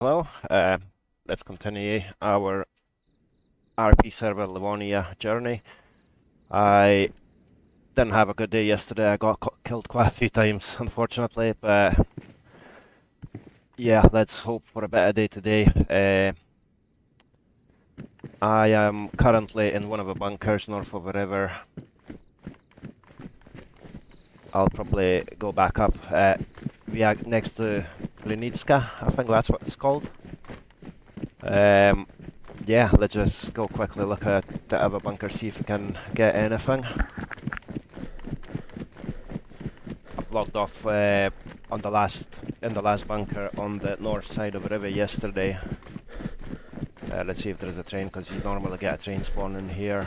Hello, let's continue our RP server Livonia journey. I didn't have a good day yesterday. I got killed quite a few times, unfortunately, but yeah, let's hope for a better day today. I am currently in one of the bunkers north of the river. I'll probably go back up. We are next to Lenitska, I think that's what it's called. Yeah, let's just go quickly look at the other bunker, see if we can get anything. I've logged off in the last bunker on the north side of the river yesterday. Let's see if there's a train, because you normally get a train spawn in here.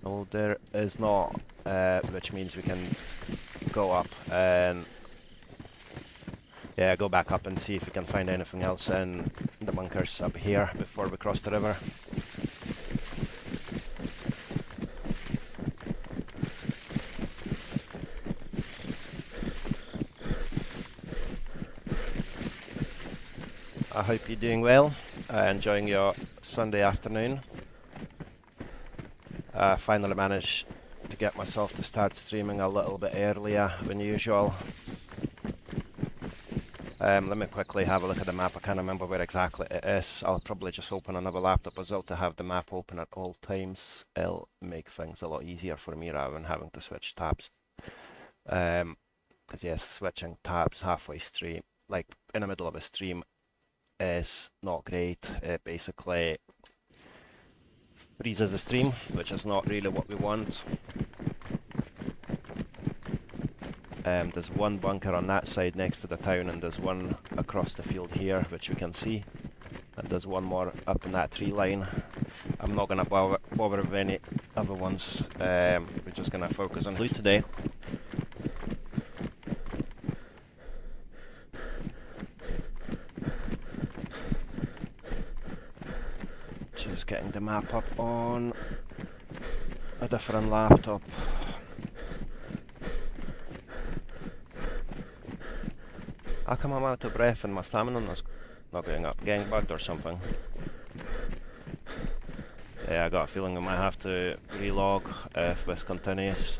No, there is not, which means we can go up and yeah, go back up and see if we can find anything else in the bunkers up here before we cross the river. I hope you're doing well, enjoying your Sunday afternoon. I finally managed to get myself to start streaming a little bit earlier than usual. Let me quickly have a look at the map. I can't remember where exactly it is. I'll probably just open another laptop as well to have the map open at all times. It'll make things a lot easier for me rather than having to switch tabs. Because yes, switching tabs halfway stream, like in the middle of a stream, is not great. It basically freezes the stream, which is not really what we want. There's one bunker on that side next to the town, and there's one across the field here, which we can see. And there's one more up in that tree line. I'm not going to bother with any other ones. We're just going to focus on loot today. Just getting the map up on a different laptop. How come I'm out of breath and my stamina's not going up? Getting bugged or something? Yeah, I got a feeling I might have to relog if this continues.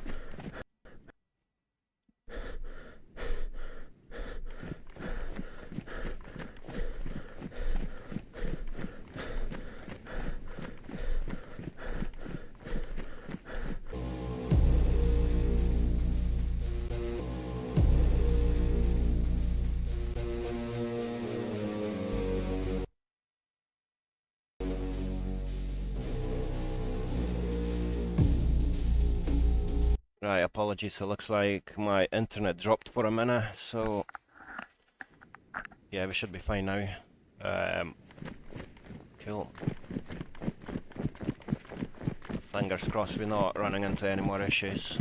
Right, apologies, it looks like my internet dropped for a minute, so yeah, we should be fine now. Cool. Fingers crossed we're not running into any more issues.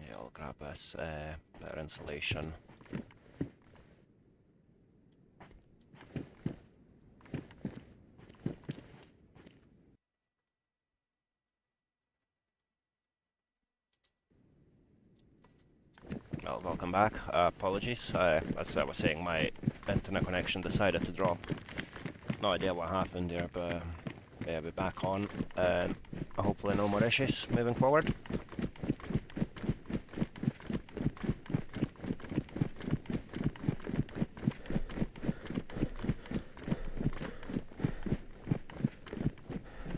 Yeah, I'll grab this better insulation. Well, welcome back. Apologies. As I was saying, my internet connection decided to drop. No idea what happened there, but yeah, we're back on, and hopefully no more issues moving forward.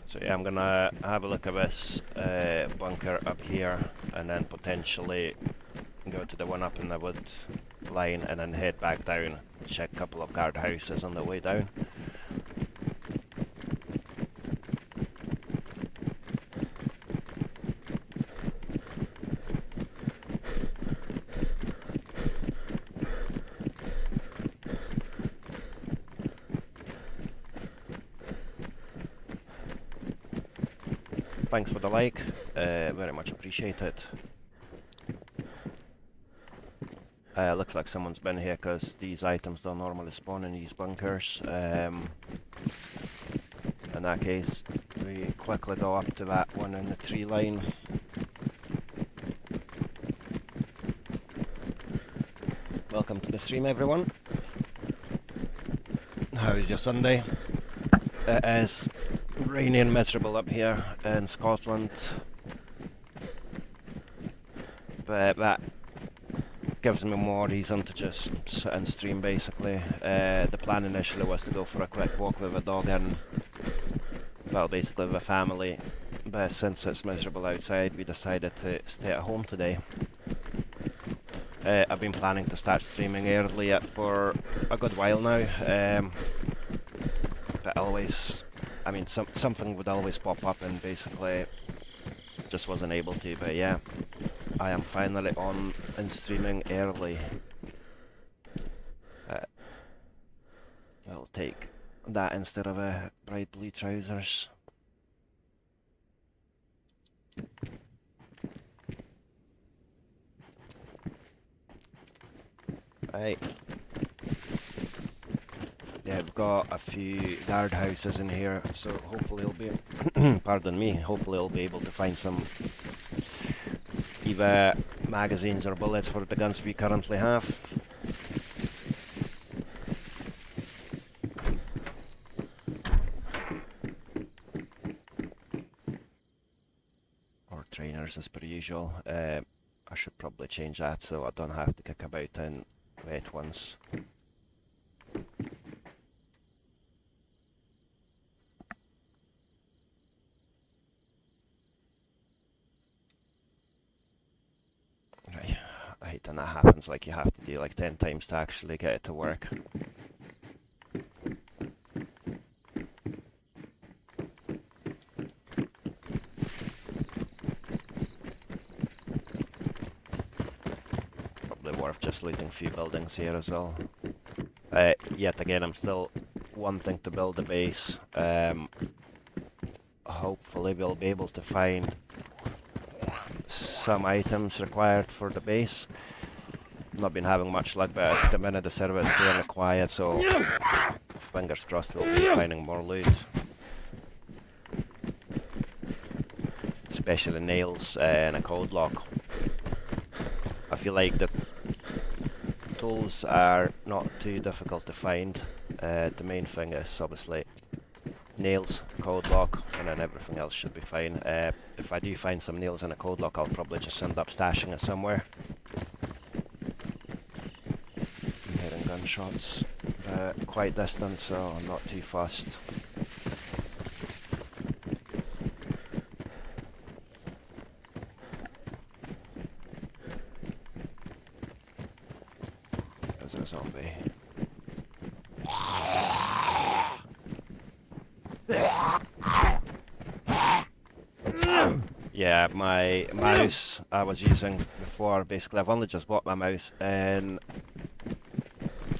So yeah, I'm gonna have a look at this bunker up here, and then potentially go to the one up in the wood line, and then head back down, check a couple of guard houses on the way down. Thanks for the like, very much appreciated. Looks like someone's been here because these items don't normally spawn in these bunkers. in that case, we quickly go up to that one in the tree line. Welcome to the stream, everyone. How is your Sunday? It is rainy and miserable up here in Scotland, but that gives me more reason to just sit and stream basically. The plan initially was to go for a quick walk with a dog and, well, basically with a family, but since it's miserable outside we decided to stay at home today. I've been planning to start streaming early for a good while now, but always, I mean, something would always pop up and basically just wasn't able to, but yeah, I am finally on and streaming early. I'll take that instead of bright blue trousers. Right. Yeah, we've got a few guardhouses in here, so hopefully we'll be pardon me, hopefully we'll be able to find some either magazines or bullets for the guns we currently have. Or trainers as per usual. I should probably change that so I don't have to kick about in wet ones. Right, I hate when that happens, like you have to do like 10 times to actually get it to work. Just looting a few buildings here as well. Yet again, I'm still wanting to build a base. Hopefully we'll be able to find some items required for the base. Not been having much luck, but at the minute the server is fairly quiet, so fingers crossed we'll be finding more loot. Especially nails and a code lock. I feel like the tools are not too difficult to find. The main thing is obviously nails, code lock, and then everything else should be fine. If I do find some nails and a code lock, I'll probably just end up stashing it somewhere. I'm hearing gunshots, quite distant, so I'm not too fussed. Zombie. Yeah, my mouse I was using before, basically I've only just bought my mouse and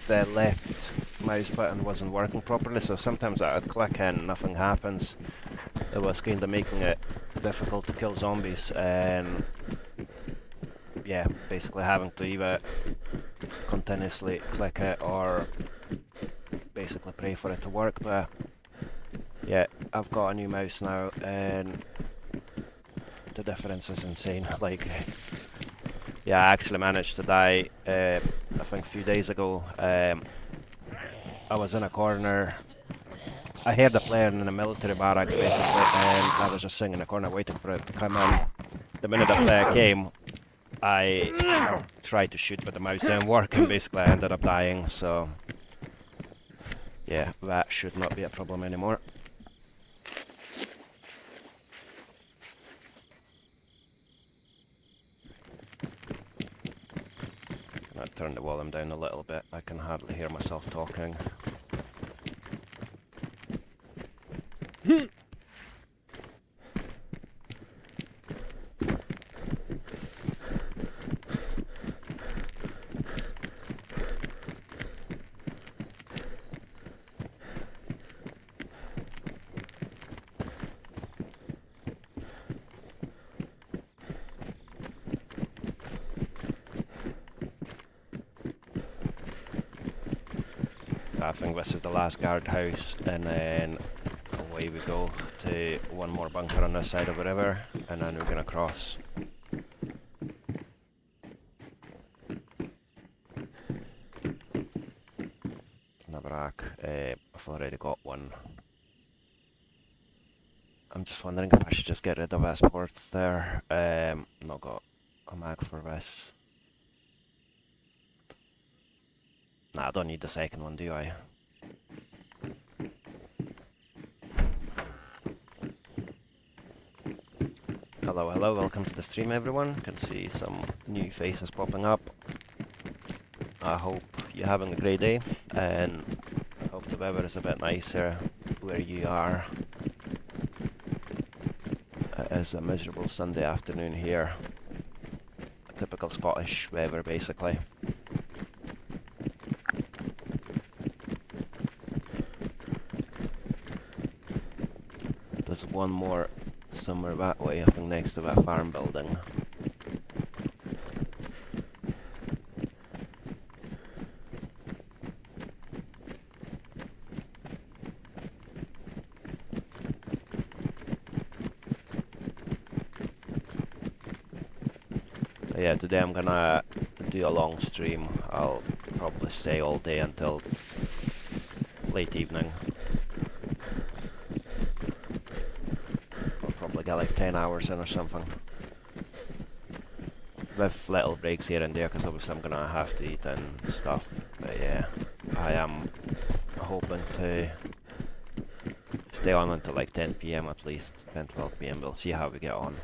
the left mouse button wasn't working properly, so sometimes I'd click and nothing happens. It was kind of making it difficult to kill zombies, and yeah, basically having to either continuously click it or basically pray for it to work. But yeah, I've got a new mouse now and the difference is insane. Like, yeah, I actually managed to die I think a few days ago. I was in a corner, I heard a player in the military barracks basically, and I was just sitting in the corner waiting for it to come in. The minute the player came, I tried to shoot but the mouse didn't work and basically I ended up dying, so yeah, that should not be a problem anymore. I'll turn the volume down a little bit, I can hardly hear myself talking. I think this is the last guardhouse, and then away we go to one more bunker on this side of the river, and then we're gonna cross. Rack. I've already got one. I'm just wondering if I should just get rid of escorts there. Not got a mag for this. Nah, I don't need the second one, do I? Hello, hello, welcome to the stream everyone. Can see some new faces popping up. I hope you're having a great day, and I hope the weather is a bit nicer where you are. It is a miserable Sunday afternoon here. A typical Scottish weather, basically. There's one more somewhere that way, I think next to that farm building. Yeah, today I'm gonna do a long stream. I'll probably stay all day until late evening. I'll probably get like 10 hours in or something. With little breaks here and there, because obviously I'm gonna have to eat and stuff. But yeah, I am hoping to stay on until like 10 PM at least, 10-12 PM. We'll see how we get on.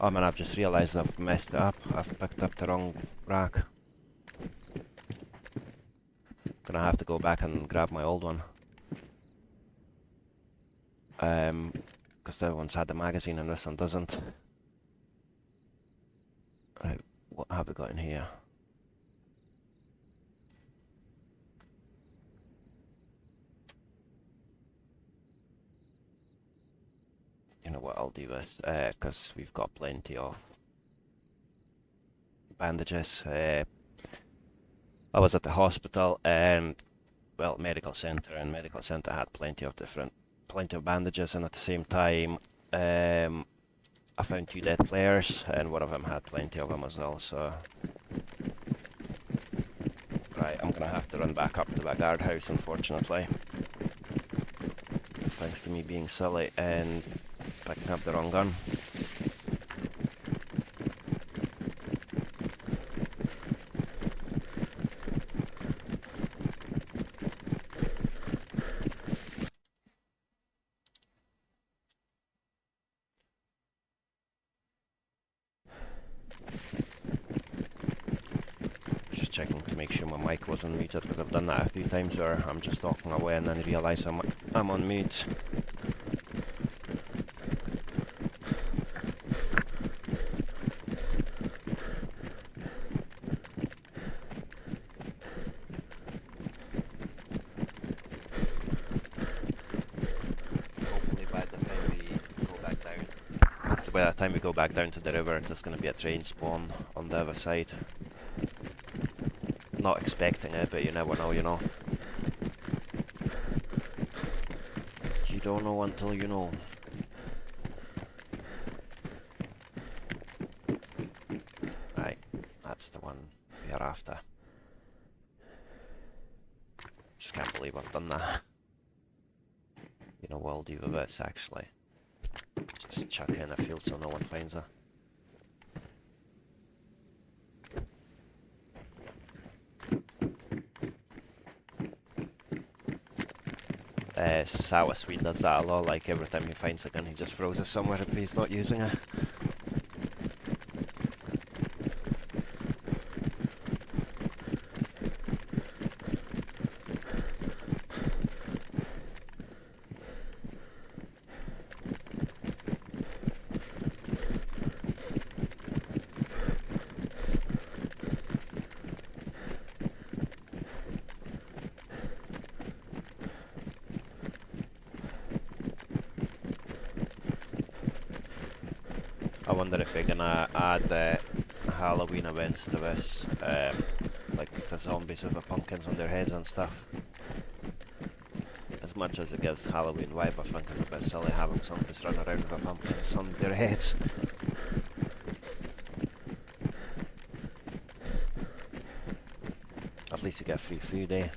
Oh man, I've just realised I've messed it up. I've picked up the wrong rack. Gonna have to go back and grab my old one. Because the other one's had the magazine and this one doesn't. Right, what have we got in here? You know what, I'll do this, because we've got plenty of bandages. I was at the hospital and, well, medical centre, and medical centre had plenty of bandages, and at the same time, I found 2 dead players, and one of them had plenty of them as well, so... Right, I'm gonna have to run back up to that guardhouse, unfortunately. Thanks to me being silly and picking up the wrong gun. Just checking to make sure my mic wasn't muted, because I've done that a few times where I'm just talking away and then realise I'm on mute. By the time we go back down to the river, there's going to be a train spawn on the other side. Not expecting it, but you never know, you know. You don't know until you know. Right, that's the one we are after. Just can't believe I've done that. You know, what I'll do with this actually. Just chuck it in a field so no one finds her. Sour Sweet does that a lot, like every time he finds a gun he just throws it somewhere if he's not using it. I wonder if we're gonna add Halloween events to this, like the zombies with the pumpkins on their heads and stuff. As much as it gives Halloween vibe, I think it's a bit silly having zombies run around with pumpkins on their heads. At least you get free food, eh?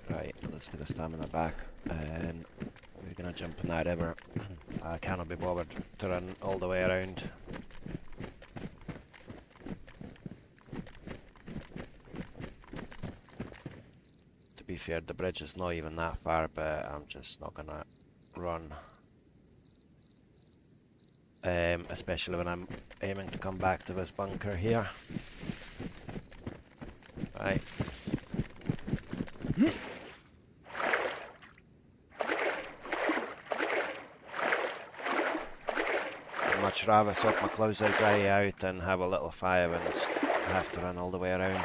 Right, let's get the stamina back, and we're gonna jump in that river. I cannot be bothered to run all the way around. To be fair, the bridge is not even that far, but I'm just not gonna run. Especially when I'm aiming to come back to this bunker here. Right. I'd much rather sort my clothes out, dry out, and have a little fire and have to run all the way around.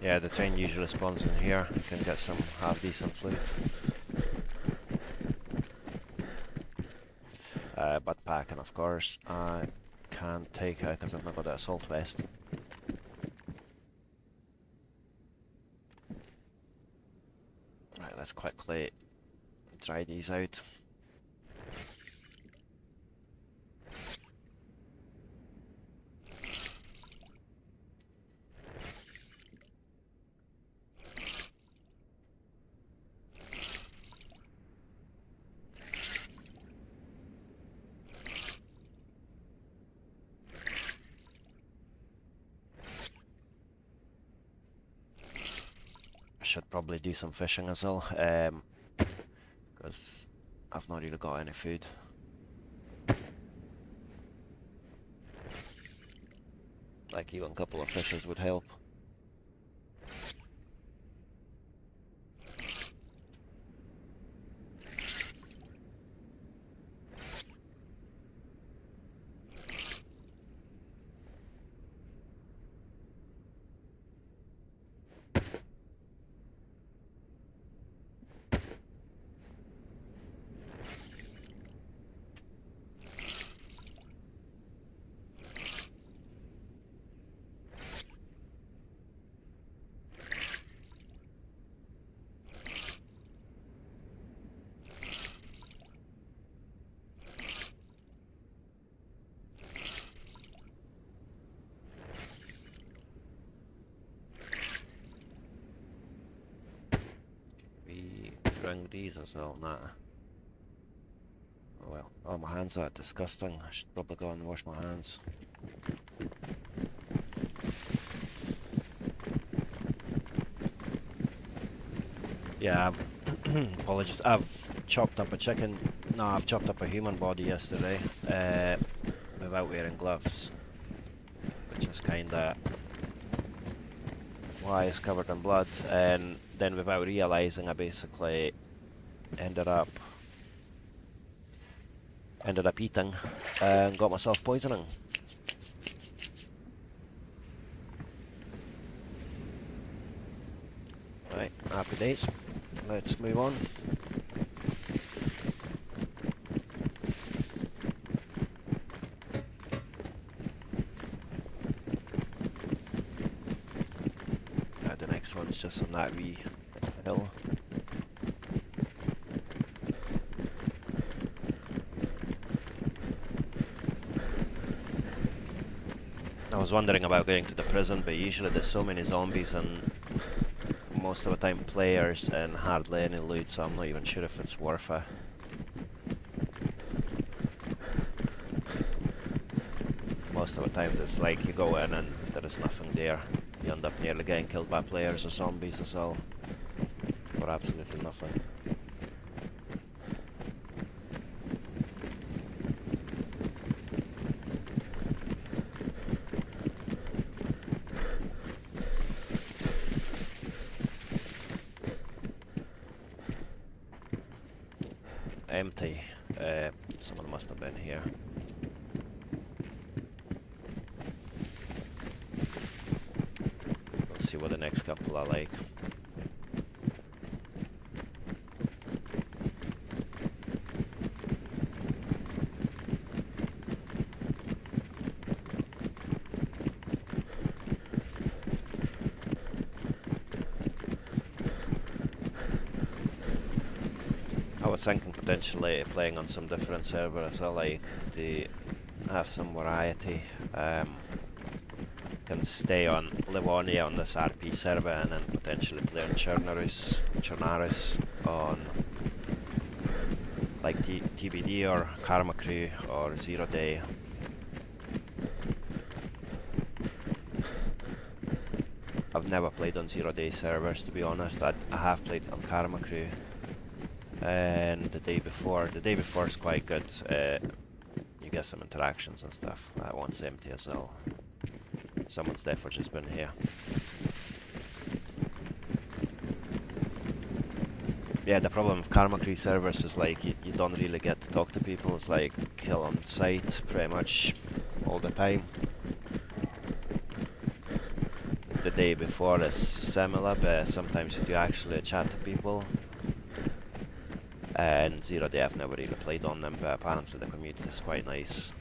Yeah, the train usually spawns in here. You can get some half-decent loot. But packing, of course, I can't take it because I've not got the assault vest. Right, let's quickly try these out. Should probably do some fishing as well, because I've not really got any food. Like even a couple of fishes would help. Bring these as well, nah. Oh well. Oh, my hands are disgusting. I should probably go and wash my hands. Yeah, apologies. I've chopped up a chicken. No, I've chopped up a human body yesterday, without wearing gloves, which is kinda why it's covered in blood. And then, without realizing, I basically ended up eating and got myself poisoning. Right, happy days. Let's move on. The next one's just on that wee hill. I was wondering about going to the prison, but usually there's so many zombies and most of the time players and hardly any loot, so I'm not even sure if it's worth it. most of the time there's like you go in and there is nothing there. You end up nearly getting killed by players or zombies as well. For absolutely nothing. Empty. Someone must have been here. We'll see what the next couple are like. I was thinking potentially playing on some different server as well, like to have some variety. Can stay on Livonia on this RP server and then potentially play on Chernarus on like TBD or KarmaKrew or 0 Day. I've never played on 0 Day servers, to be honest. I have played on KarmaKrew. And the day before is quite good. You get some interactions and stuff. That one's empty as well. Someone's definitely just been here. Yeah, the problem with KarmaKrew servers is like you don't really get to talk to people. It's like kill on sight pretty much all the time. The day before is similar, but sometimes you do actually chat to people. And 0 Day I've never really played on them, but apparently the community is quite nice.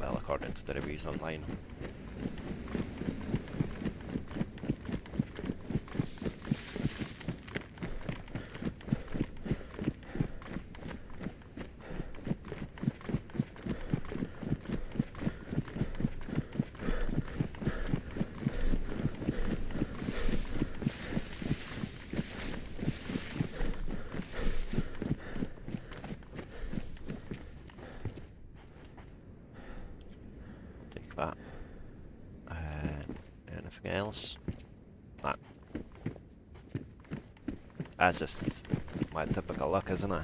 Well, according to the reviews online. That. Anything else? Nah. That's just my typical luck, isn't it?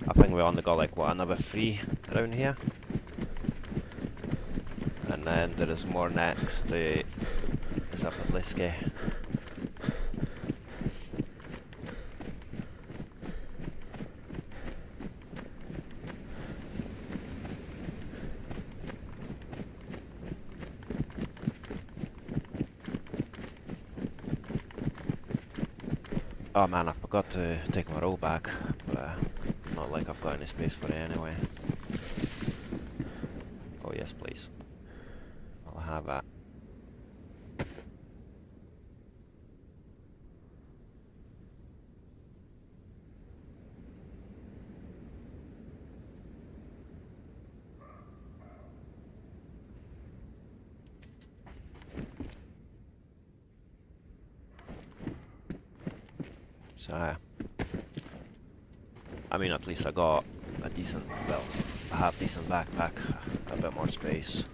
I think we only got like what, another 3 around here? And then there is more next. It's up at Liske. Oh man, I forgot to take my roll back, but not like I've got any space for it anyway. Oh yes, please. I'll have that. So, I mean, at least I got a decent, well, a half decent backpack, a bit more space.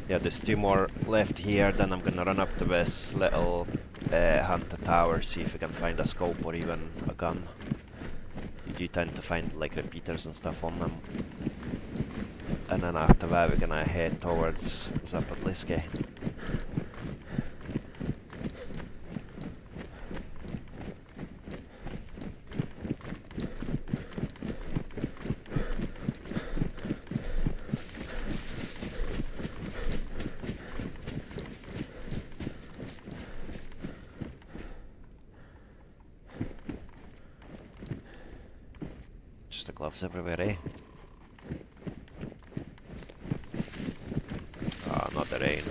Yeah, there's 2 more left here, then I'm gonna run up to this little hunter tower, see if I can find a scope or even a gun. You do tend to find like repeaters and stuff on them. And then after that we're gonna head towards Zapotliske. Just the gloves everywhere, eh? Ah, not the rain.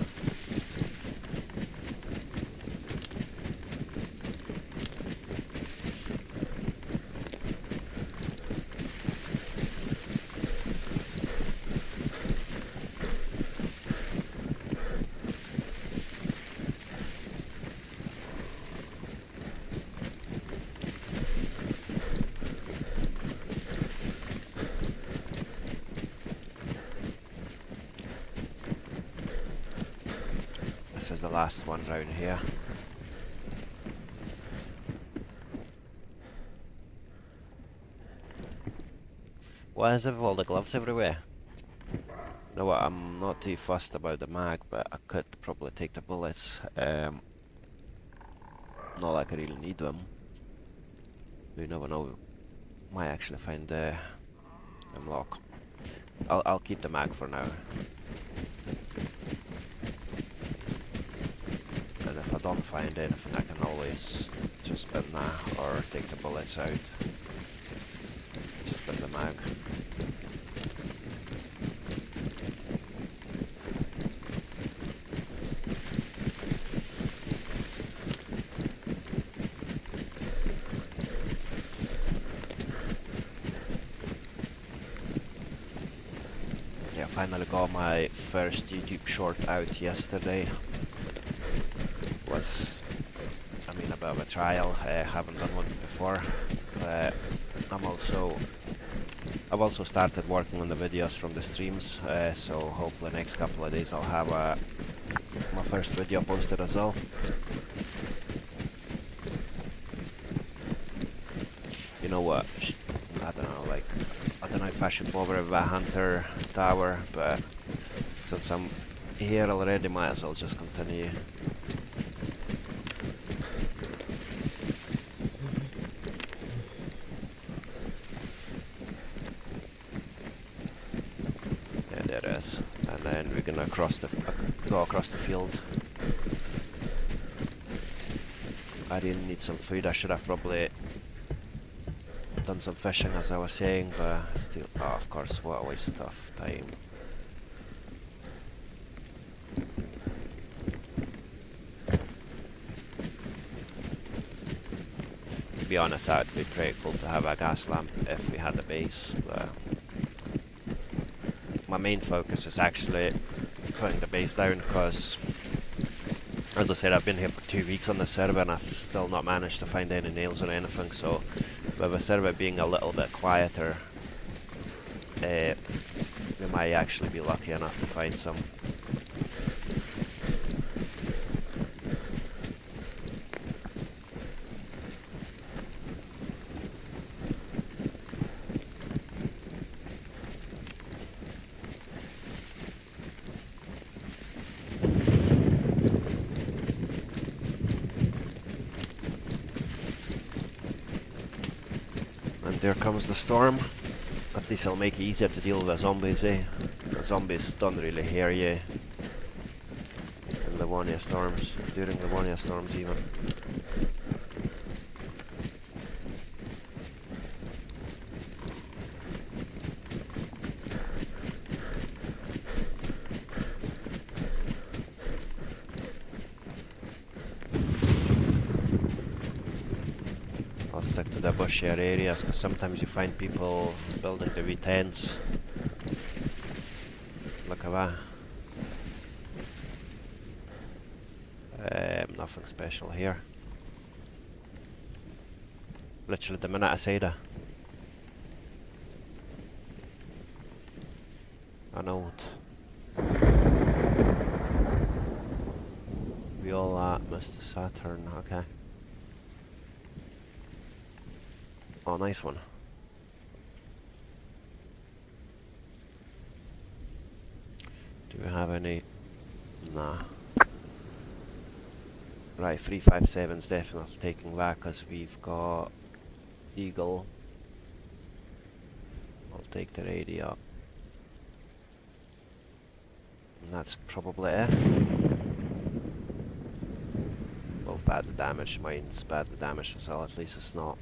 last one round here. Why is there all the gloves everywhere? You know what, I'm not too fussed about the mag, but I could probably take the bullets. Not like I really need them. You never know, might actually find them lock. I'll keep the mag for now. And if I don't find anything, I can always just spin that or take the bullets out. Just spin the mag. Yeah, I finally got my first YouTube short out yesterday. Was, I mean, a bit of a trial. I haven't done one before. I've also started working on the videos from the streams, so hopefully next couple of days I'll have my first video posted as well. You know what? I don't know. Like, I don't know if I should bother with a hunter tower, but since I'm here already, might as well just continue. And then we're gonna go across the field. I really need some food. I should have probably done some fishing as I was saying, but still, oh, of course, what a waste of time. To be honest, that would be pretty cool to have a gas lamp if we had a base, but my main focus is actually putting the base down, because as I said, I've been here for 2 weeks on the server and I've still not managed to find any nails or anything, so with the server being a little bit quieter, we might actually be lucky enough to find some. There comes the storm. At least it'll make it easier to deal with the zombies, eh? The zombies don't really hear you in Livonia storms, during Livonia storms even. I'll stick to the bushier areas, because sometimes you find people building the wee tents. Look at that. Nothing special here. Literally the minute I said it. I know it. We all at Mr. Saturn, okay. Oh, nice one. Do we have any? Nah. Right, 357's definitely taking that, because we've got Eagle. I'll take the radio. And that's probably it. Both badly damaged, mine's badly damaged as well, at least it's not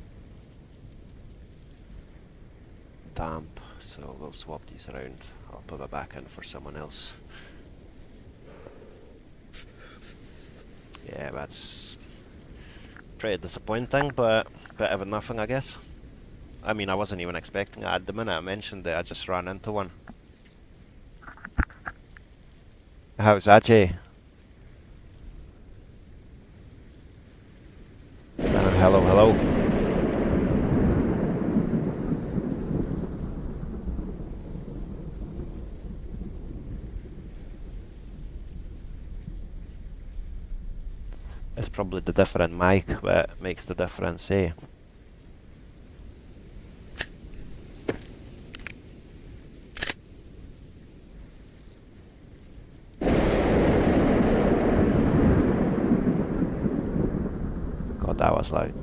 damp, so we'll swap these around. I'll put it back in for someone else. Yeah, that's pretty disappointing, but better than nothing, I guess. I mean, I wasn't even expecting it. At the minute I mentioned it, I just ran into one. How's that, Jay? Hello, hello. It's probably the different mic that makes the difference, eh? God, that was loud.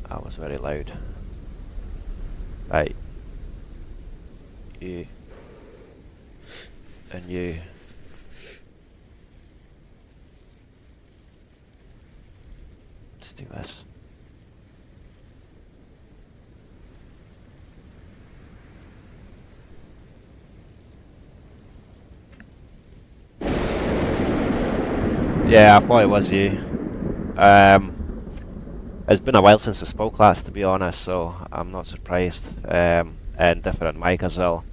That was very loud. Right. You. And you. Let's do this. Yeah, I thought it was you. It's been a while since I spoke last, to be honest, so I'm not surprised. And different mic as well.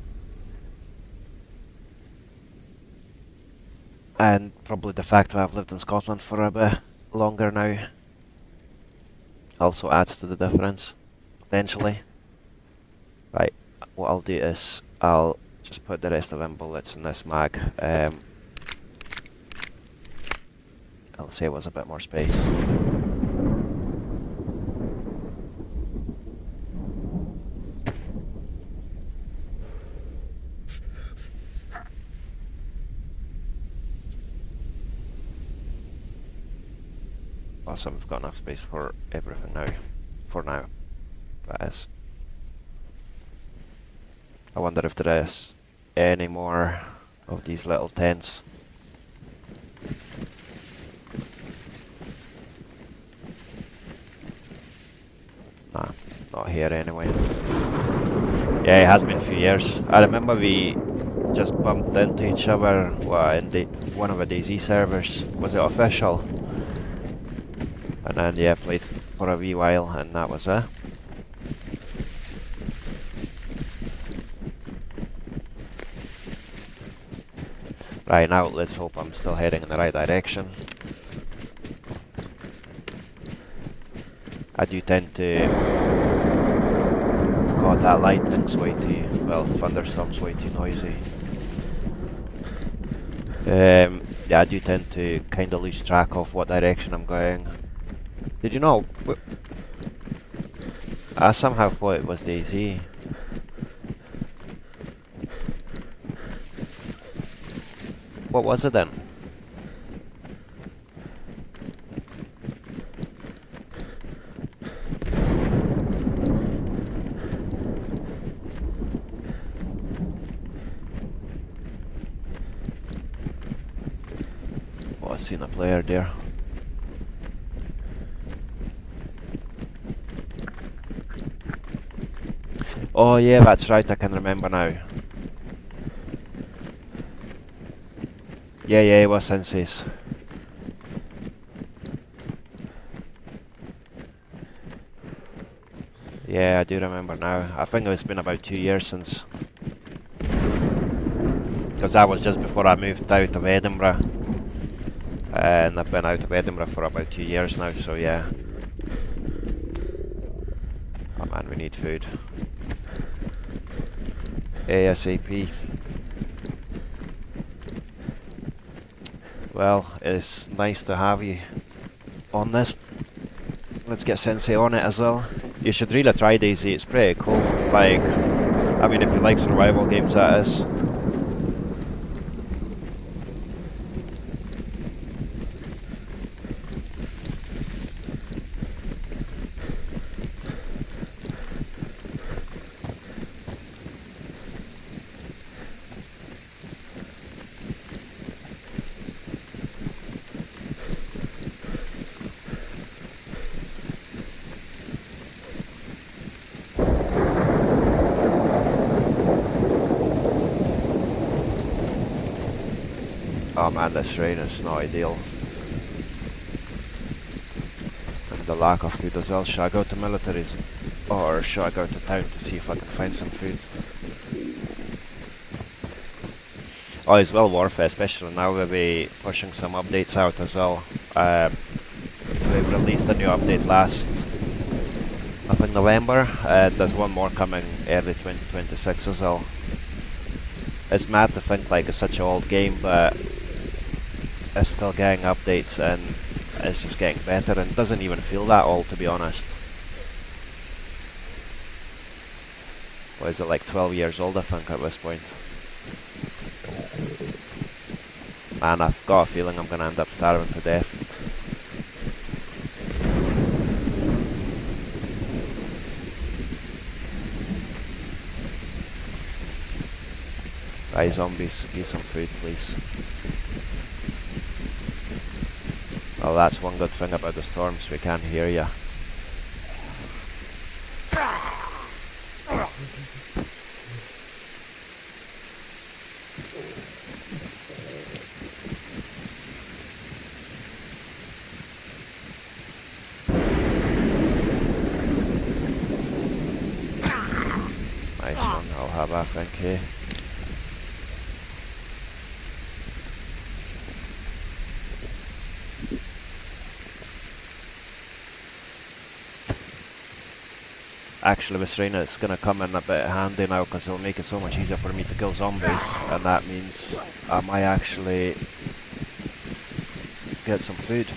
And probably the fact that I've lived in Scotland for a bit longer now also adds to the difference, potentially. Right, what I'll do is I'll just put the rest of them bullets in this mag. I'll save us a bit more space. Awesome, we've got enough space for everything now. For now, that is. I wonder if there is any more of these little tents. Nah, not here anyway. Yeah, it has been a few years. I remember we just bumped into each other in one of the DayZ servers. Was it official? And then yeah, played for a wee while and that was it. Right, now let's hope I'm still heading in the right direction. I do tend to... God, that lightning's way too... well, thunderstorm's way too noisy. Yeah, I do tend to kind of lose track of what direction I'm going. Did you know? I somehow thought it was DayZ. What was it then? Oh, I seen a player there. Oh yeah, that's right, I can remember now. Yeah, it was Sensei's. Yeah, I do remember now. I think it's been about 2 years since. Because that was just before I moved out of Edinburgh. And I've been out of Edinburgh for about 2 years now, so yeah. Oh man, we need food. ASAP. Well, it's nice to have you on this. Let's get Sensei on it as well. You should really try DayZ, it's pretty cool. Like, I mean, if you like survival games, that is. Oh man, this rain is not ideal. And the lack of food as well. Should I go to militaries? Or should I go to town to see if I can find some food? Oh, it's well worth it, especially now we'll be pushing some updates out as well. We released a new update last, I think November, and there's one more coming early 2026 as well. It's mad to think like it's such an old game, but is still getting updates and it's just getting better, and doesn't even feel that old, to be honest. What is it, like 12 years old, I think, at this point. Man, I've got a feeling I'm gonna end up starving to death. Right, zombies, give some food, please. Well, that's one good thing about the storms, we can't hear ya. Nice one, I'll have that, thank you. Actually, this rain is gonna come in a bit handy now, because it'll make it so much easier for me to kill zombies, and that means I might actually get some food.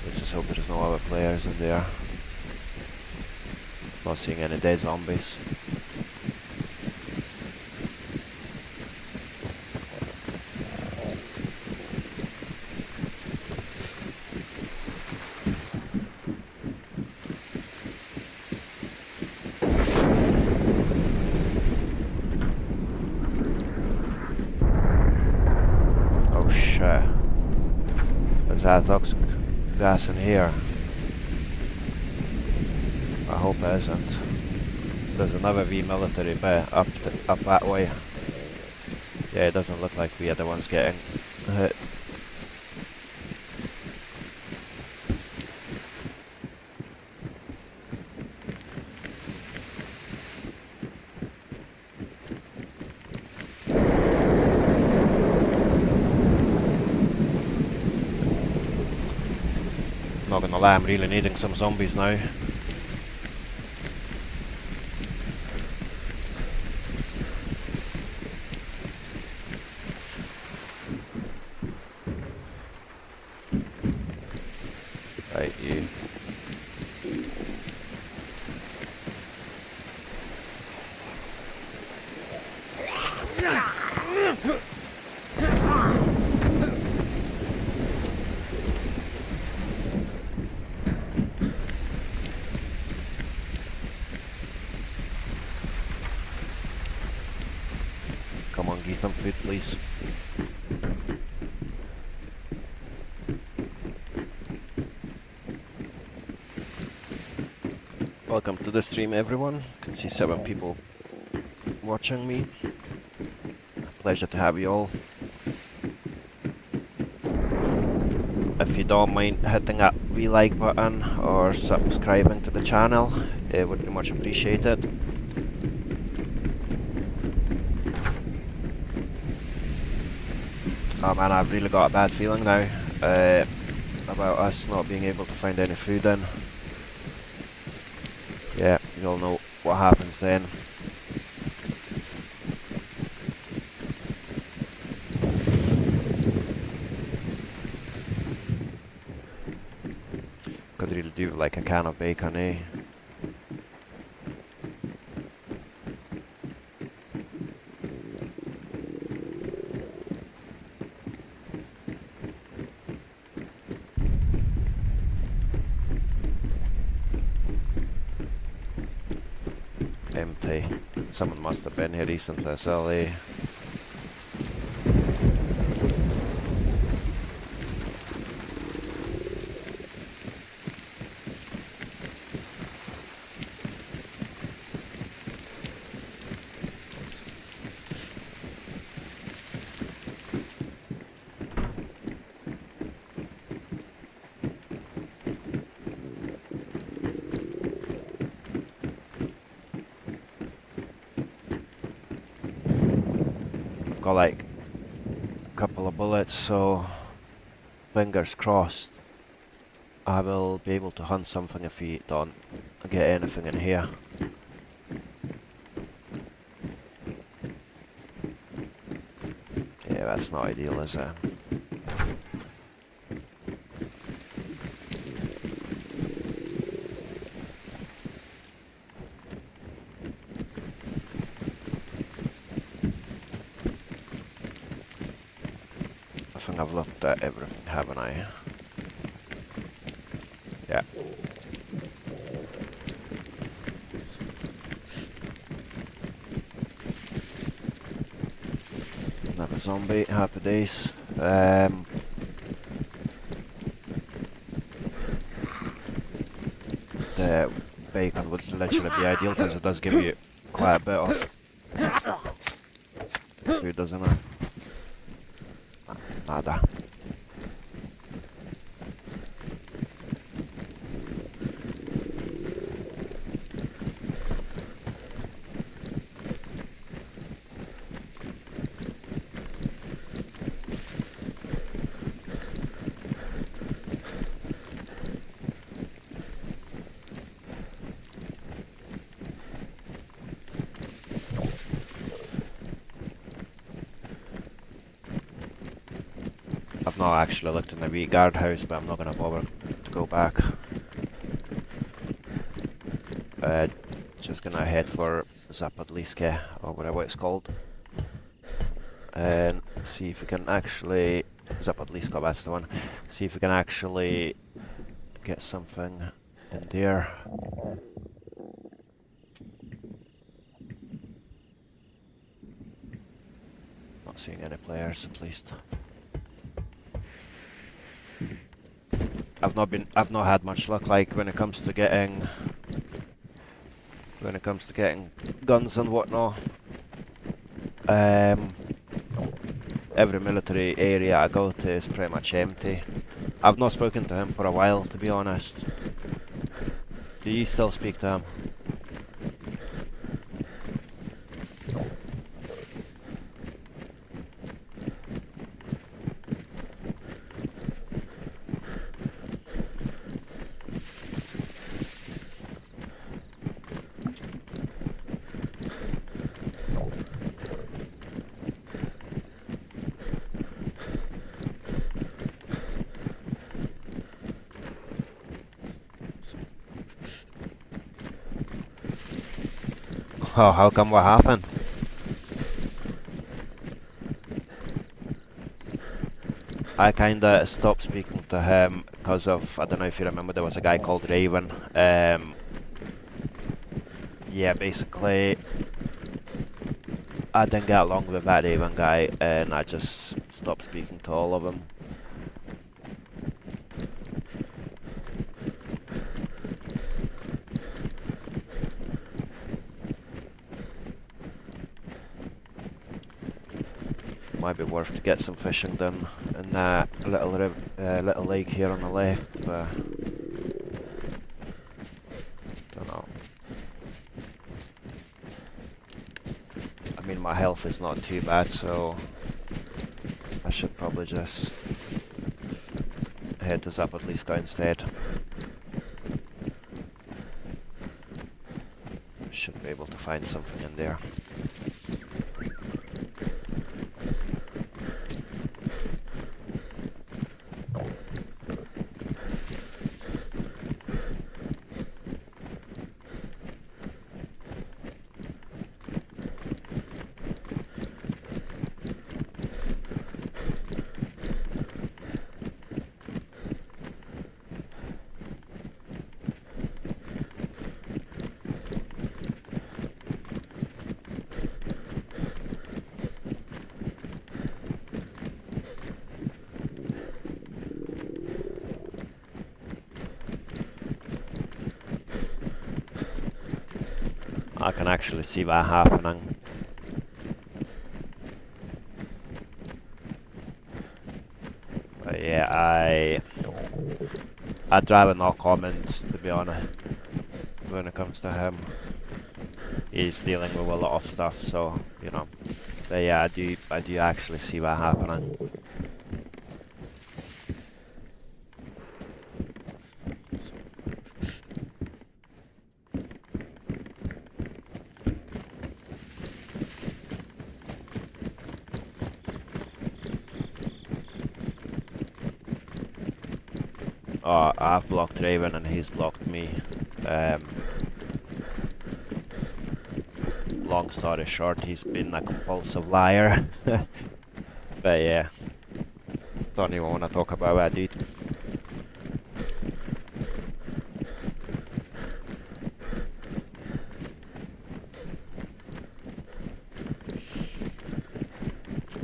Let's just hope there's no other players in there. Not seeing any dead zombies. Oh shit. Is that toxic gas in here? I hope it isn't. There's another V military bit up that way. Yeah, it doesn't look like we are the ones getting hit. Not gonna lie, I'm really needing some zombies now. Right, you. Come on, give some food, please. Welcome to the stream, everyone. You can see 7 people watching me. Pleasure to have you all. If you don't mind hitting that like button or subscribing to the channel, it would be much appreciated. Oh man, I've really got a bad feeling now about us not being able to find any food in. Yeah, you all know what happens then. Could really do like a can of bacon, eh? Empty. Someone must have been here recently, SLA. Got like a couple of bullets, so fingers crossed, I will be able to hunt something if we don't get anything in here. Yeah, that's not ideal, is it? I think I've looked at everything, haven't I? Yeah. Another zombie, happy days. The bacon would literally be ideal because it does give you quite a bit of food, doesn't it? Nada. I've not actually looked in the wee guardhouse, but I'm not going to bother to go back. Just going to head for Zapadliske, or whatever it's called, and see if we can actually... Zapadlisko, that's the one. See if we can actually get something in there. Not seeing any players, at least. I've not had much luck, like when it comes to getting guns and whatnot. Every military area I go to is pretty much empty. I've not spoken to him for a while, to be honest. Do you still speak to him? Oh, how come? What happened? I kinda stopped speaking to him because of, I don't know if you remember, there was a guy called Raven. Yeah, basically, I didn't get along with that Raven guy, and I just stopped speaking to all of them. Might be worth to get some fishing done in that little lake here on the left, but don't know. I mean, my health is not too bad, so I should probably just head to Zapadliska instead. Should be able to find something in there. I can actually see that happening. But yeah, I'd rather not comment, to be honest, when it comes to him. He's dealing with a lot of stuff, so, you know. But yeah, I do actually see that happening. I've blocked Raven and he's blocked me. Long story short, he's been a compulsive liar. But yeah, don't even want to talk about that, dude.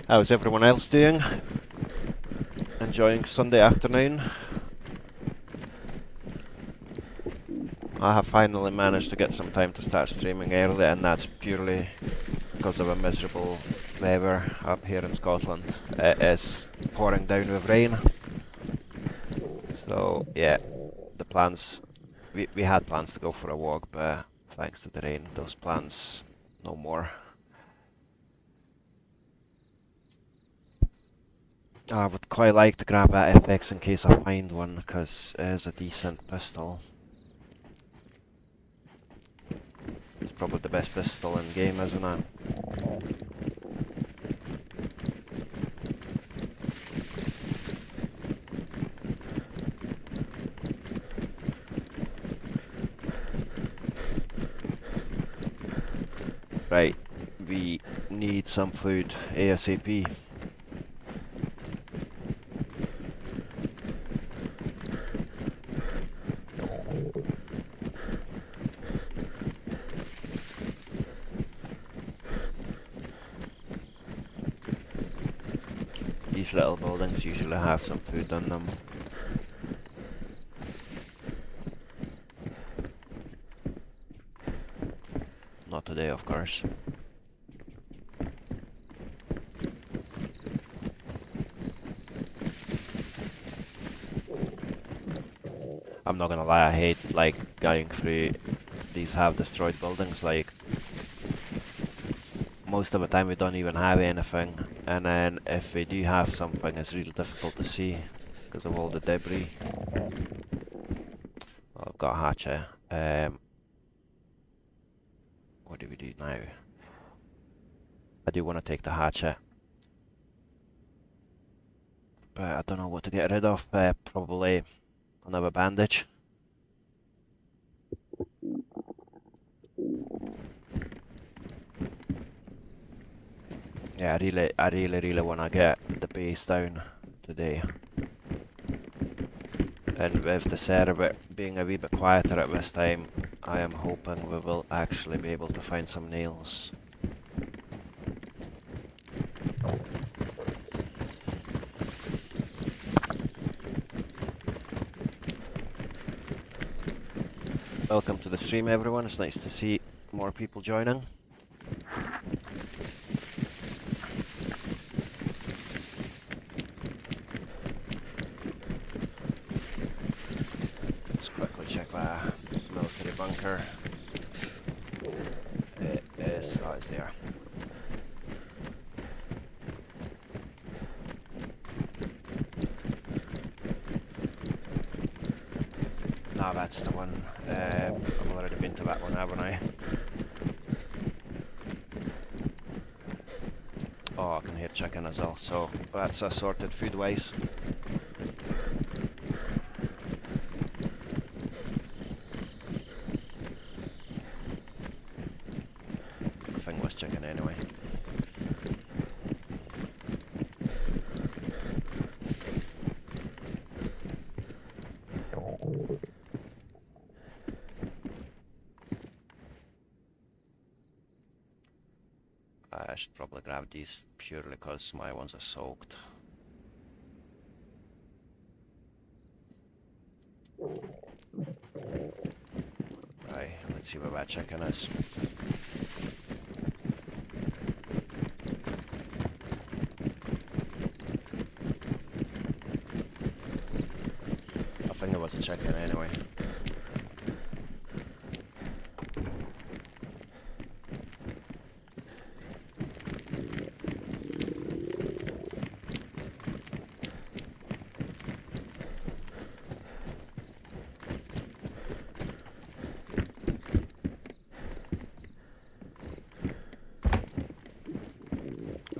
How's everyone else doing? Enjoying Sunday afternoon? I have finally managed to get some time to start streaming early, and that's purely because of a miserable weather up here in Scotland. It is pouring down with rain. So yeah, the plans, we had plans to go for a walk, but thanks to the rain, those plans no more. I would quite like to grab that FX in case I find one, because it is a decent pistol. It's probably the best pistol in the game, isn't it? Right, we need some food ASAP. These little buildings usually have some food in them. Not today, of course. I'm not gonna lie, I hate like going through these half destroyed buildings. Like most of the time we don't even have anything, and then if we do have something, it's really difficult to see because of all the debris. Well, I've got a hatchet. What do we do now? I do want to take the hatchet, but I don't know what to get rid of. Probably another bandage. Yeah, I really want to get the base down today. And with the server being a wee bit quieter at this time, I am hoping we will actually be able to find some nails. Welcome to the stream, everyone. It's nice to see more people joining. Let's quickly check that military bunker. It is, oh, it's there. Ah, that's the one. I've already been to that one, haven't I? Oh, I can hear chicken as well, so that's assorted food-wise. Fingless chicken anyway. I should probably grab these purely because my ones are soaked. Right, let's see where that chicken is. I think it was a chicken anyway.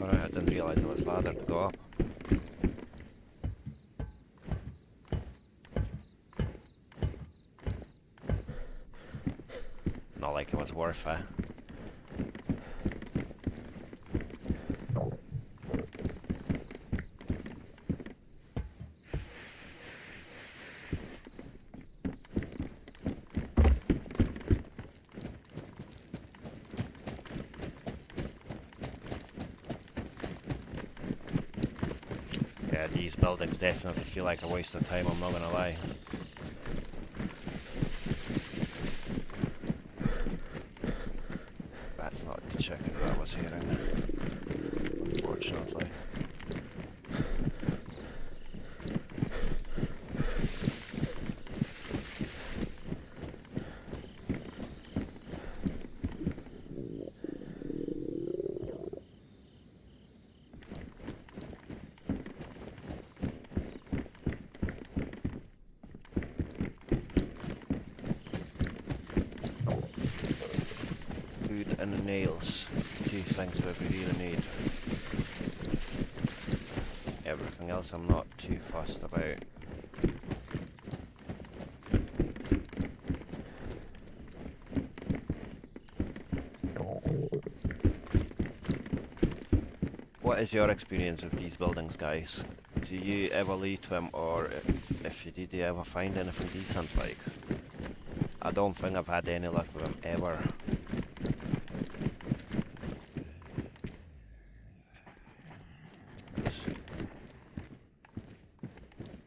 Alright, I didn't realise there was a ladder to go up. felt like it was worth it. Yeah, these buildings definitely feel like a waste of time, I'm not gonna lie. That's not the chicken that I was hearing, unfortunately. Food and nails, two things that we really need. Everything else I'm not too fussed about. What is your experience of these buildings, guys? Do you ever leave them, or if you did, do you ever find anything decent? Like, I don't think I've had any luck with them ever.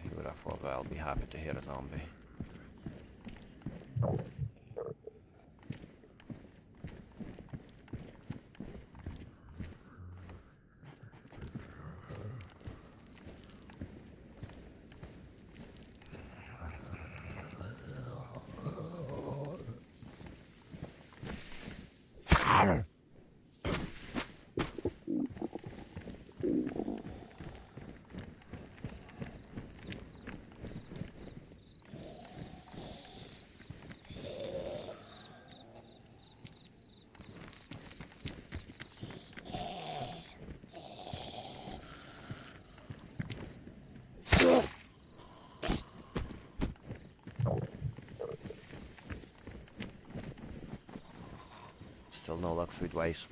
Who would have thought that? I'll be happy to hear a zombie. Still no luck food-wise.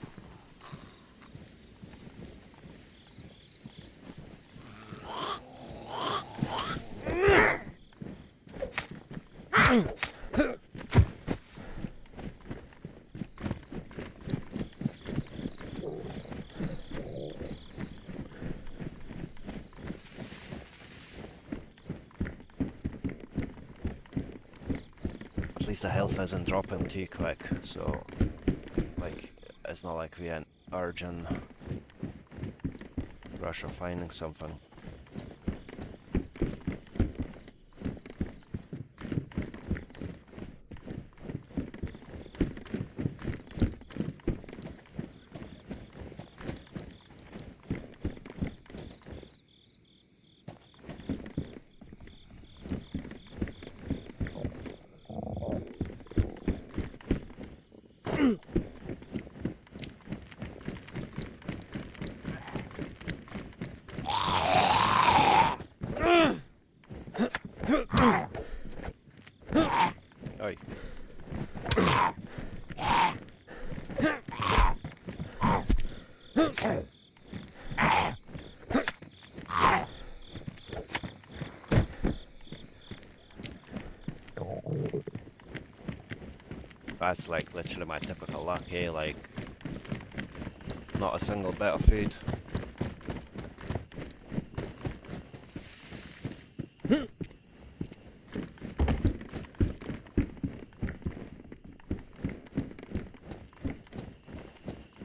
At least the health isn't dropping too quick, so like it's not like we're in urgent rush of finding something. Oi. That's like literally my typical luck, eh? Like, not a single bit of food.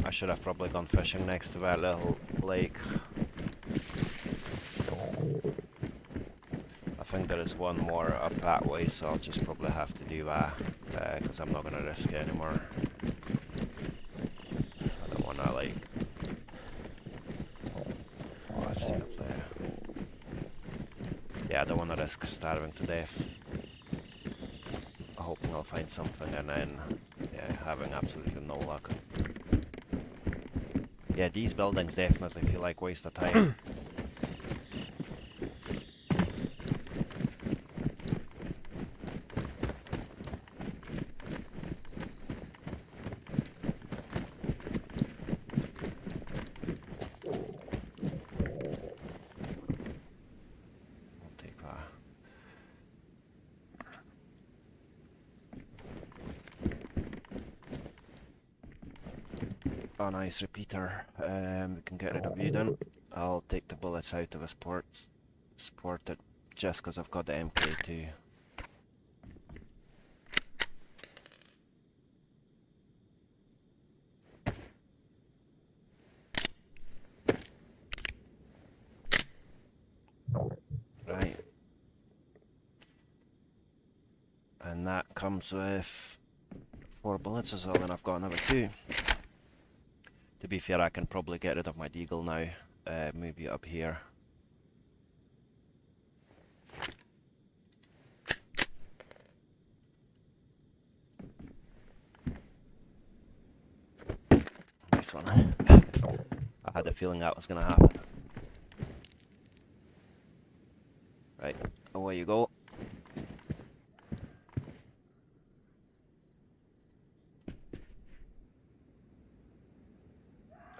I should have probably gone fishing next to that little lake. I think there is one more up that way, so I'll just probably have to do that, because I'm not going to risk it anymore. I don't want to, like... Oh, I've seen it there. Yeah, I don't want to risk starving to death. Hoping I'll find something and then, yeah, having absolutely no luck. Yeah, these buildings definitely feel like waste of time. a nice repeater. We can get rid of you then. I'll take the bullets out of his support it just because I've got the MK2. Right. And that comes with 4 bullets as well, and I've got another 2. To be fair, I can probably get rid of my deagle now. Move it up here. Nice one. I had a feeling that was going to happen. Right, away you go.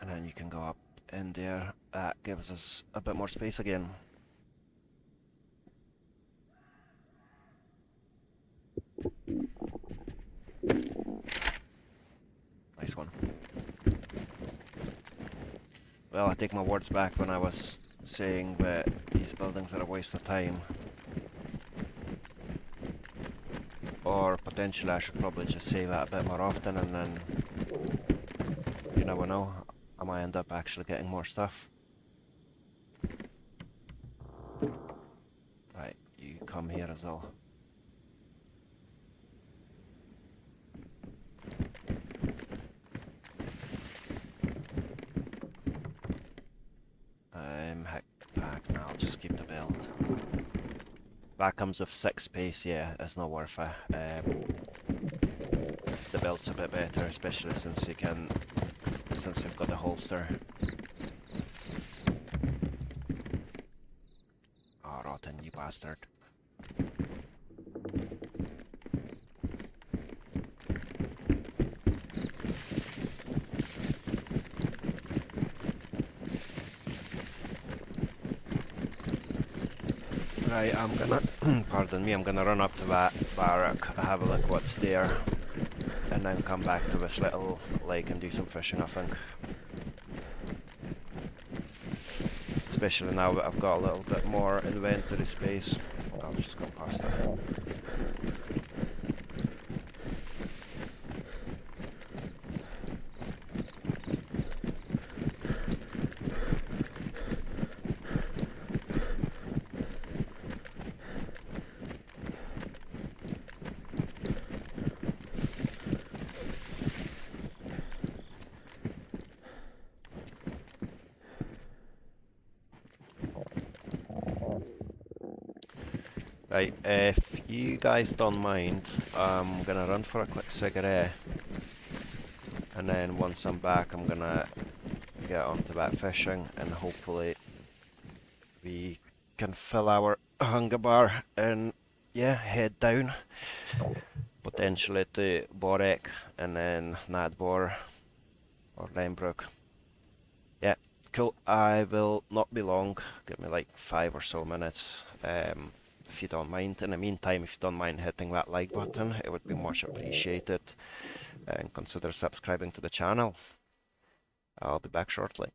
And then you can go up in there. That gives us a bit more space again. Nice one. Well, I take my words back when I was saying that these buildings are a waste of time. Or potentially I should probably just say that a bit more often, and then you never know, I might end up actually getting more stuff. Right, you come here as well. Heck, back now, I'll just keep the belt. That comes with 6 space, yeah, it's not worth it. The belt's a bit better, especially since you've got the holster. Oh, rotten, you bastard. Right, I'm gonna, pardon me, I'm gonna run up to that barrack, have a look what's there, and then come back to this little lake and do some fishing, I think. Especially now that I've got a little bit more inventory space. I'll just go past that. Right, if you guys don't mind, I'm gonna run for a quick cigarette, and then once I'm back I'm gonna get onto that fishing, and hopefully we can fill our hunger bar and yeah, head down, potentially to Borek and then Nadbor or Lembrook. Yeah, cool, I will not be long, give me like 5 or so minutes. If you don't mind. In the meantime, if you don't mind hitting that like button, it would be much appreciated, and consider subscribing to the channel. I'll be back shortly.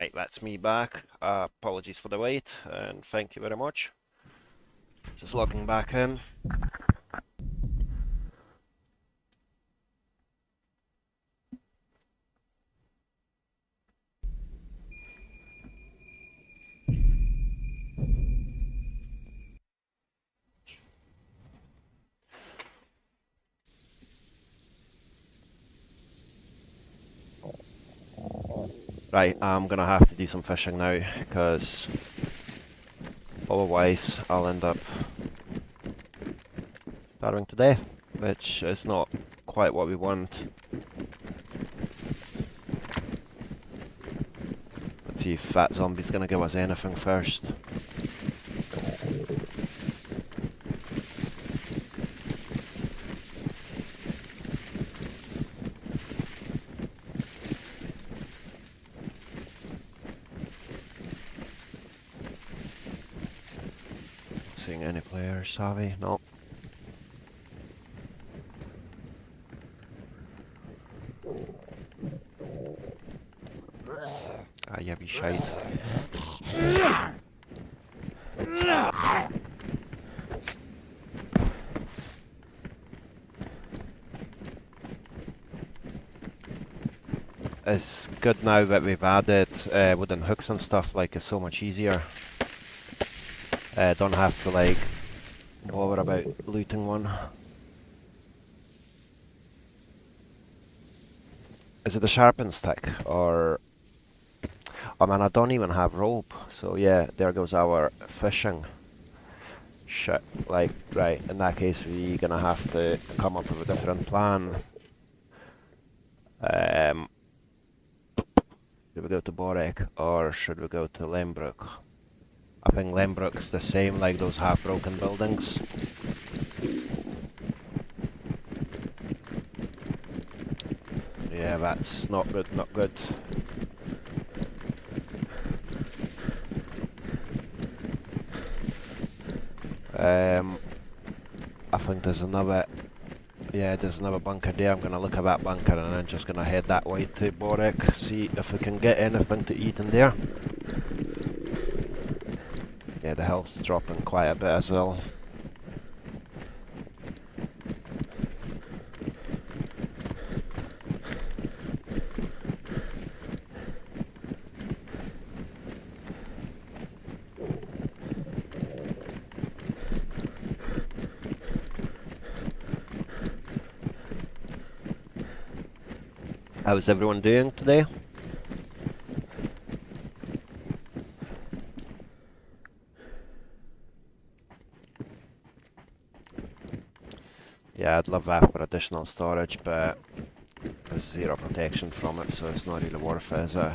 Right, that's me back. Apologies for the wait, and thank you very much. Just logging back in. Right, I'm gonna have to do some fishing now, because otherwise I'll end up starving to death, which is not quite what we want. Let's see if Fat Zombie's gonna give us anything first. Seeing any players, savvy? No. Ah, yeah, be shite. It's good now that we've added wooden hooks and stuff, like it's so much easier. Don't have to like bother about looting one. Is it the sharpened stick or... Oh man, I don't even have rope, so yeah, there goes our fishing. Shit, like, right, in that case we're gonna have to come up with a different plan. Should we go to Borek or should we go to Lembrook? I think Lembrook's the same, like those half-broken buildings. Yeah, that's not good, not good. I think there's another... Yeah, there's another bunker there. I'm gonna look at that bunker and then just gonna head that way to Borek, see if we can get anything to eat in there. Yeah, the health's dropping quite a bit as well. How's everyone doing today? Yeah, I'd love that for additional storage, but there's zero protection from it, so it's not really worth it, is it?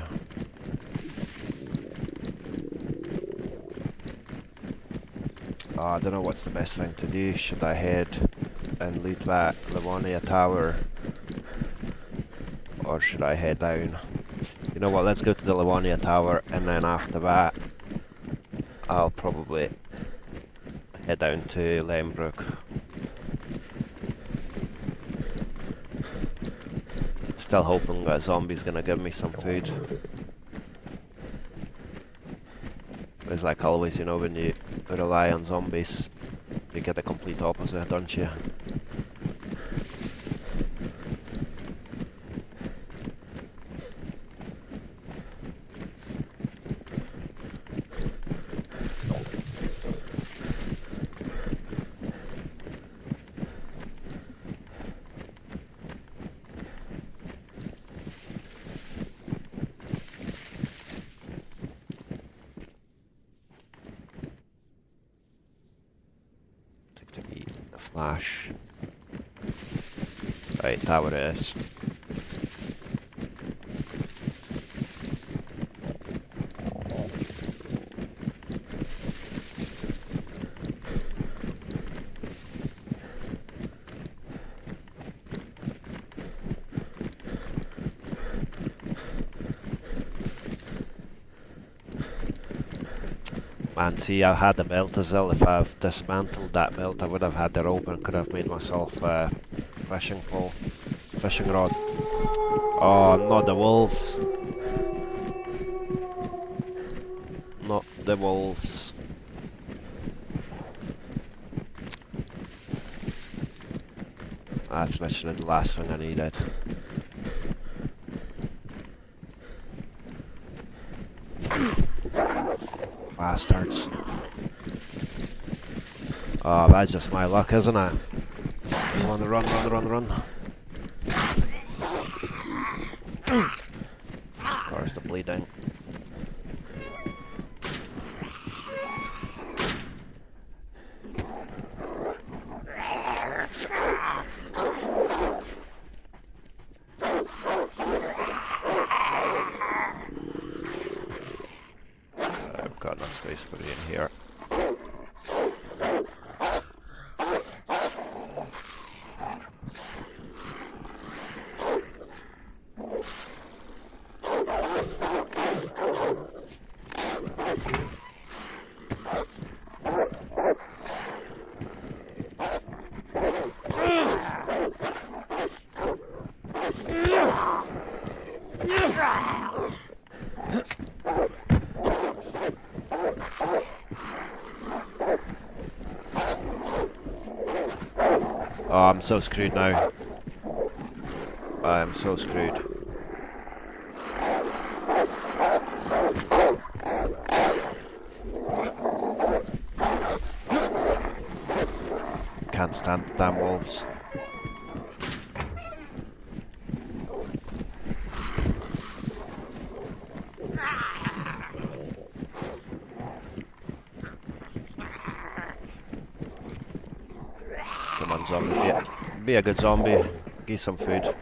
Oh, I don't know what's the best thing to do. Should I head and loot that Livonia tower? Or should I head down? You know what, let's go to the Livonia tower, and then after that I'll probably head down to Lembrook. Still hoping that a zombie's gonna give me some food. It's like always, you know, when you rely on zombies, you get the complete opposite, don't you? Flash. Right, that what it is. Man, see, I had the belt as well. If I've dismantled that belt, I would have had the rope and could have made myself a fishing pole, fishing rod. Oh, not the wolves. the wolves. That's literally the last thing I needed. Bastards. Oh, that's just my luck, isn't it? On the run, run. Of course, the bleeding. I've got enough space for you in here. Oh, I'm so screwed now. I am so screwed. Can't stand the damn wolves. Come on, zombie. Be a good zombie. Give some food.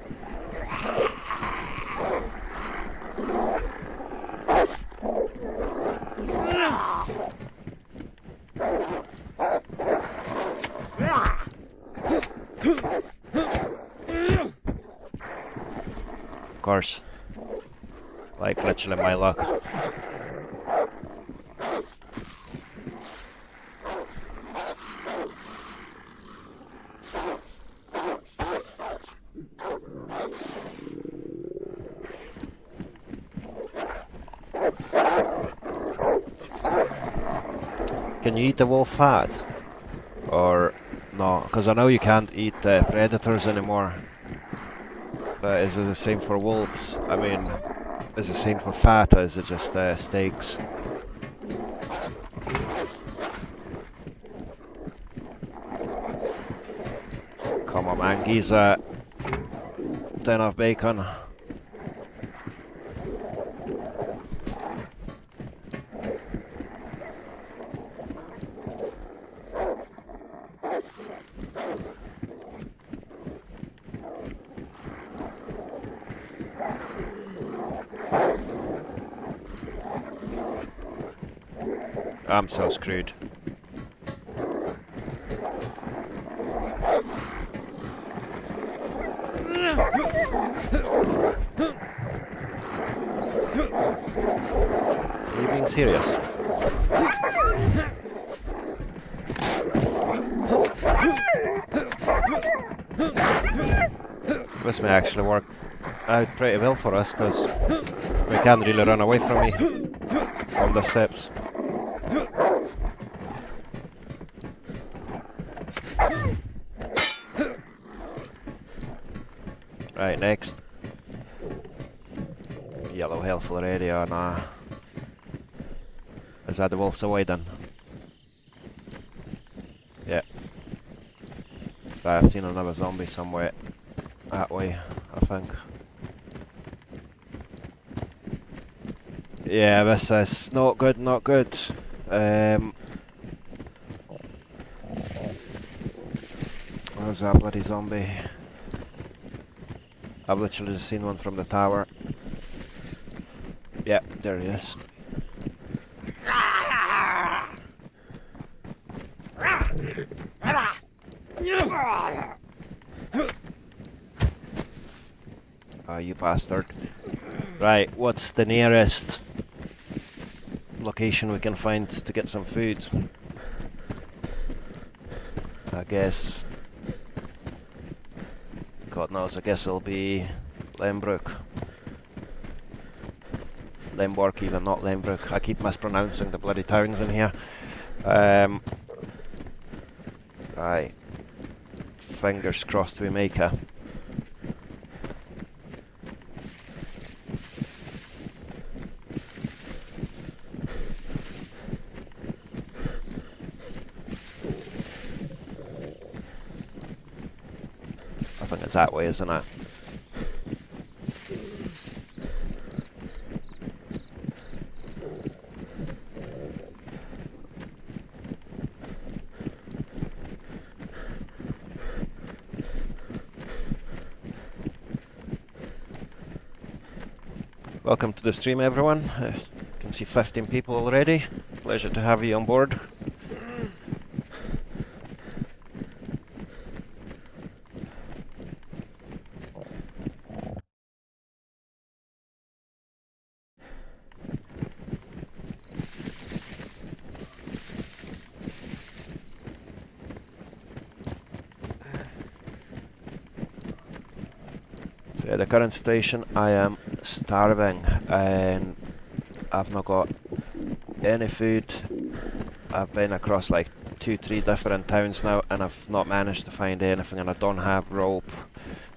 Of course. Like literally my luck. Can you eat the wolf fat? Or no? Because I know you can't eat predators anymore. But is it the same for wolves? I mean, is it the same for fat, or is it just steaks? Come on, man, gives a tin of bacon. I'm so screwed. Are you being serious? This may actually work out pretty well for us, because we can't really run away from me on the steps. Right, next. Yellow helpful area, nah. Is that the wolves away then? Yeah. Right, I've seen another zombie somewhere that way, I think. Yeah, this is not good, not good. Where's that bloody zombie? I've literally just seen one from the tower. Yeah, there he is. Oh, you bastard. Right, what's the nearest location we can find to get some food? I guess... God knows, I guess it'll be Lembrook. Lemborg, even not Lemberg. I keep mispronouncing the bloody towns in here. Aye. Fingers crossed we make it. I think it's that way, isn't it? Welcome to the stream, everyone. You can see 15 people already. Pleasure to have you on board. So at the current station, I am starving and I've not got any food. I've been across like 2-3 different towns now and I've not managed to find anything, and I don't have rope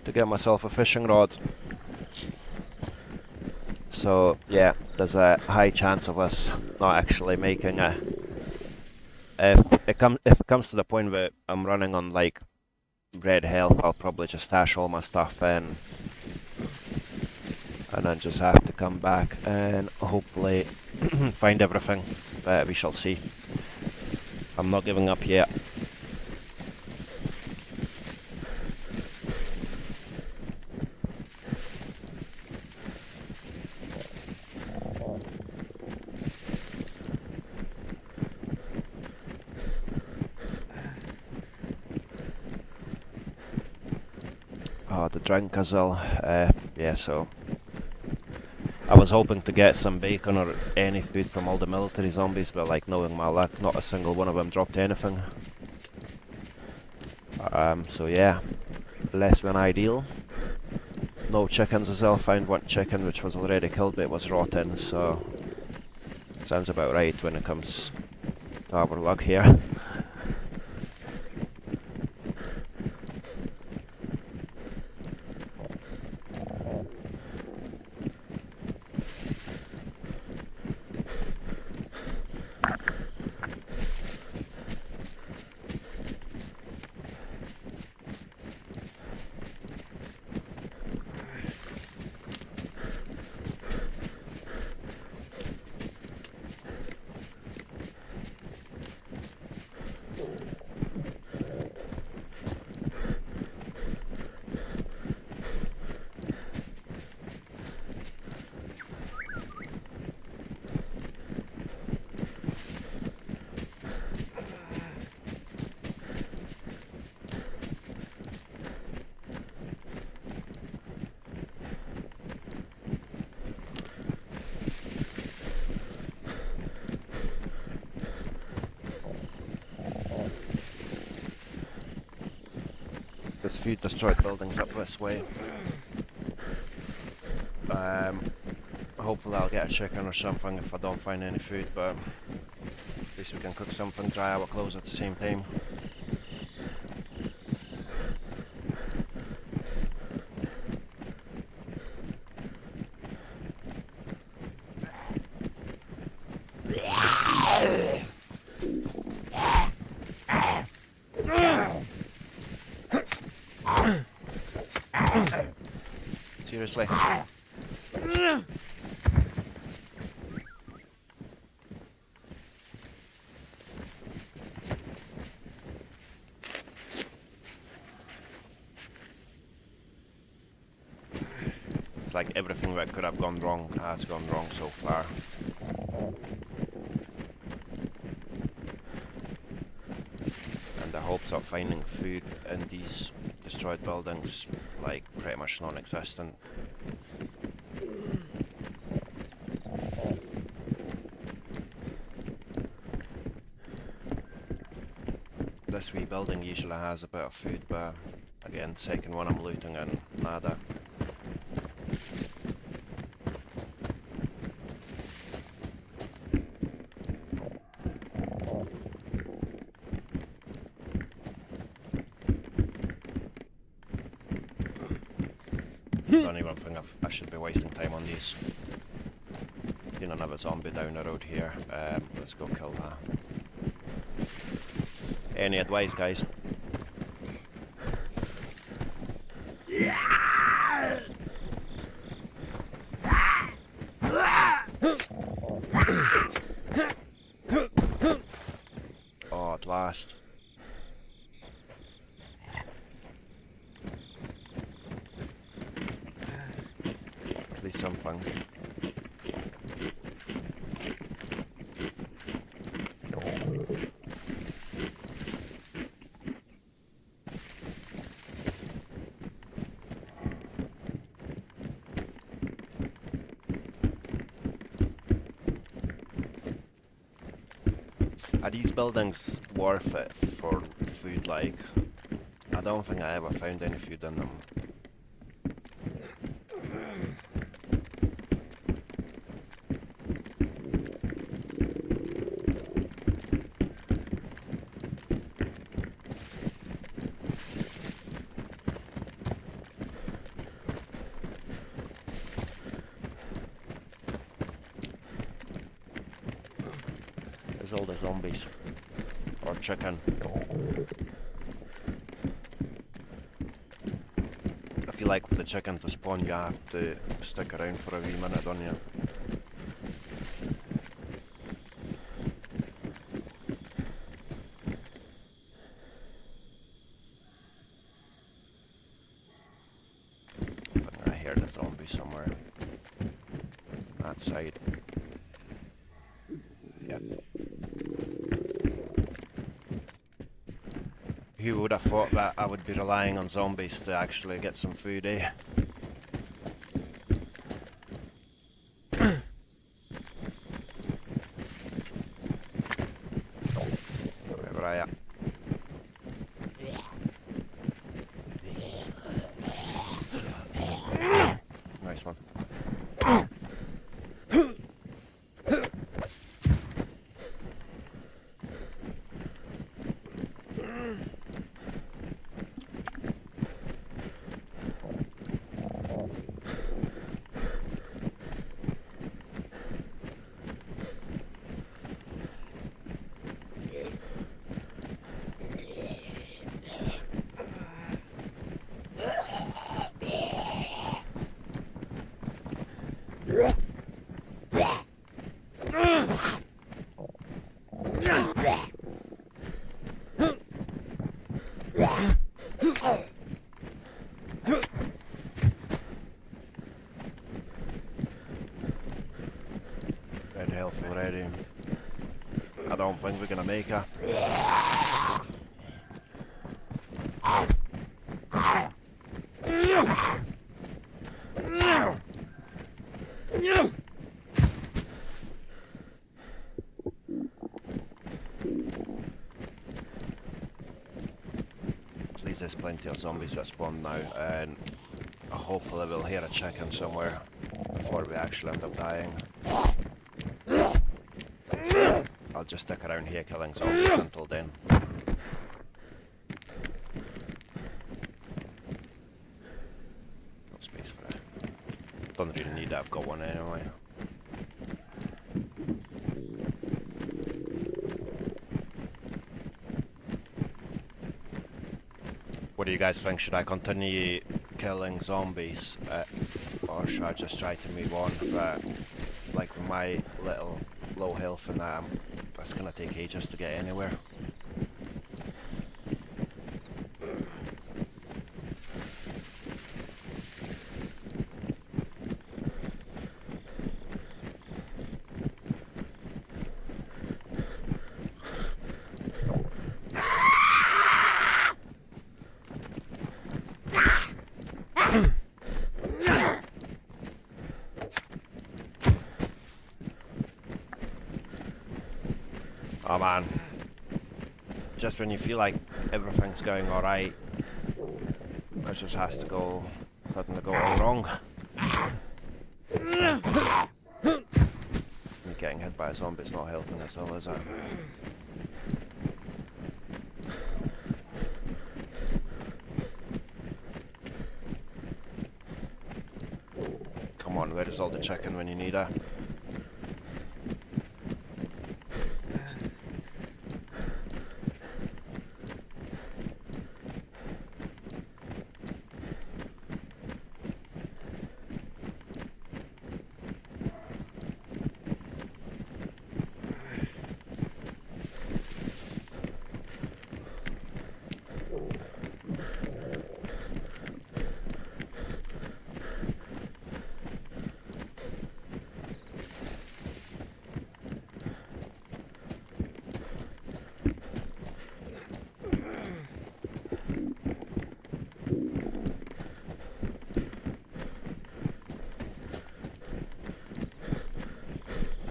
to get myself a fishing rod. So yeah, there's a high chance of us not actually making a... If it comes to the point where I'm running on like red health, I'll probably just stash all my stuff in and then just have to come back and hopefully find everything, but we shall see. I'm not giving up yet. Oh, the drink as well. Yeah, so I was hoping to get some bacon or any food from all the military zombies, but like knowing my luck, not a single one of them dropped anything. So yeah, less than ideal. No chickens as well. Found one chicken which was already killed, but it was rotten, so sounds about right when it comes to our luck here. There's a few destroyed buildings up this way. Hopefully I'll get a chicken or something if I don't find any food, but at least we can cook something, dry our clothes at the same time. Seriously. It's like everything that could have gone wrong has gone wrong so far. And the hopes of finding food in these destroyed buildings, like, pretty much non-existent. This wee building usually has a bit of food, but again, second one I'm looting and nada. Don't even think I should be wasting time on these. Seen another zombie down the road here. Let's go kill that. Any advice, guys? Oh, at last. At least something. Are these buildings worth it for food? Like, I don't think I ever found any food in them. All the zombies or chicken. I feel like with the chicken to spawn you have to stick around for a wee minute, don't you? But I hear the zombie somewhere. That side. Yeah. Who would have thought that I would be relying on zombies to actually get some food, eh? Wherever I am. Nice one. Red health already. I don't think we're gonna make her. At least there's plenty of zombies that spawn now, and hopefully we'll hear a chicken somewhere before we actually end up dying. I'll just stick around here killing zombies until then. No space for it. Don't really need it, I've got one anyway. What do you guys think? Should I continue killing zombies? Or should I just try to move on? But like with my little low health and that, it's gonna take ages to get anywhere. Oh man, just when you feel like everything's going alright, it just has to go, suddenly go all wrong. Me getting hit by a zombie's not helping us all, is it? where is all the chicken when you need it?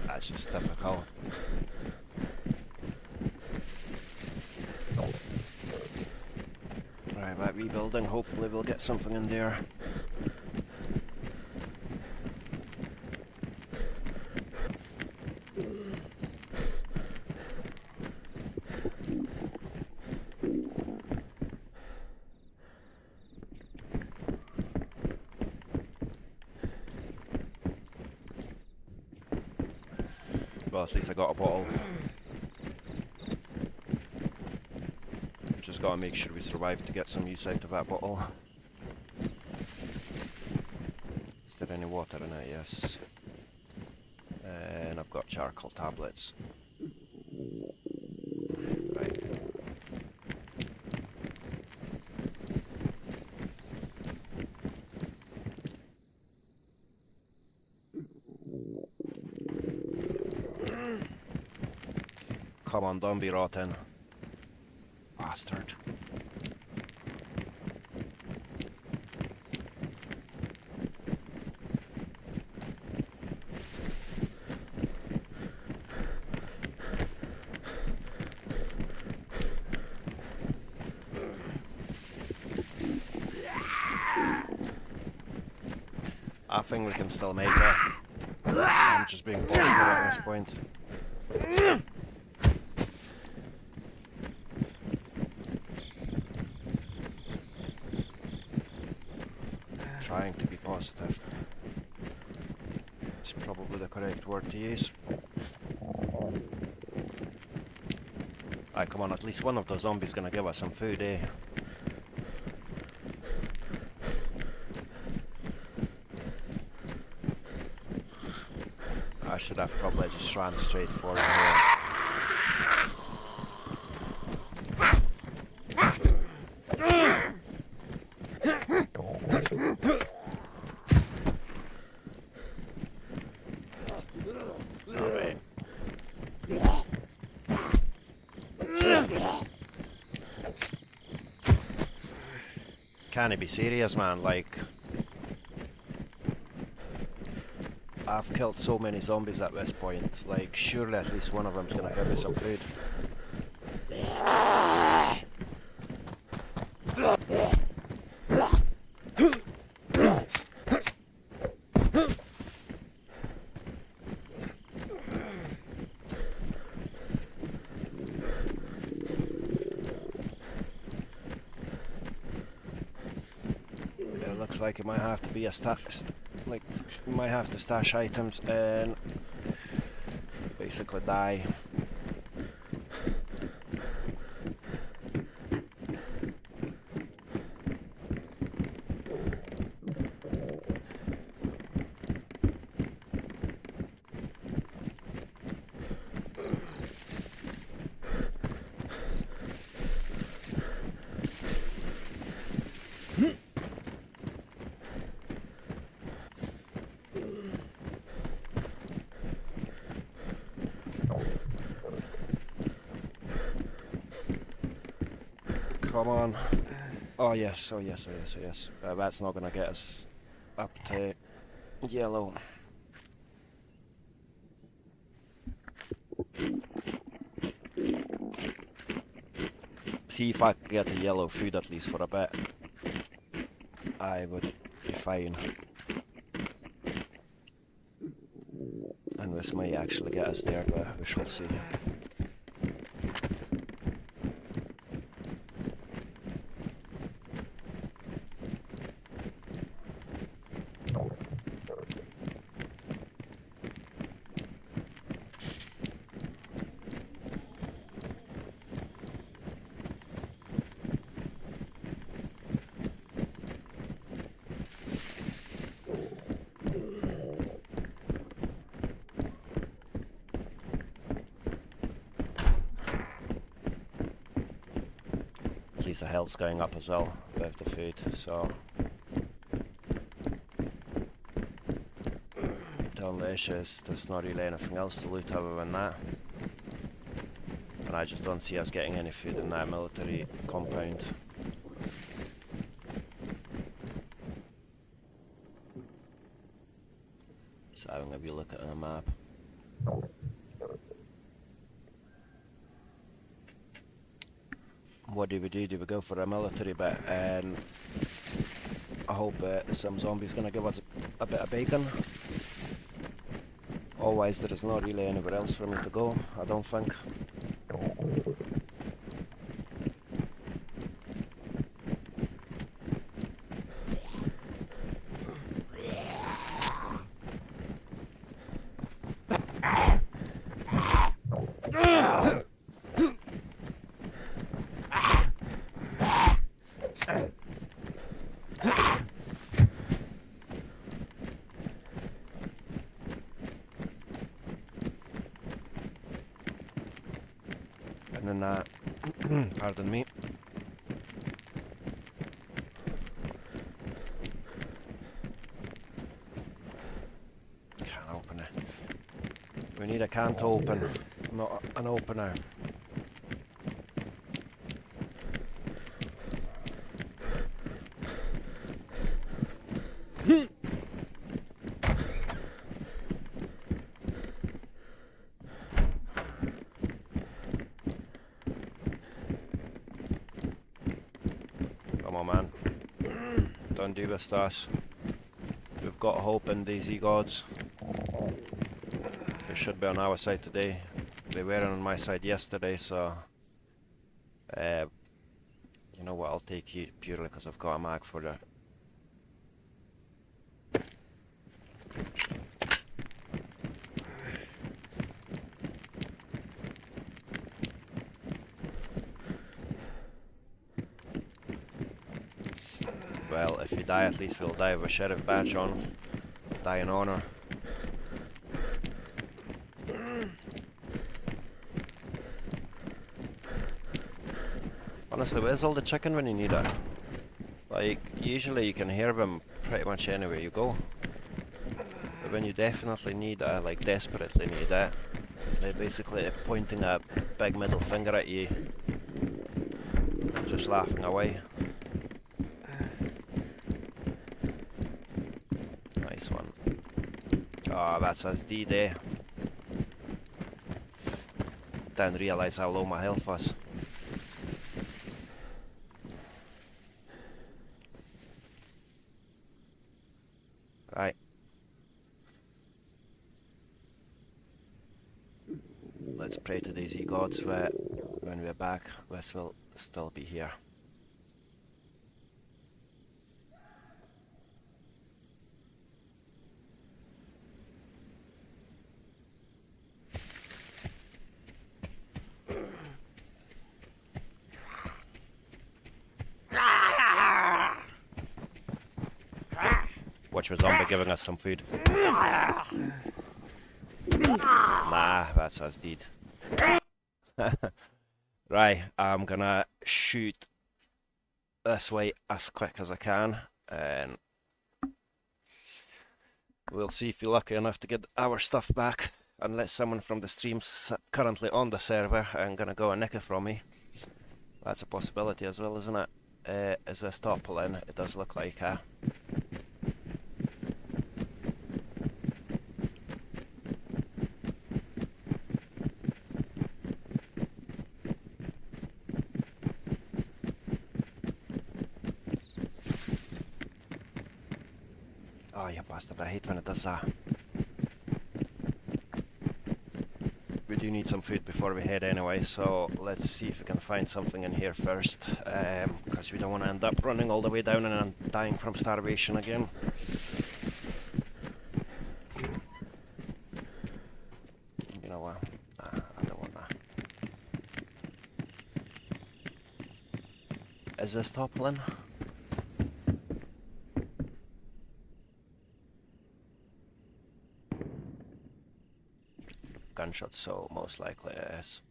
That's just typical. Right, that rebuilding, hopefully we'll get something in there. Well, at least I got a bottle. Just gotta make sure we survive to get some use out of that bottle. Is there any water in it? Yes. And I've got charcoal tablets. Right. Come on, don't be rotten. Bastard. I think we can still make it. I'm just being bored at this point. Trying to be positive. It's probably the correct word to use. Alright, come on, at least one of those zombies gonna give us some food, eh? I should have probably just ran straight for it here. Can it be serious, man? Like, I've killed so many zombies at this point. Like, surely at least one of them's gonna give me some food. Looks like it might have to be a like we might have to stash items and basically die. Come on. Oh yes, oh yes, oh yes, oh yes. That's not gonna get us up to yellow. See if I could get the yellow food at least for a bit. I would be fine. And this might actually get us there, but we shall see. least the health's going up as well with the food, so... The only issue is there's not really anything else to loot other than that. And I just don't see us getting any food in that military compound. So having a wee look at the map. What do we do? Do we go for a military bit? And I hope some zombie's gonna give us a bit of bacon. Otherwise there is not really anywhere else for me to go, I don't think. And then, pardon me. Can't open it. We need a can to open, not an opener. Come on, man. Don't do this to us. We've got hope in DayZ gods. They should be on our side today. They weren't on my side yesterday, so... you know what, I'll take you purely because I've got a mag for it. Well, if you die, at least we'll die with a sheriff badge on. Die in honor. Honestly, where's all the chicken when you need it? Like, usually you can hear them pretty much anywhere you go. But when you definitely need it, like desperately need it, they're basically pointing a big middle finger at you. Just laughing away. Nice one. Oh, that's us D-Day. Didn't realise how low my health was. Right. Let's pray to DayZ gods that when we're back, this will still be here. Watch for zombie giving us some food. Nah, that's us deed. Right, I'm gonna shoot this way as quick as I can, and we'll see if you're lucky enough to get our stuff back. Unless someone from the stream's currently on the server and gonna go and nick it from me. That's a possibility as well, isn't it? Is this topple in? It does look like, Oh, you bastard, I hate when it does that. We do need some food before we head anyway, so let's see if we can find something in here first, because we don't want to end up running all the way down and dying from starvation again. You know what? Nah, I don't want that. Is this toppling? Gunshot, so most likely it is.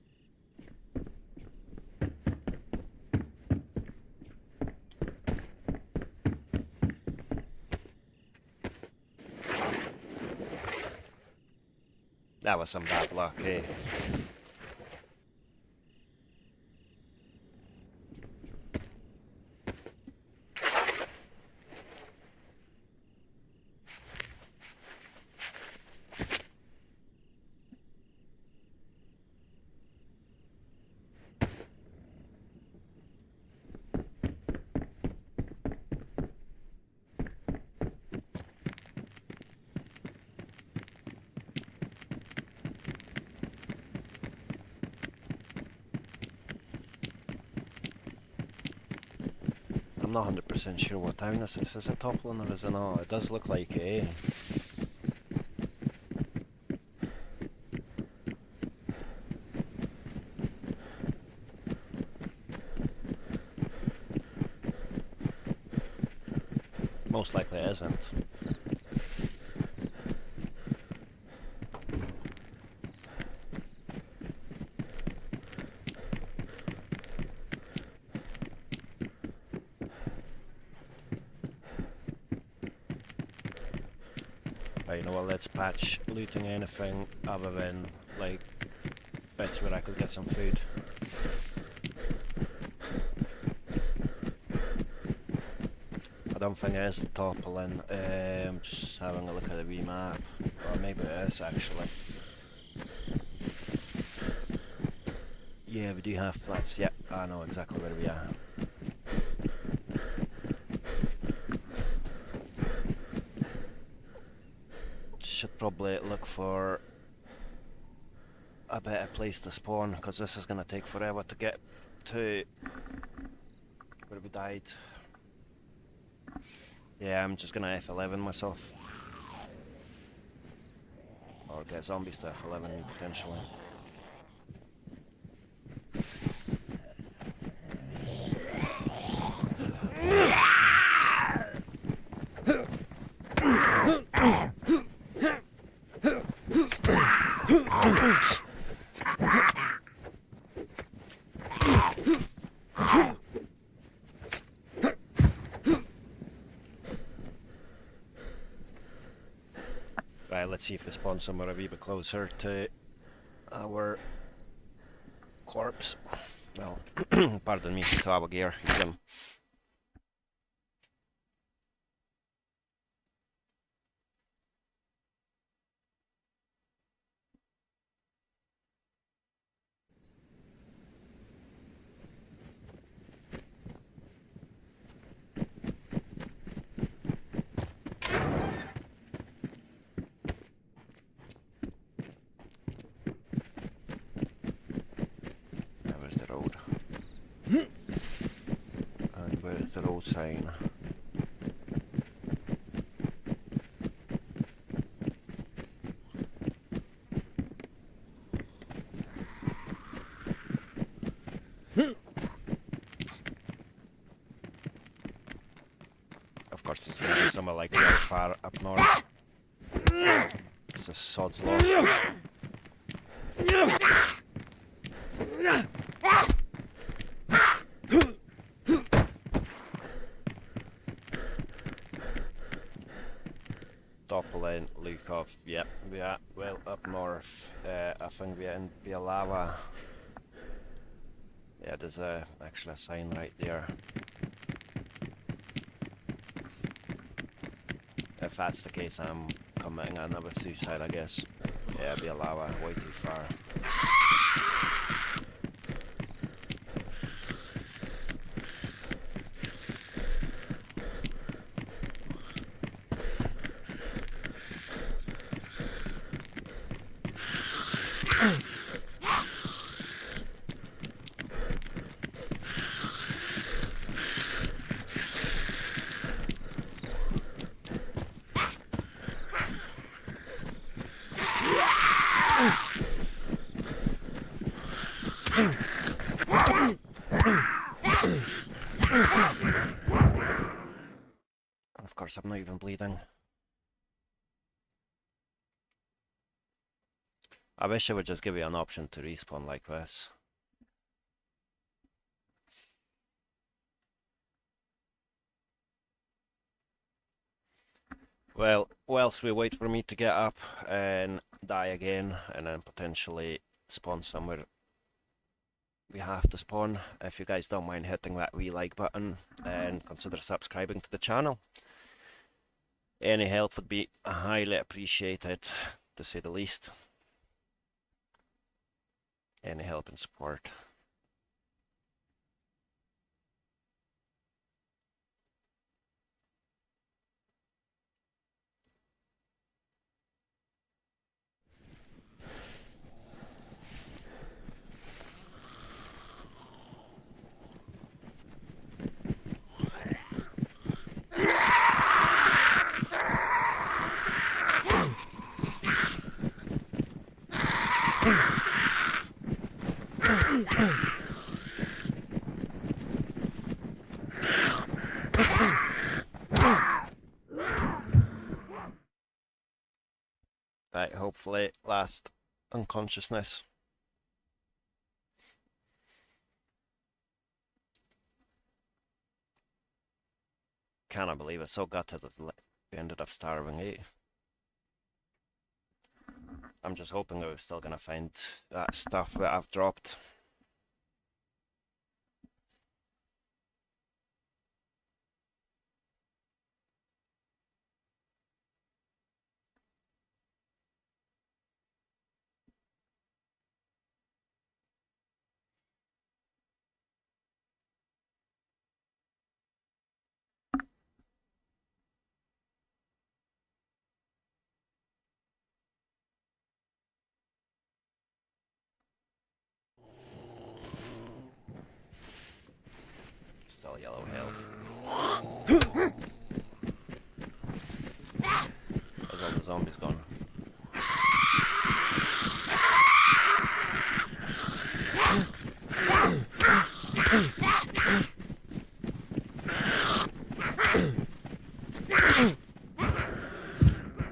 That was some bad luck, eh? I'm not 100% sure what town this is. Is it Toplin or is it not? It does look like it, eh? Most likely it isn't. Right, you know what, let's patch looting anything other than, like, bits where I could get some food. I don't think it is the Toplin. Just having a look at the wee map. Or maybe it is, actually. Yeah, we do have flats. Yep, I know exactly where we are. Should probably look for a better place to spawn, because this is going to take forever to get to where we died. Yeah, I'm just going to F11 myself. Or get zombies to F11 potentially. Right, let's see if we spawn somewhere a wee bit closer to our corpse. Well, pardon me, to our gear. Where's the road? And where's the road sign? Of course, it's going to be somewhere like real far up north. It's a sod's law. Toplin, Lukov, yep, we are well up north. I think we are in Bielava. Yeah, there's actually a sign right there. If that's the case, I'm committing another suicide, I guess. Yeah, Bielava, way too far. Of course, I'm not even bleeding. I wish I would just give you an option to respawn like this. Well, whilst we wait for me to get up and die again, and then potentially spawn somewhere we have to spawn, if you guys don't mind hitting that wee like button and consider subscribing to the channel. Any help would be highly appreciated, to say the least. Any help and support. Right, hopefully last unconsciousness. Cannot believe it, so gutted that we ended up starving, eh? I'm just hoping that we're still gonna find that stuff that I've dropped. Still yellow health. Where's all the zombies gone?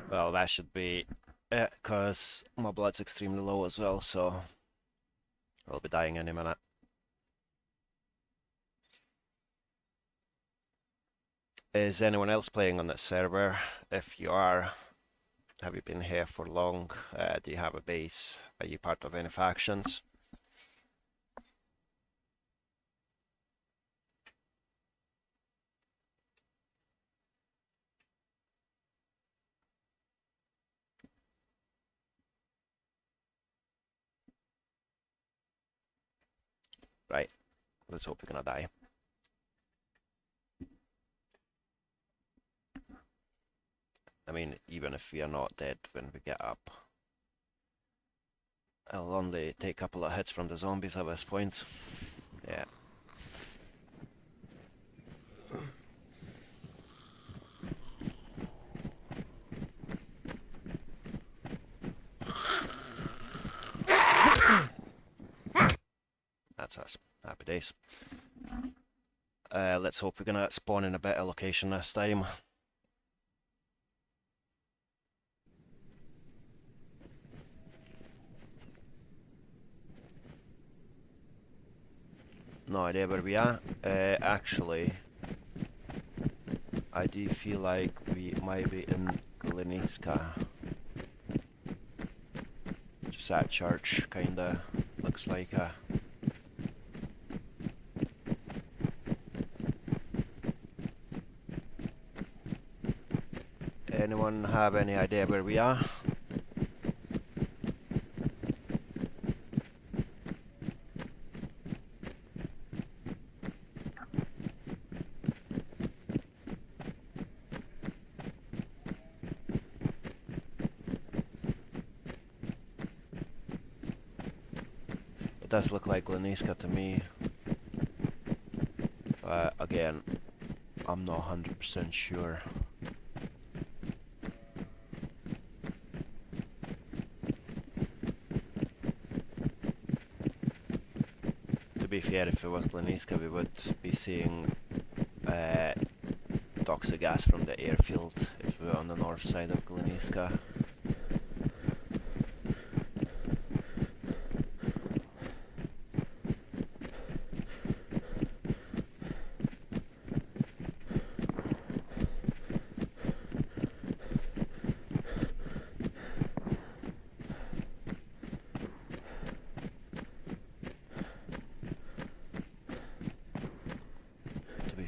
Well, that should be it, because my blood's extremely low as well, so I'll be dying any minute. Is anyone else playing on this server? If you are, have you been here for long? Do you have a base? Are you part of any factions? Right, let's hope we're gonna die. I mean, even if we are not dead when we get up, I'll only take a couple of hits from the zombies at this point. Yeah. That's us. Happy days. Let's hope we're gonna spawn in a better location this time. No idea where we are. Actually, I do feel like we might be in Gleniska. Just that church kinda looks like a... Anyone have any idea where we are? It does look like Gleniska to me. Again, I'm not 100% sure. To be fair, if it was Gleniska, we would be seeing toxic gas from the airfield if we were on the north side of Gleniska.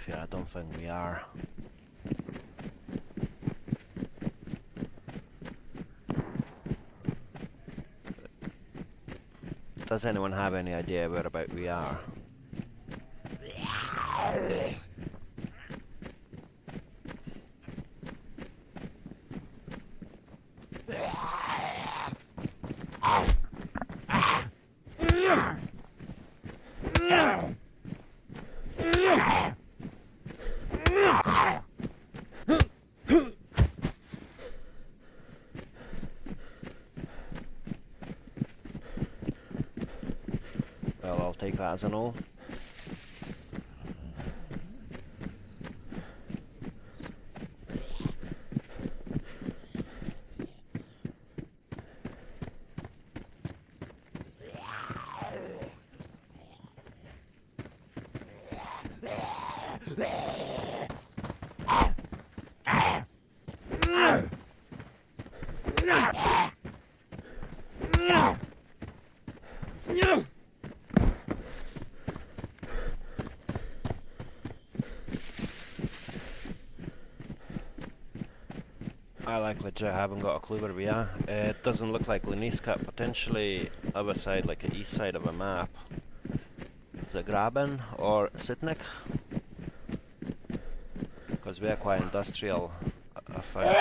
here. I don't think we are. Does anyone have any idea whereabout we are? Well, I'll take that as a no. I like legit haven't got a clue where we are. It doesn't look like Leniska, potentially other side, like the east side of a map. Is it Graben or Sitnik? Because we are quite industrial, I find.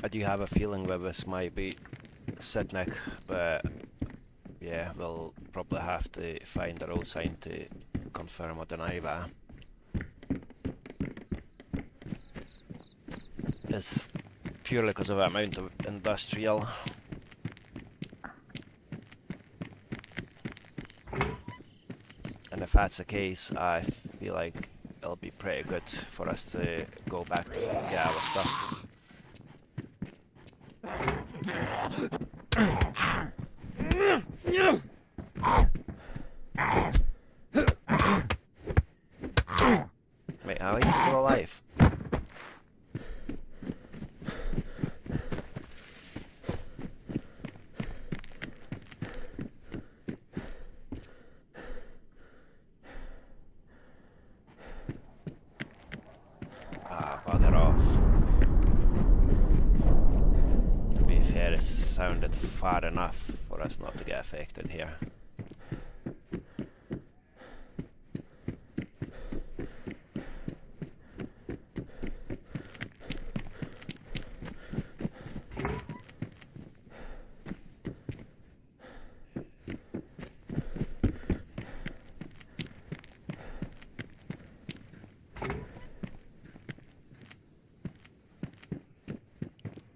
I do have a feeling that this might be Sitnik, but yeah, we'll probably have to find a road sign to confirm or deny that. It's purely because of the amount of industrial. And if that's the case, I feel like it'll be pretty good for us to go back to get our stuff. Wait, how are you still alive? Ah, bugger off. To be fair, it sounded far enough for us not to get affected here.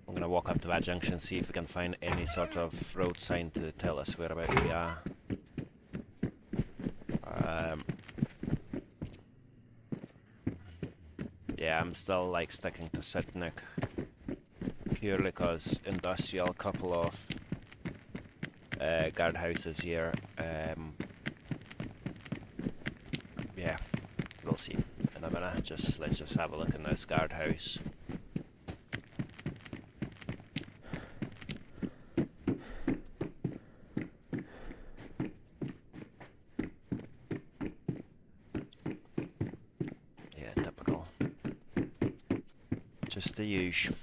I'm gonna walk up to that junction, see if we can find any sort of road sign to tell us whereabouts we are. Yeah, I'm still like sticking to Sitnik purely because industrial, couple of guardhouses here. Yeah, we'll see in a minute. Let's just have a look in this guardhouse. Just the usual.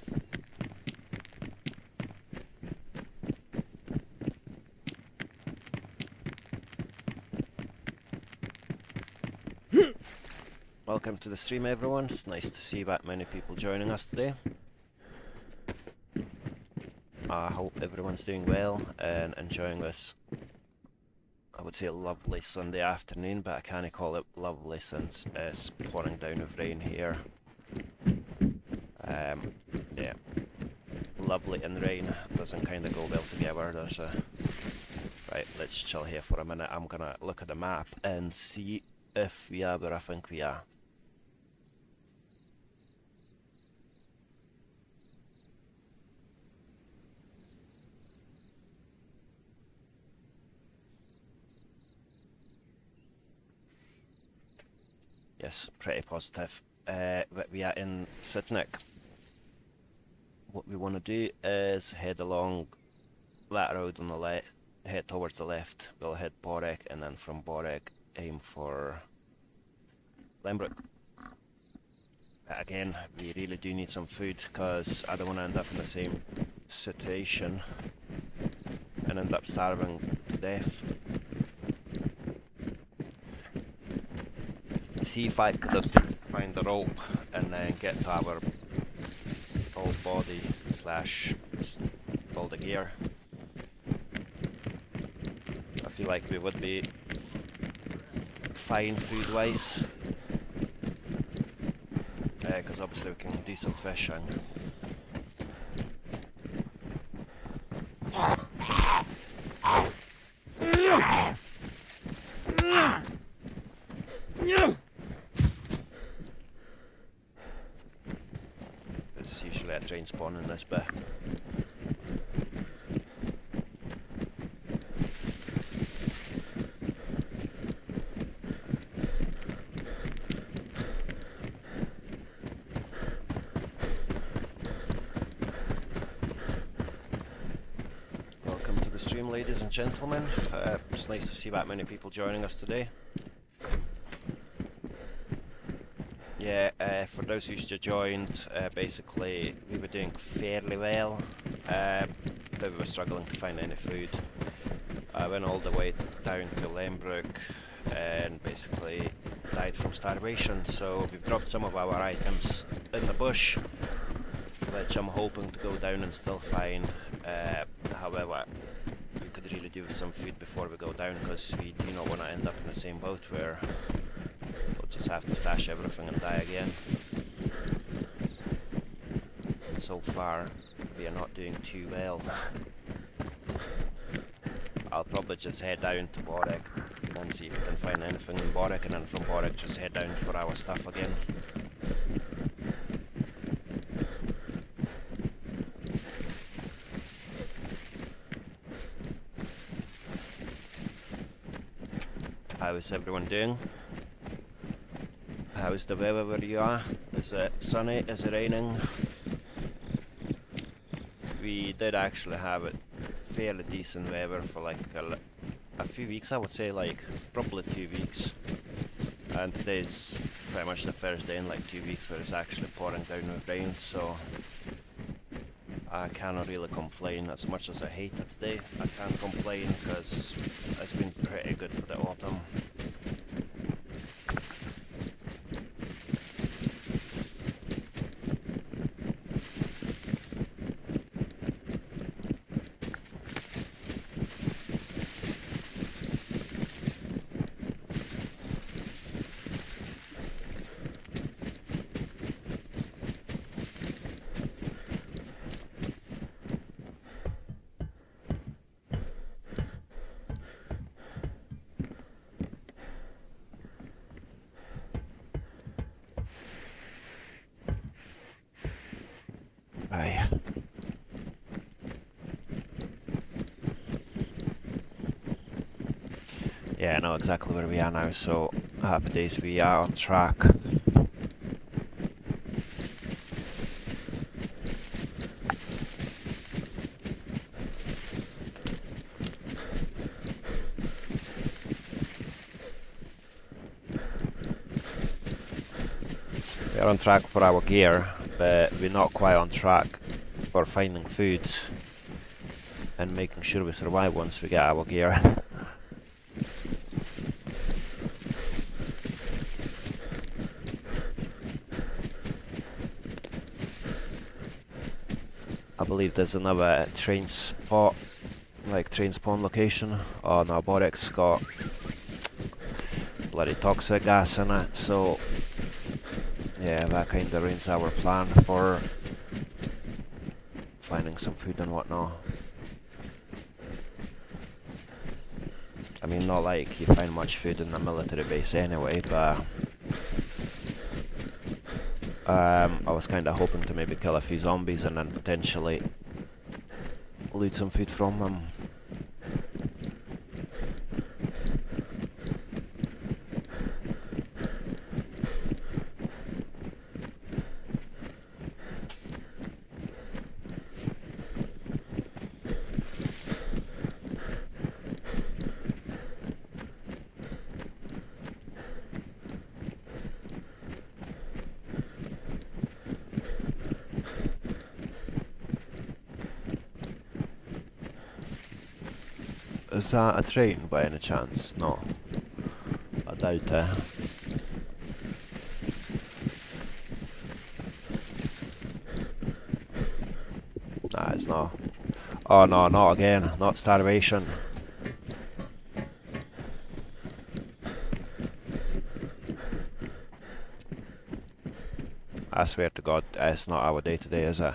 Welcome to the stream, everyone. It's nice to see that many people joining us today. I hope everyone's doing well and enjoying this, I would say, a lovely Sunday afternoon, but I can't call it lovely since it's pouring down with rain here. Yeah, lovely and rain doesn't kind of go well together. There's a... Right, let's chill here for a minute. I'm gonna look at the map and see if we are where I think we are. Yes, pretty positive. But we are in Sitnik. What we want to do is head along that road on the left, head towards the left. We'll hit Borek, and then from Borek aim for Lembrook. But again, we really do need some food because I don't want to end up in the same situation and end up starving to death. See if I could have fixed to find the rope and then get to our old body slash all the gear. I feel like we would be fine food wise, because obviously we can do some fishing. There's usually a train spawn in this bit. Ladies and gentlemen, it's nice to see that many people joining us today. Yeah, for those who just joined, basically we were doing fairly well, but we were struggling to find any food. I went all the way down to Lembrook and basically died from starvation, so we've dropped some of our items in the bush, which I'm hoping to go down and still find. However, we could really do with some food before we go down, because we do not want to end up in the same boat where we'll just have to stash everything and die again. So far, we are not doing too well. I'll probably just head down to Borek and see if we can find anything in Borek, and then from Borek just head down for our stuff again. How is everyone doing? How is the weather where you are? Is it sunny? Is it raining? We did actually have it fairly decent weather for like a few weeks, I would say, like probably 2 weeks. And today's pretty much the first day in like 2 weeks where it's actually pouring down with rain, so I cannot really complain. As much as I hate it today, I can't complain because it's been pretty good for the autumn. Aye. Yeah, I know exactly where we are now, so happy days, we are on track. We are on track for our gear, but we're not quite on track for finding food and making sure we survive once we get our gear. I believe there's another train spot, like train spawn location. Oh no, Borek's got bloody toxic gas in it, so yeah, that kind of ruins our plan for finding some food and whatnot. I mean, not like you find much food in a military base anyway, but I was kind of hoping to maybe kill a few zombies and then potentially loot some food from them. Is that a train by any chance? No. I doubt it. Nah, it's not. Oh no, not again. Not starvation. I swear to God, it's not our day today, is it?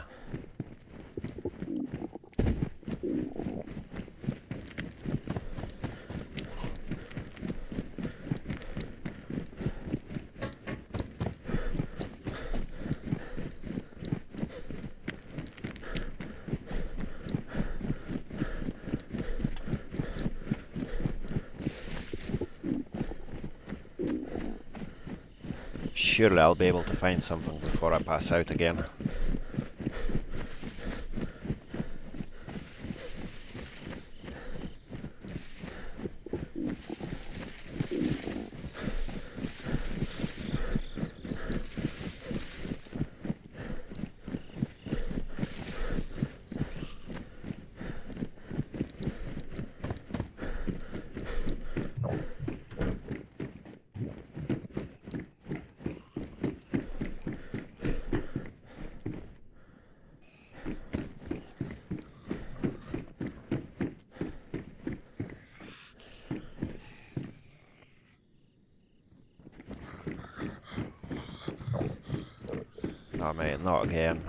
Surely I'll be able to find something before I pass out again. Oh mate, not again.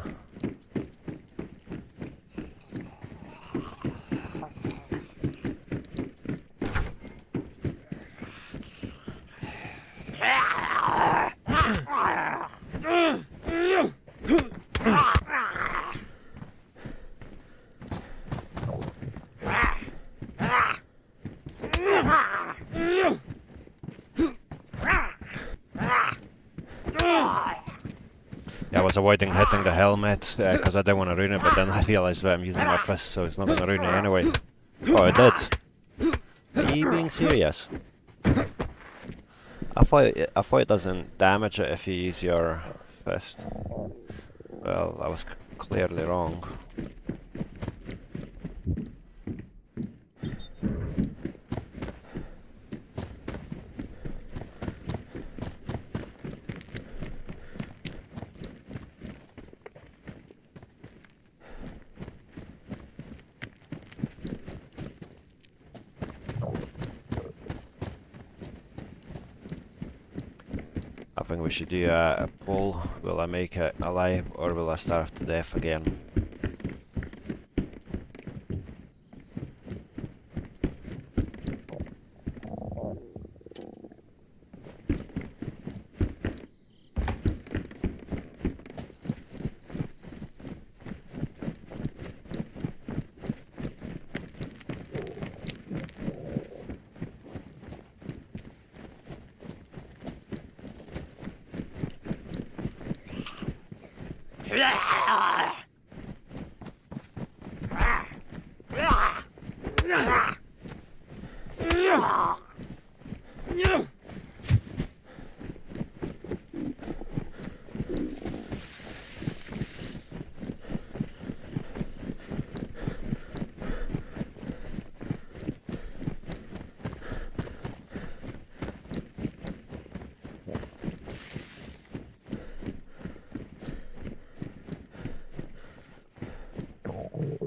I was avoiding hitting the helmet because I didn't want to ruin it, but then I realised that I'm using my fist, so it's not going to ruin it anyway. Oh, it did. Are you being serious? I thought it doesn't damage it if you use your fist. Well, I was clearly wrong. I think we should do a poll. Will I make it alive or will I starve to death again?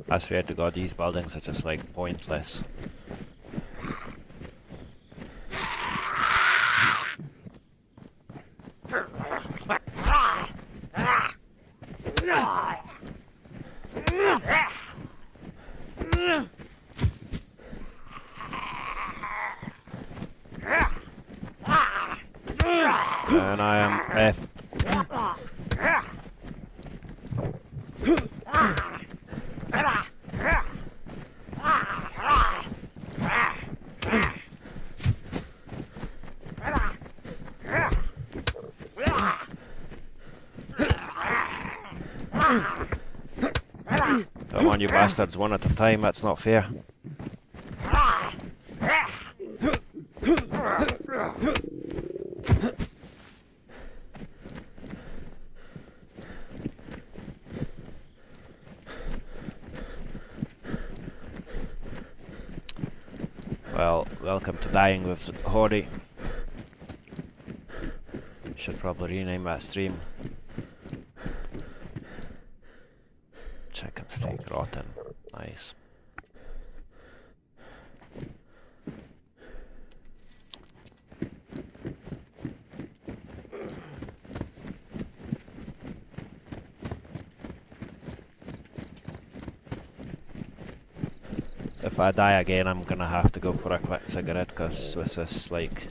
I swear to God, these buildings are just like pointless. And I am effed. Come on, you bastards, one at a time, that's not fair. Welcome to Dying with Hody. Should probably rename that stream. Chicken steak rotten. Nice. If I die again, I'm gonna have to go for a quick cigarette because this is like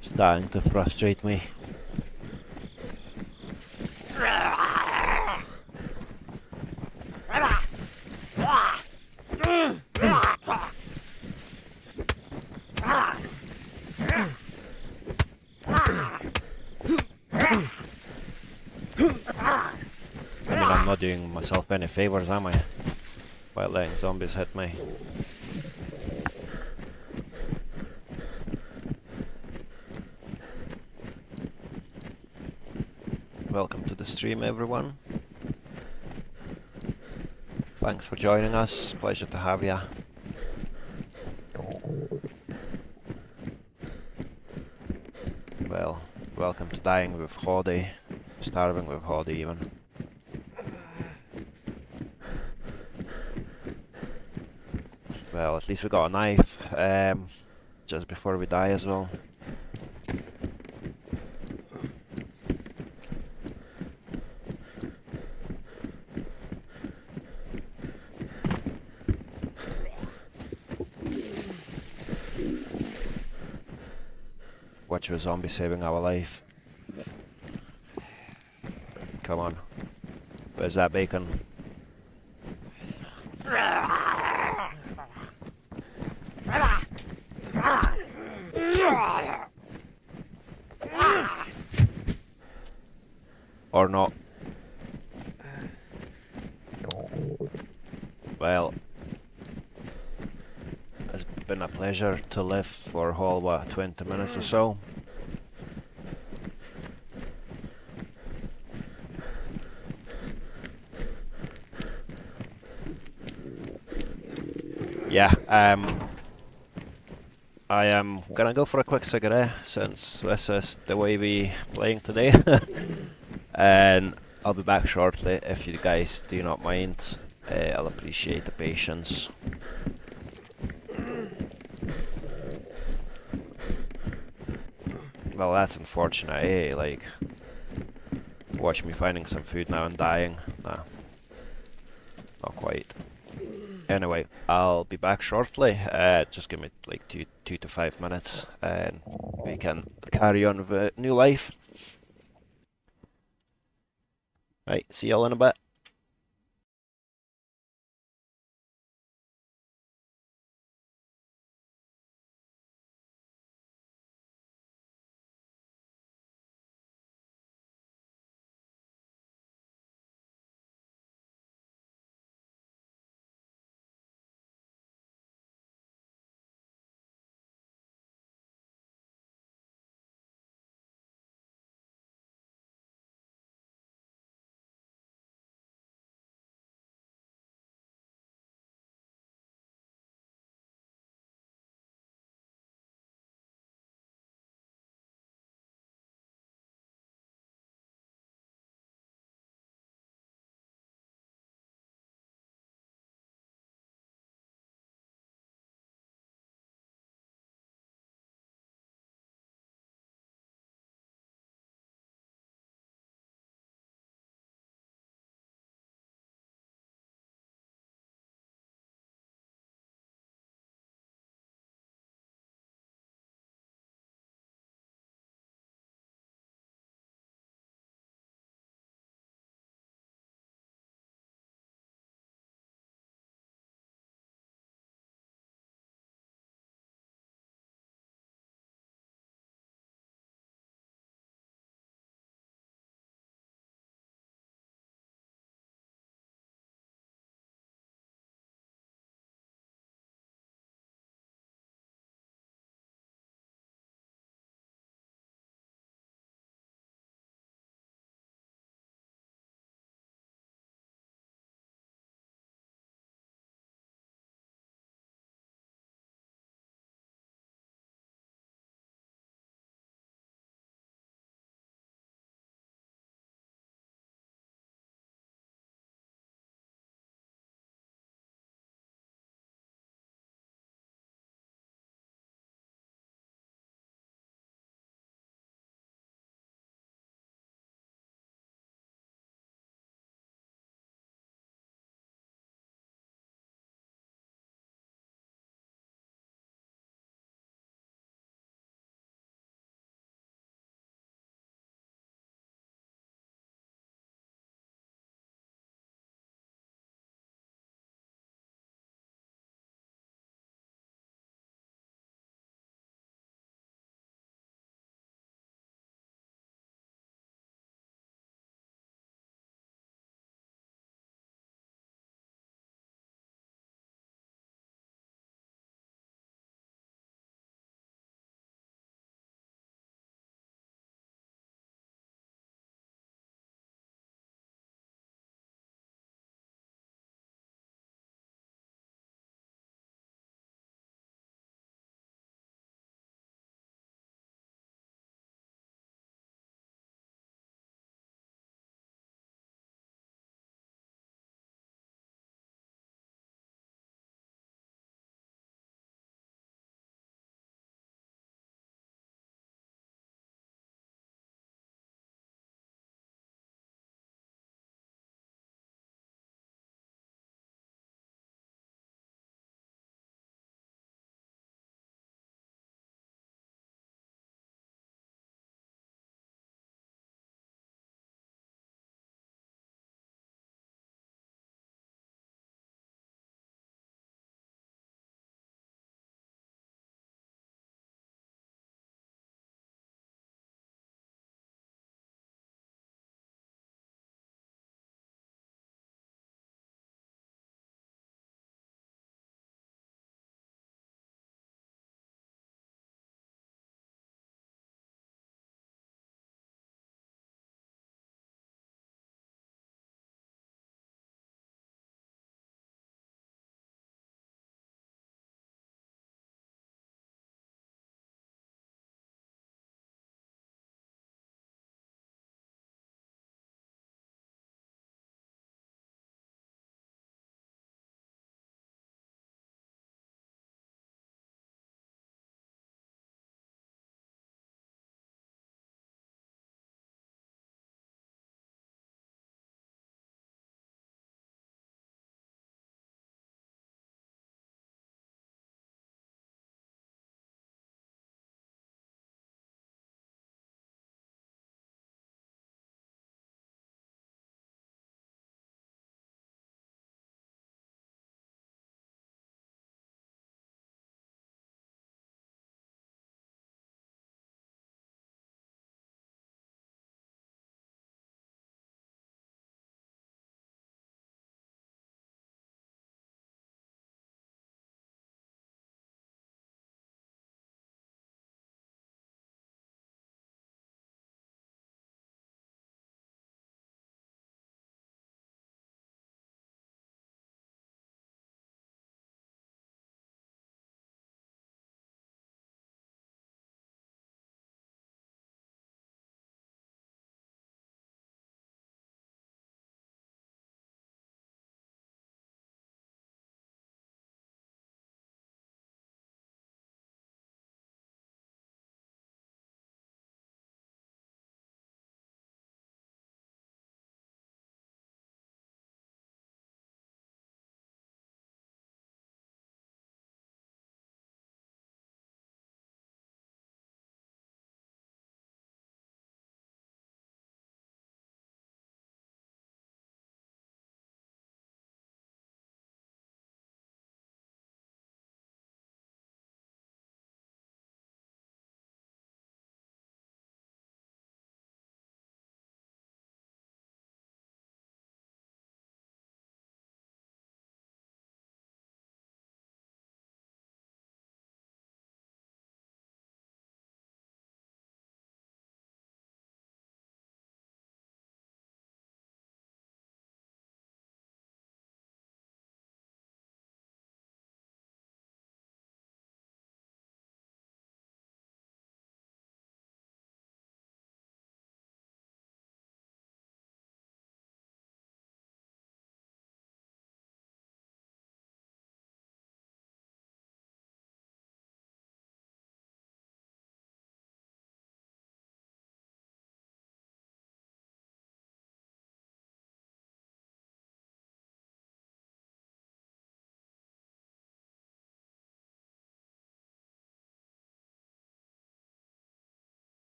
starting to frustrate me. I mean, I'm not doing myself any favors, am I? By letting zombies hit me. Welcome to the stream, everyone. Thanks for joining us. Pleasure to have you. Well, welcome to Dying with Hody. Starving with Hody, even. Well, at least we got a knife, just before we die as well. Watch your zombie saving our life. Come on. Where's that bacon? Or not. Well, it's been a pleasure to live for a whole, what, 20 minutes or so. Yeah, I am gonna go for a quick cigarette since this is the way we playing today. And I'll be back shortly if you guys do not mind. I'll appreciate the patience. Well, that's unfortunate, eh? Like, watch me finding some food now and dying. Nah, not quite. Anyway, I'll be back shortly. Just give me like two to 5 minutes, and we can carry on with a new life. Right, see y'all in a bit.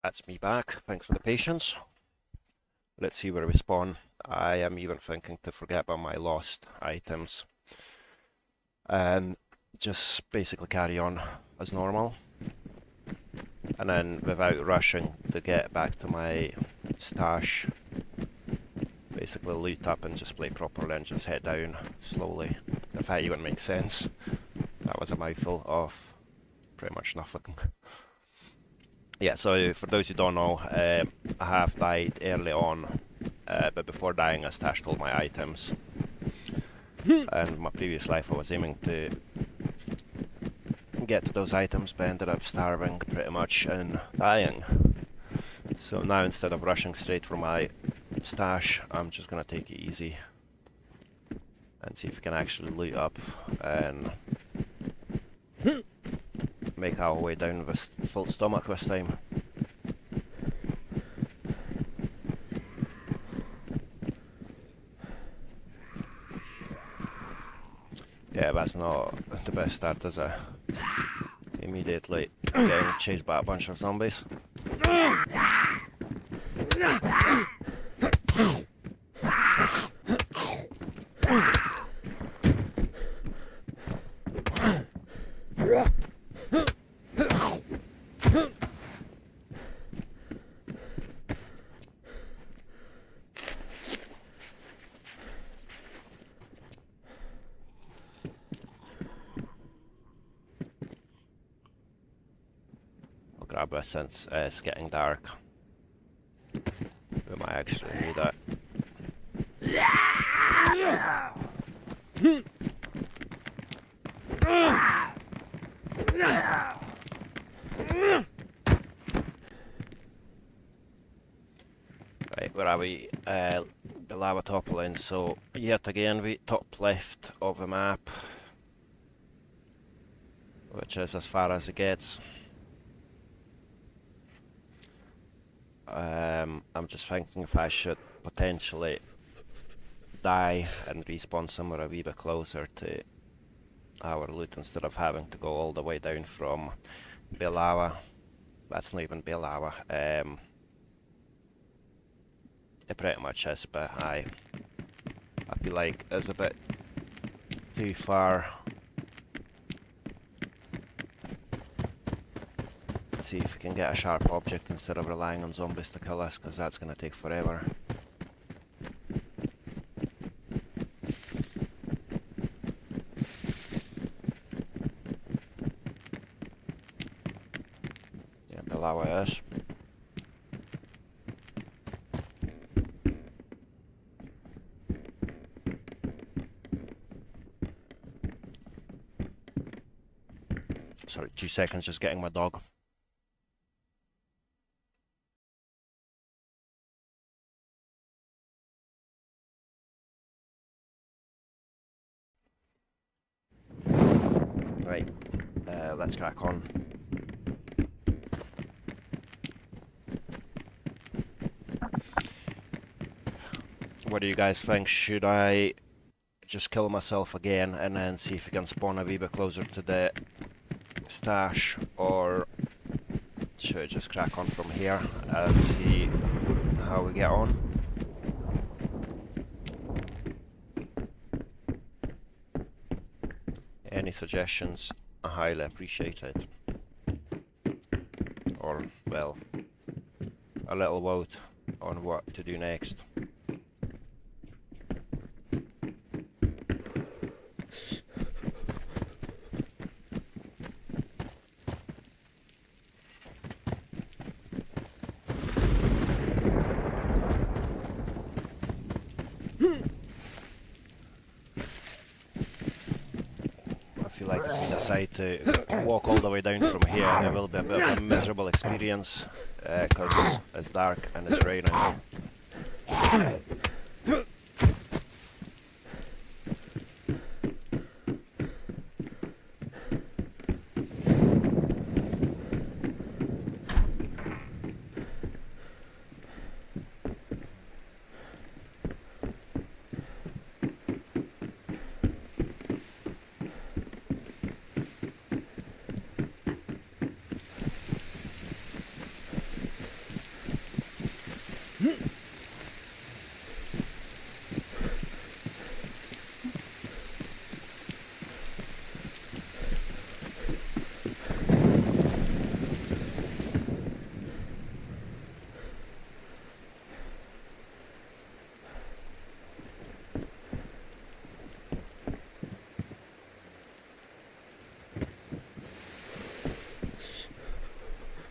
That's me back. Thanks for the patience. Let's see where we spawn. I am even thinking to forget about my lost items and just basically carry on as normal. And then without rushing to get back to my stash, basically loot up and just play properly and just head down slowly. If that even makes sense. That was a mouthful of pretty much nothing. Yeah, so for those who don't know, I have died early on, but before dying I stashed all my items. And in my previous life I was aiming to get to those items, but ended up starving pretty much and dying. So now instead of rushing straight for my stash, I'm just gonna take it easy and see if we can actually loot up and make our way down with full stomach this time. Yeah, that's not the best start, is it? Immediately getting chased by a bunch of zombies. Grab this since it's getting dark. We might actually need it. Right, where are we? The lava toppling, so yet again we top left of the map, which is as far as it gets. I'm just thinking if I should potentially die and respawn somewhere a wee bit closer to our loot instead of having to go all the way down from Bilawa. That's not even Bilawa. It pretty much is, but I feel like it's a bit too far. See if we can get a sharp object instead of relying on zombies to kill us, because that's going to take forever. Yeah, below it is. Sorry, 2 seconds, just getting my dog. Right, let's crack on. What do you guys think? Should I just kill myself again and then see if we can spawn a wee bit closer to the stash, or should I just crack on from here and see how we get on? Any suggestions are highly appreciated. Or, well, a little vote on what to do next. I feel like if we decide to walk all the way down from here, it will be a bit of a miserable experience, because it's dark and it's raining.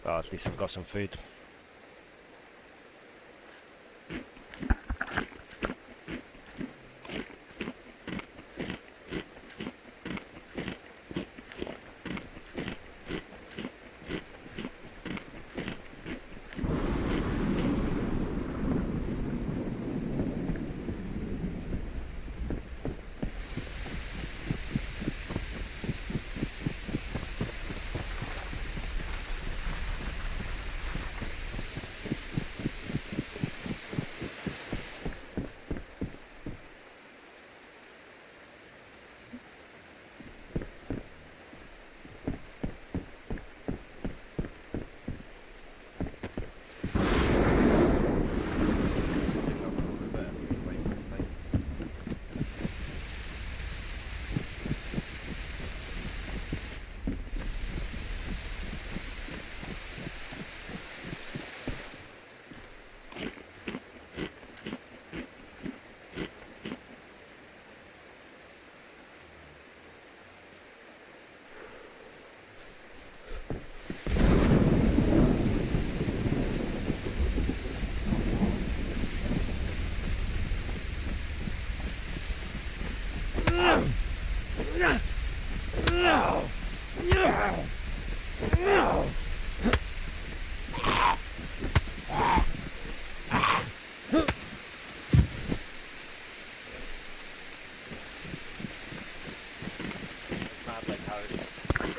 Oh, at least I've got some food.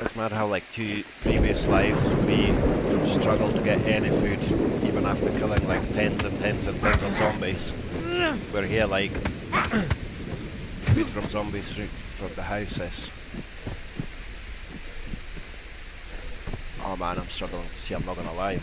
It's mad how like 2 previous lives we struggled to get any food even after killing like tens and tens and tens of zombies. We're here like food from zombies from the houses. Oh man, I'm struggling to see, I'm not gonna lie.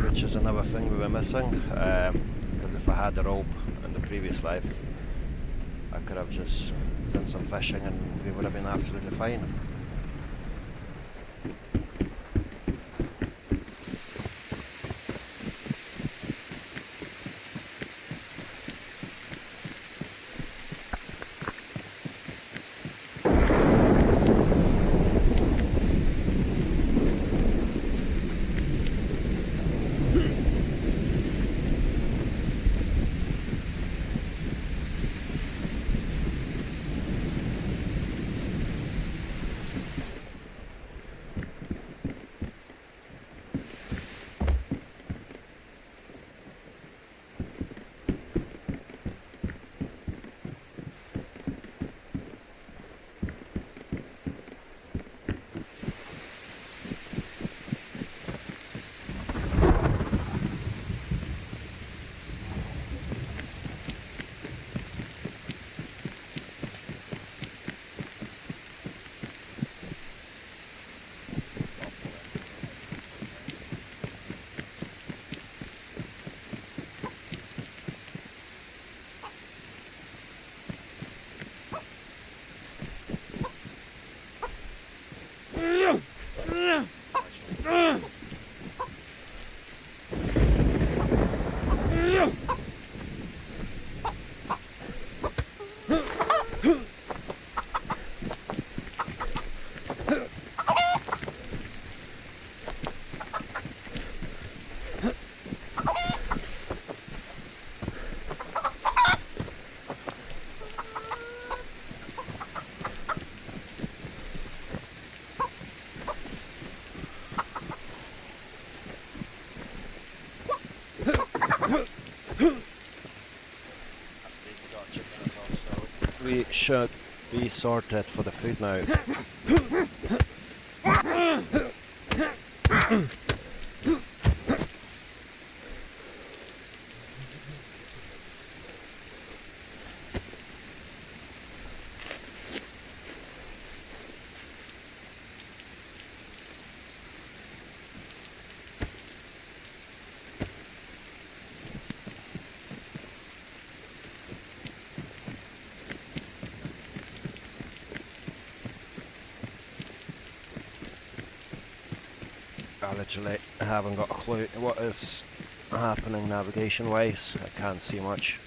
Which is another thing we were missing, because if I had the rope in the previous life, I could have just done some fishing and we would have been absolutely fine. we should be sorted for the food now. I literally haven't got a clue what is happening navigation wise. I can't see much.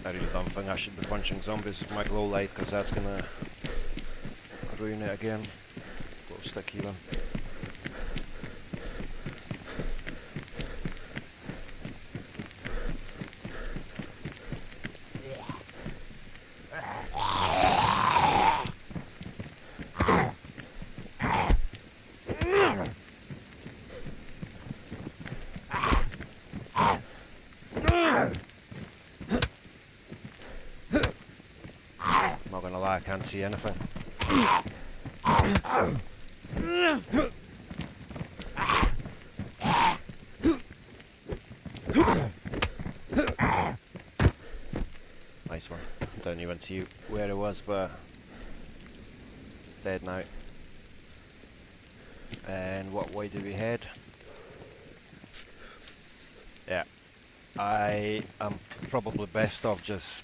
I really don't think I should be punching zombies with my glow light, because that's gonna ruin it again. Glow stick even. Not gonna lie, I can't see anything. Nice one. Don't even see where it was, but it's dead now. And what way do we head? Yeah, I am probably best off just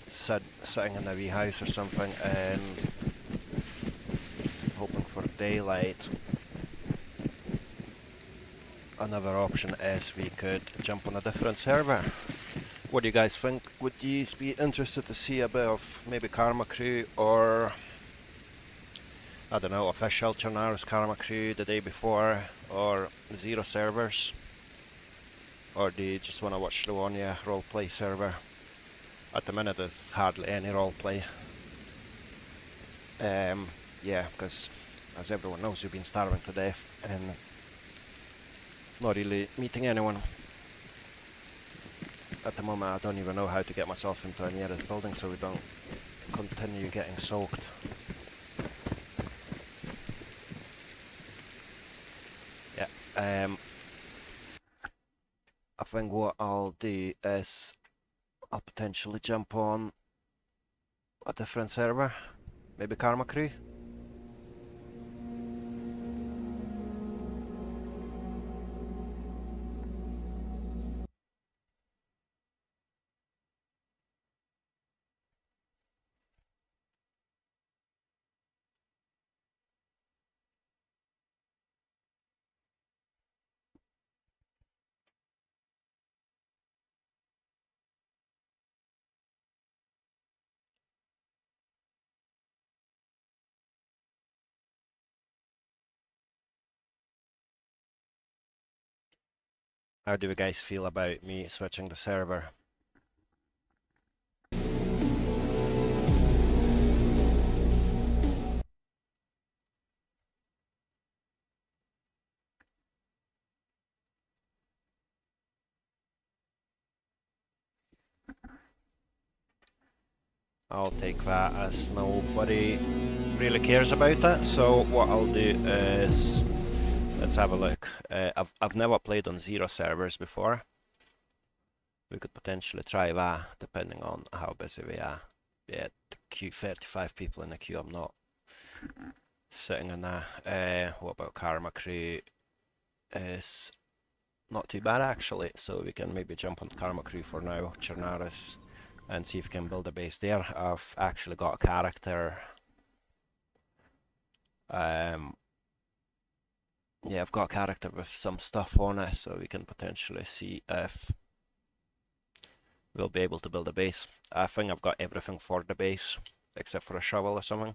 sitting in a wee house or something and hoping for daylight. Another option is we could jump on a different server. What do you guys think? Would you be interested to see a bit of maybe KarmaKrew, or I don't know, official Chernarus KarmaKrew the day before, or zero servers? Or do you just want to watch Livonia roleplay server? At the minute there's hardly any roleplay. Yeah, because as everyone knows, we've been starving to death and not really meeting anyone. At the moment I don't even know how to get myself into the nearest building so we don't continue getting soaked. Yeah, I think what I'll do is I'll potentially jump on a different server, maybe KarmaKrew. How do you guys feel about me switching the server? I'll take that as nobody really cares about it. So what I'll do is, let's have a look. I've never played on zero servers before. We could potentially try that depending on how busy we are. Yeah, the queue, 35 people in the queue. I'm not sitting in that. What about KarmaKrew? Is not too bad actually. So we can maybe jump on KarmaKrew for now, Chernarus, and see if we can build a base there. I've actually got a character. Yeah, I've got a character with some stuff on it, so we can potentially see if we'll be able to build a base. I think I've got everything for the base, except for a shovel or something.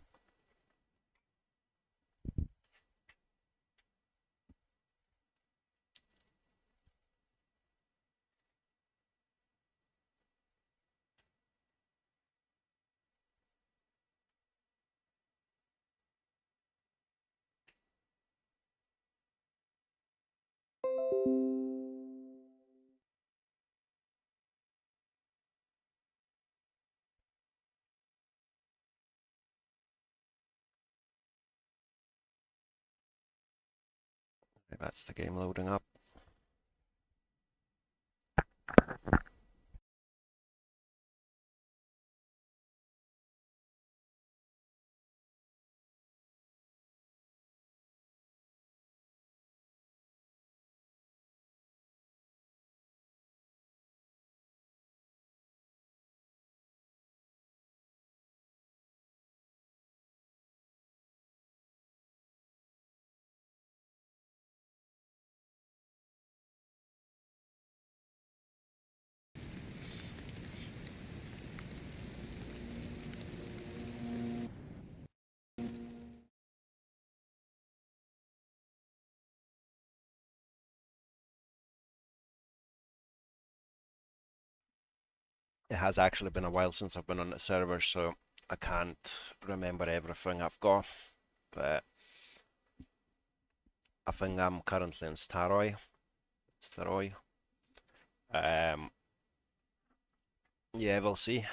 That's the game loading up. It has actually been a while since I've been on the server, so I can't remember everything I've got, but I think I'm currently in Staroy. Yeah, we'll see.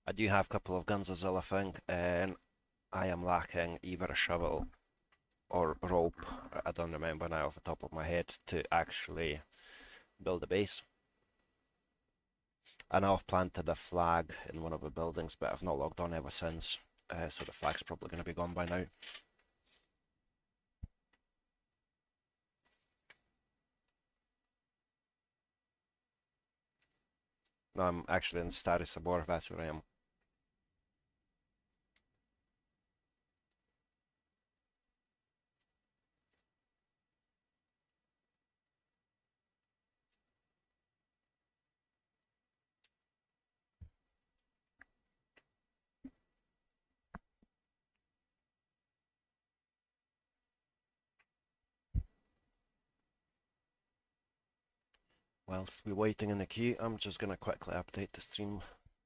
I do have a couple of guns as well, I think, and I am lacking either a shovel or rope. I don't remember now off the top of my head to actually build a base. I know I've planted a flag in one of the buildings, but I've not logged on ever since, so the flag's probably going to be gone by now. No, I'm actually in Stary Sabor, that's where I am. Whilst we're waiting in the queue, I'm just going to quickly update the stream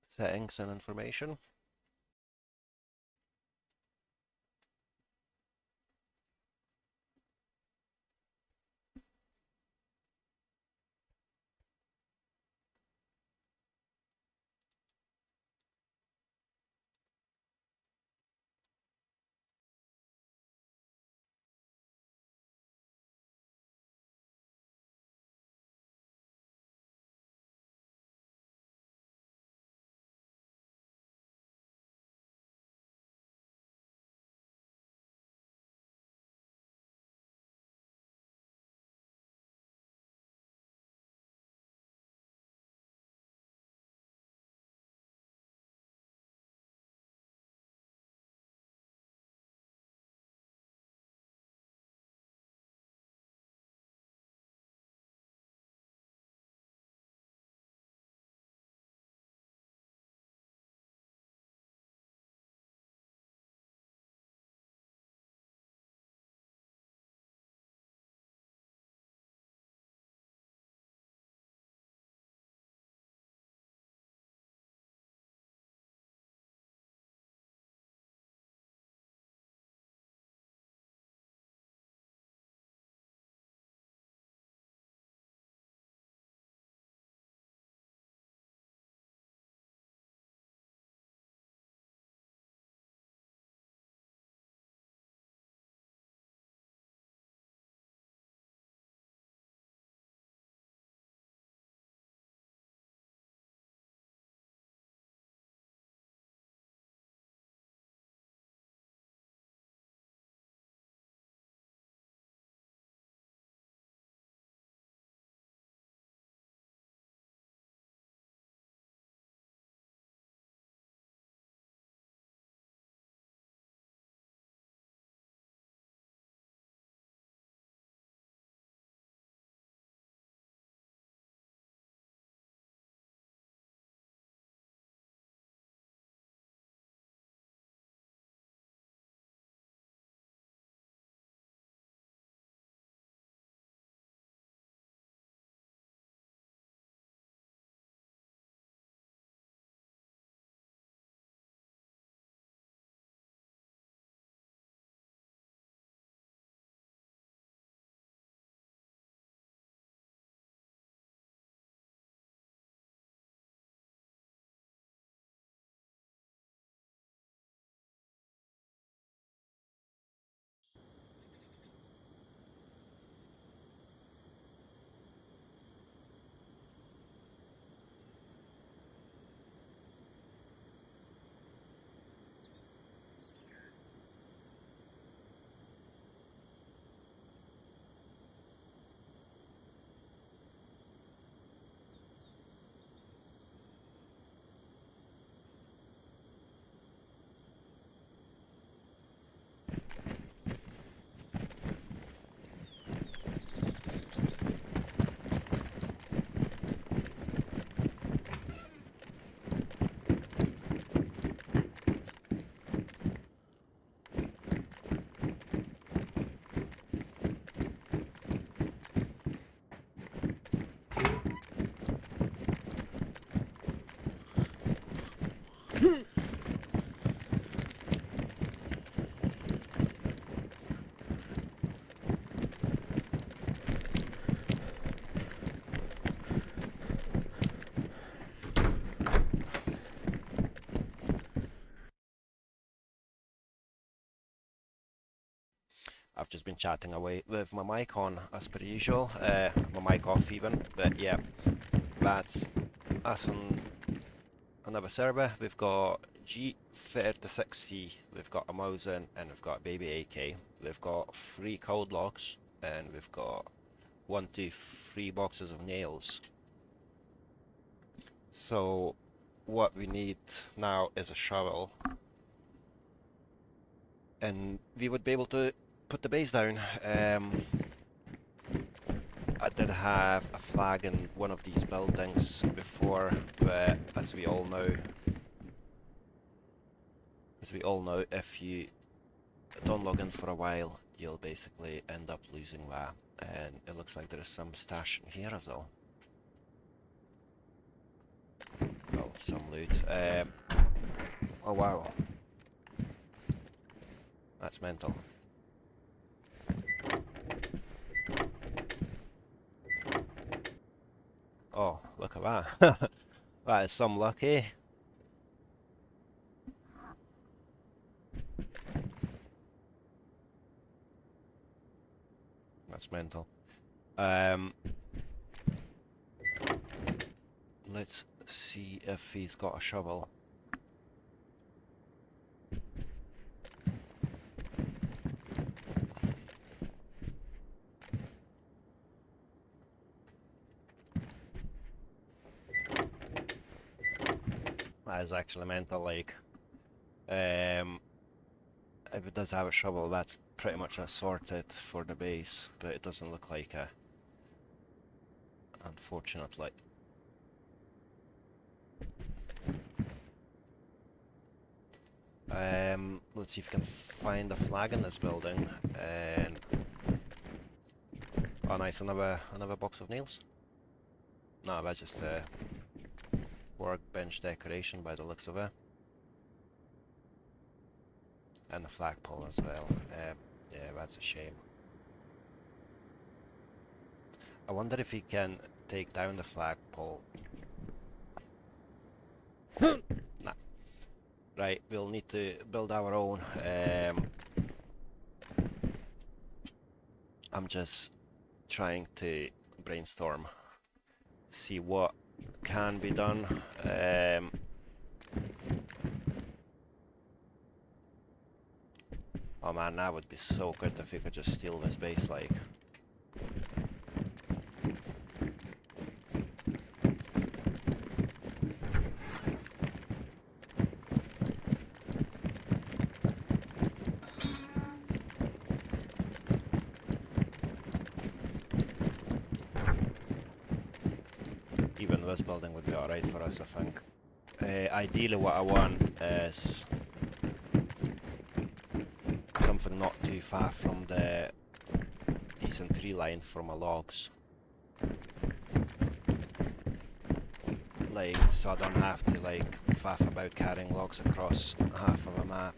settings and information. I've just been chatting away with my mic on as per usual, my mic off even, but yeah, that's us on another server. We've got G36C, we've got a Mosin, and we've got a baby AK. We've got 3 cold logs, and we've got 1, 2, 3 boxes of nails. So what we need now is a shovel, and we would be able to put the base down. I did have a flag in one of these buildings before, but as we all know, if you don't log in for a while, you'll basically end up losing that. And it looks like there is some stash in here as well. Well, some loot. Oh wow, that's mental. Oh, look at that. That is some lucky. That's mental. Let's see if he's got a shovel. That is actually mental, like, if it does have a shovel, that's pretty much sorted for the base, but it doesn't look like a, unfortunately. Let's see if we can find a flag in this building, and oh nice, another box of nails. No, that's just a workbench decoration by the looks of it. And the flagpole as well. Yeah, that's a shame. I wonder if he can take down the flagpole. Nah. Right, we'll need to build our own. I'm just trying to brainstorm, see what can be done. Oh man, that would be so good if we could just steal this base, like. Even this building would be alright for us, I think. Ideally what I want is something not too far from the decent tree line for my logs. Like, so I don't have to, like, faff about carrying logs across half of a map.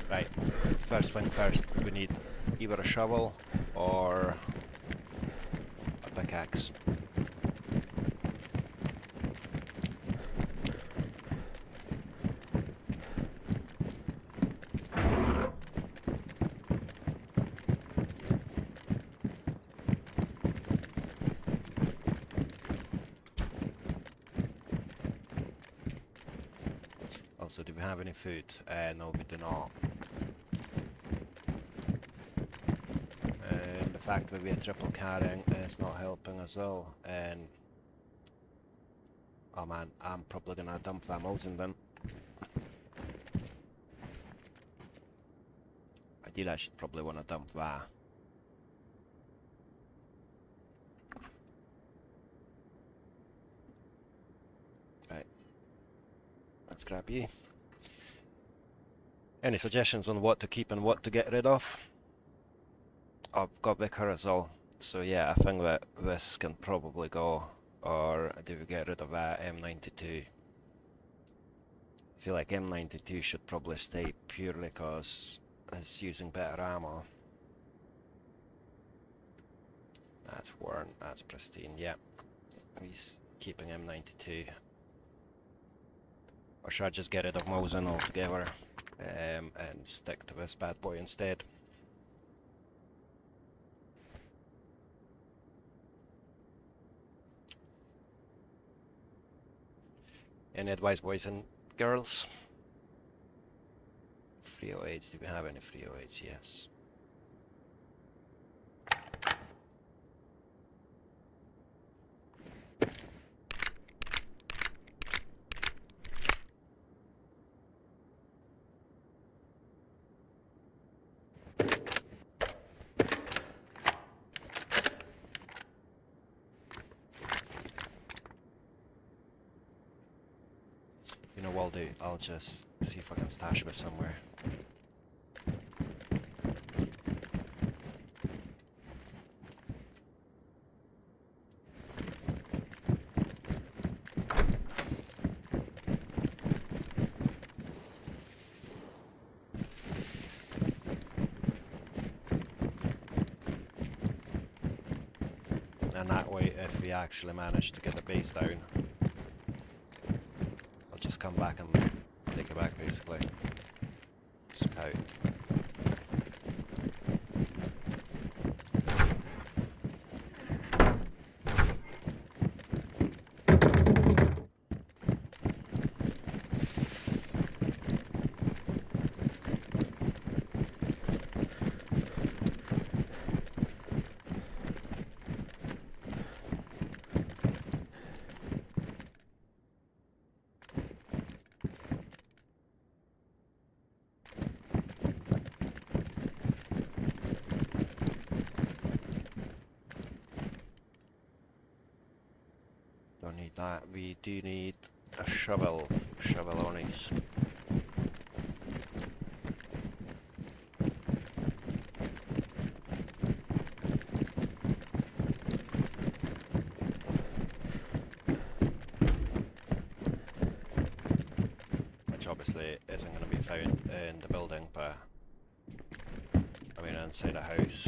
Right, first thing first, we need either a shovel or a pickaxe. Also, do we have any food? No, we do not. The fact that we are triple carrying is not helping as well. And oh man, I'm probably gonna dump that Mosin then. Ideally, I should probably want to dump that. Right, let's grab you. Any suggestions on what to keep and what to get rid of? I've got Vicar as well, so yeah, I think that this can probably go. Or do we get rid of that M92? feel like M92 should probably stay purely because it's using better ammo. That's worn, that's pristine, yeah. He's keeping M92. Or should I just get rid of Mosin altogether and stick to this bad boy instead? Any advice, boys and girls? 308s, do we have any 308s? Yes. You know what I'll do? I'll just see if I can stash this somewhere. And that way, if we actually manage to get the base down, I'll just come back and take it back basically. Scout. Don't need that. We do need a shovel. Shovel on it. Which obviously isn't going to be found in the building, but I mean inside a house.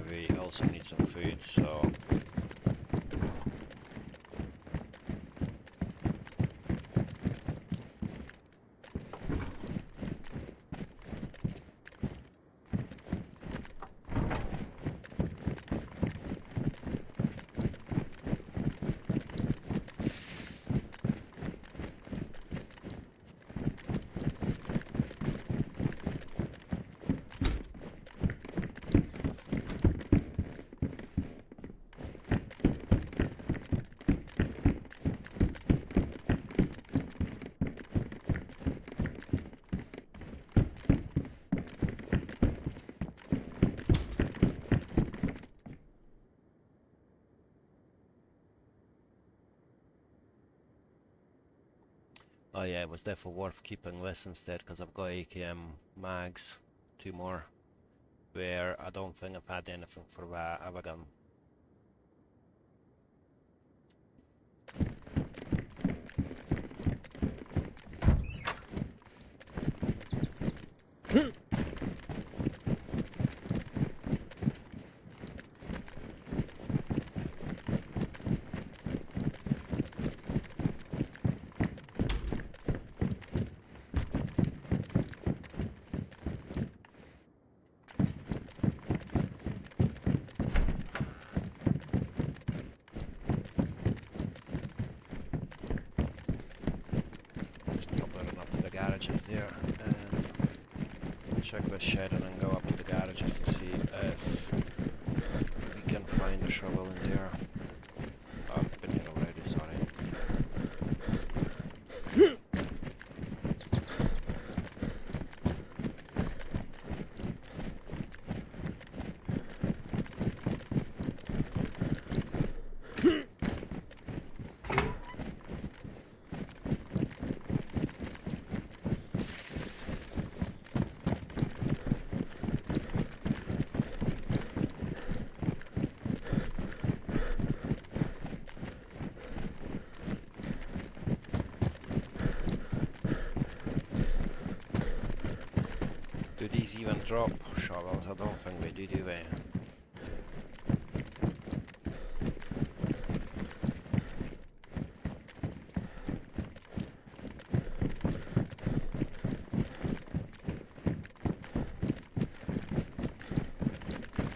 We also need some food, so oh yeah, it was therefore worth keeping this instead because I've got AKM mags, 2 more, where I don't think I've had anything for that other gun. Garages there, and check this shed and then go up to the garages to see if we can find a shovel in there. Oh, I've been here already, sorry. drop shovels? I don't think we do we?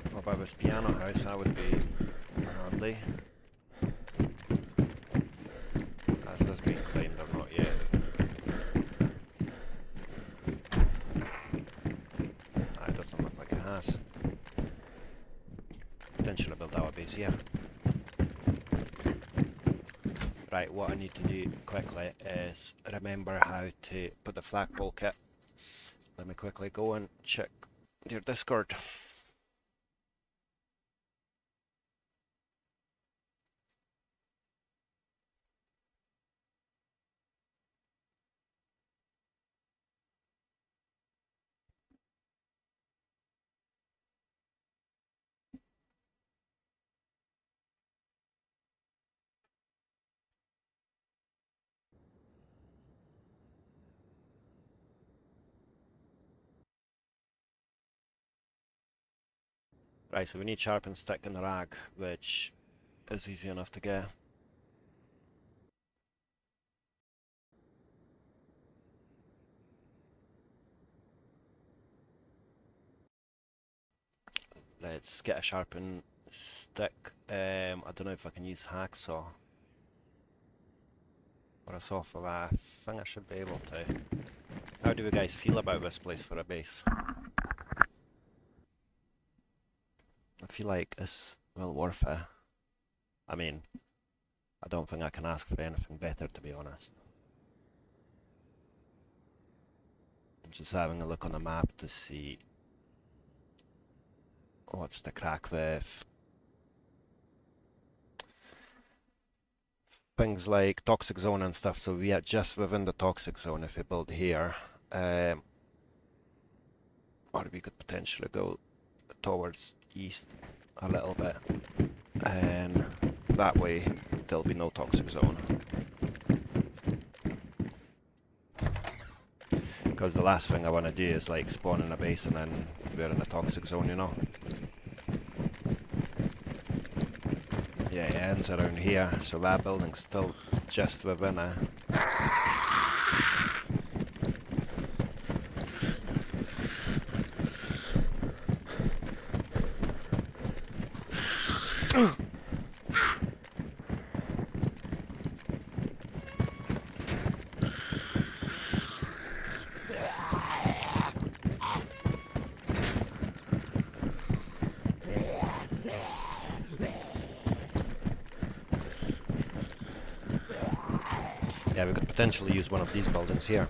What about this piano house? That would be handy. Has this been cleaned or not yet? It doesn't look like it has. Potentially build our base here. Right, what I need to do quickly is remember how to put the flagpole kit. Let me quickly go and check your Discord. Right, so we need sharpened stick and rag, which is easy enough to get. Let's get a sharpened stick. I don't know if I can use hacksaw or a saw for that. I think I should be able to. How do you guys feel about this place for a base? I feel like it's well worth it. I mean, I don't think I can ask for anything better, to be honest. I'm just having a look on the map to see what's the crack with things like toxic zone and stuff. So we are just within the toxic zone if we build here. Or we could potentially go towards east a little bit, and that way there'll be no toxic zone. Because the last thing I want to do is like spawn in a base and then we're in a toxic zone, you know? Yeah, it ends around here, so that building's still just within it. Yeah, we could potentially use one of these buildings here.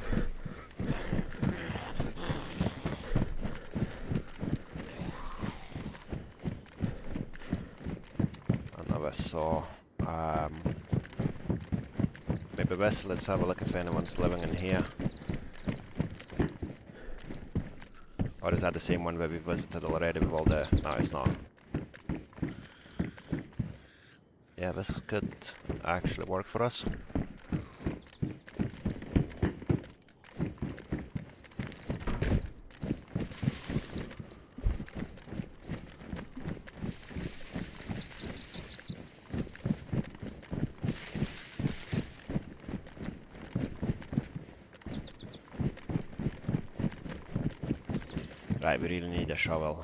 Another saw. Maybe this, let's have a look if anyone's living in here. Or is that the same one that we visited already with all the... No, it's not. Yeah, this could actually work for us. Right, we really need a shovel.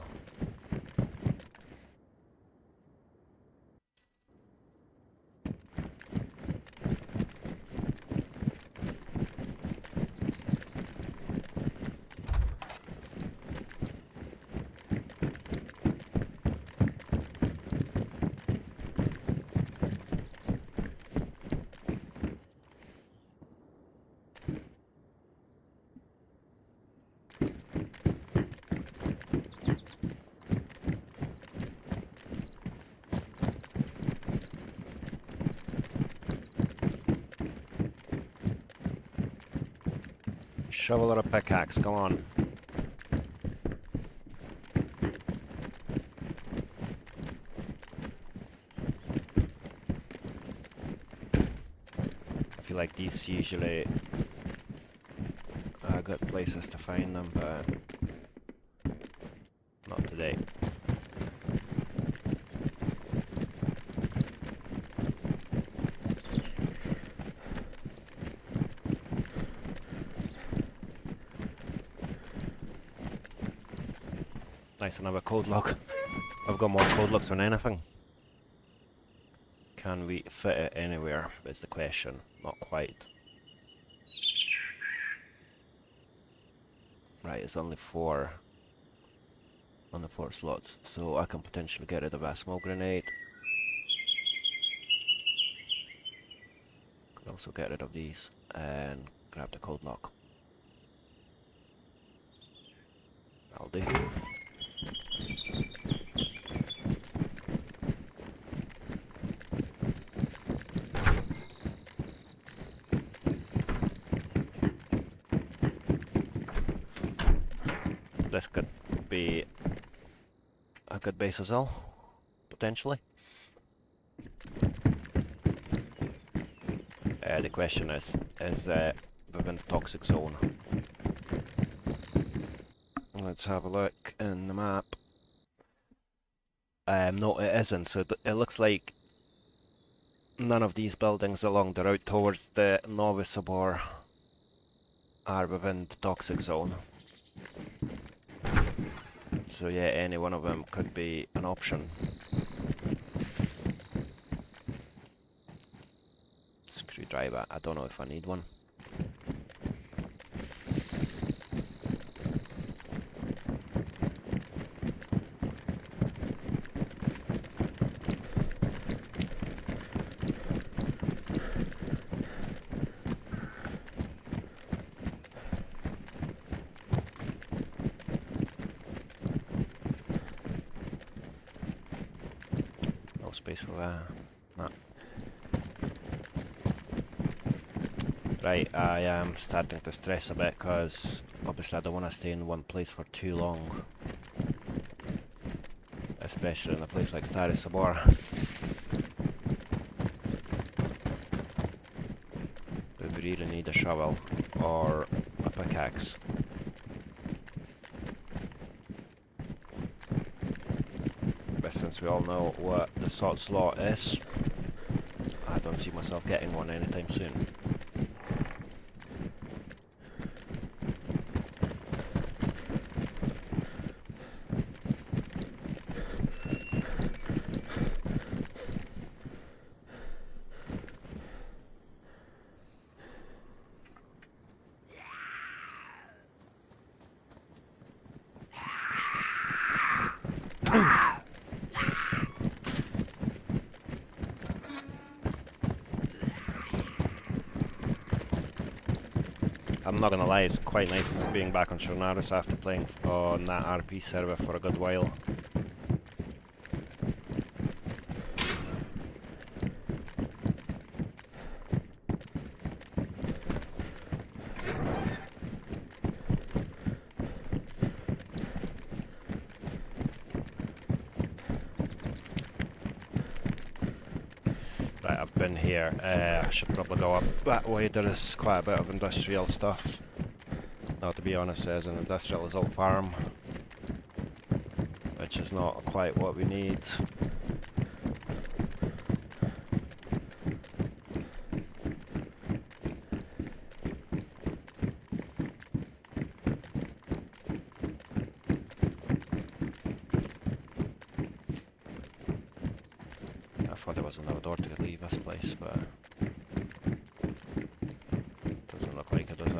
Shovel or a pickaxe, come on. I feel like these usually are good places to find them, but Not today. Nice, another code lock. I've got more code locks than anything. Can we fit it anywhere, is the question. Not quite. Right, it's only four slots, so I can potentially get rid of a smoke grenade. Could also get rid of these and grab the code lock. That'll do. This could be a good base as well, potentially. The question is within the toxic zone. Let's have a look in the map. No, it isn't. So it looks like none of these buildings along the route towards the Novice Sobor are within the toxic zone. So yeah, any one of them could be an option. Screwdriver, I don't know if I need one. No space for that. No. Right, I am starting to stress a bit because obviously I don't want to stay in one place for too long. Especially in a place like Stary Sobor. We really need a shovel or a pickaxe. But since we all know what the salt slot is, I don't see myself getting one anytime soon. I'm not gonna lie, it's quite nice being back on Chernarus after playing on that RP server for a good while. I've been here. I should probably go up that way. There is quite a bit of industrial stuff. Now, to be honest, there's an industrial result farm, which is not quite what we need. I thought there was another door to leave this place, but doesn't look like it, does it?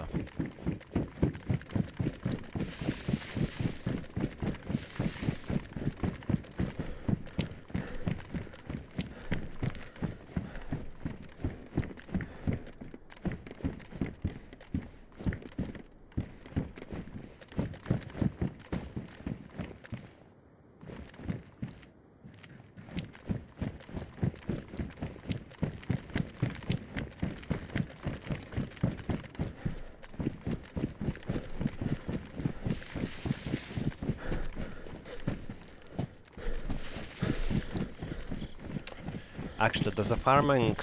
Actually, does a farming,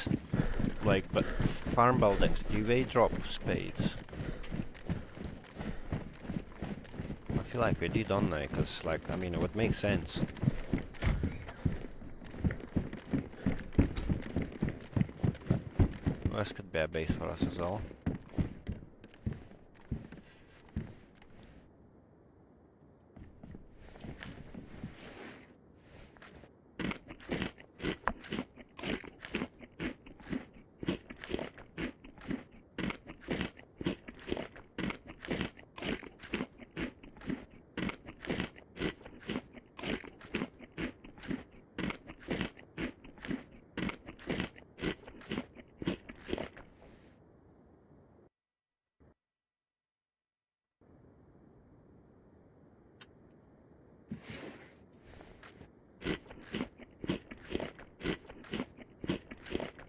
but farm buildings, do they drop spades? I feel like we did, don't they? Because, like, I mean, it would make sense. Well, this could be a base for us as well.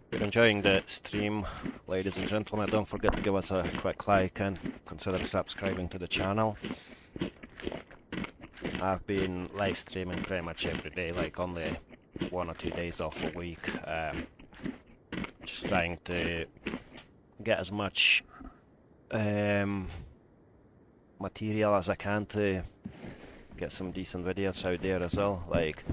If you're enjoying the stream, ladies and gentlemen, don't forget to give us a quick like and consider subscribing to the channel. I've been live streaming pretty much every day, like only 1 or 2 days off a week. Just trying to get as much material as I can to get some decent videos out there as well. Like,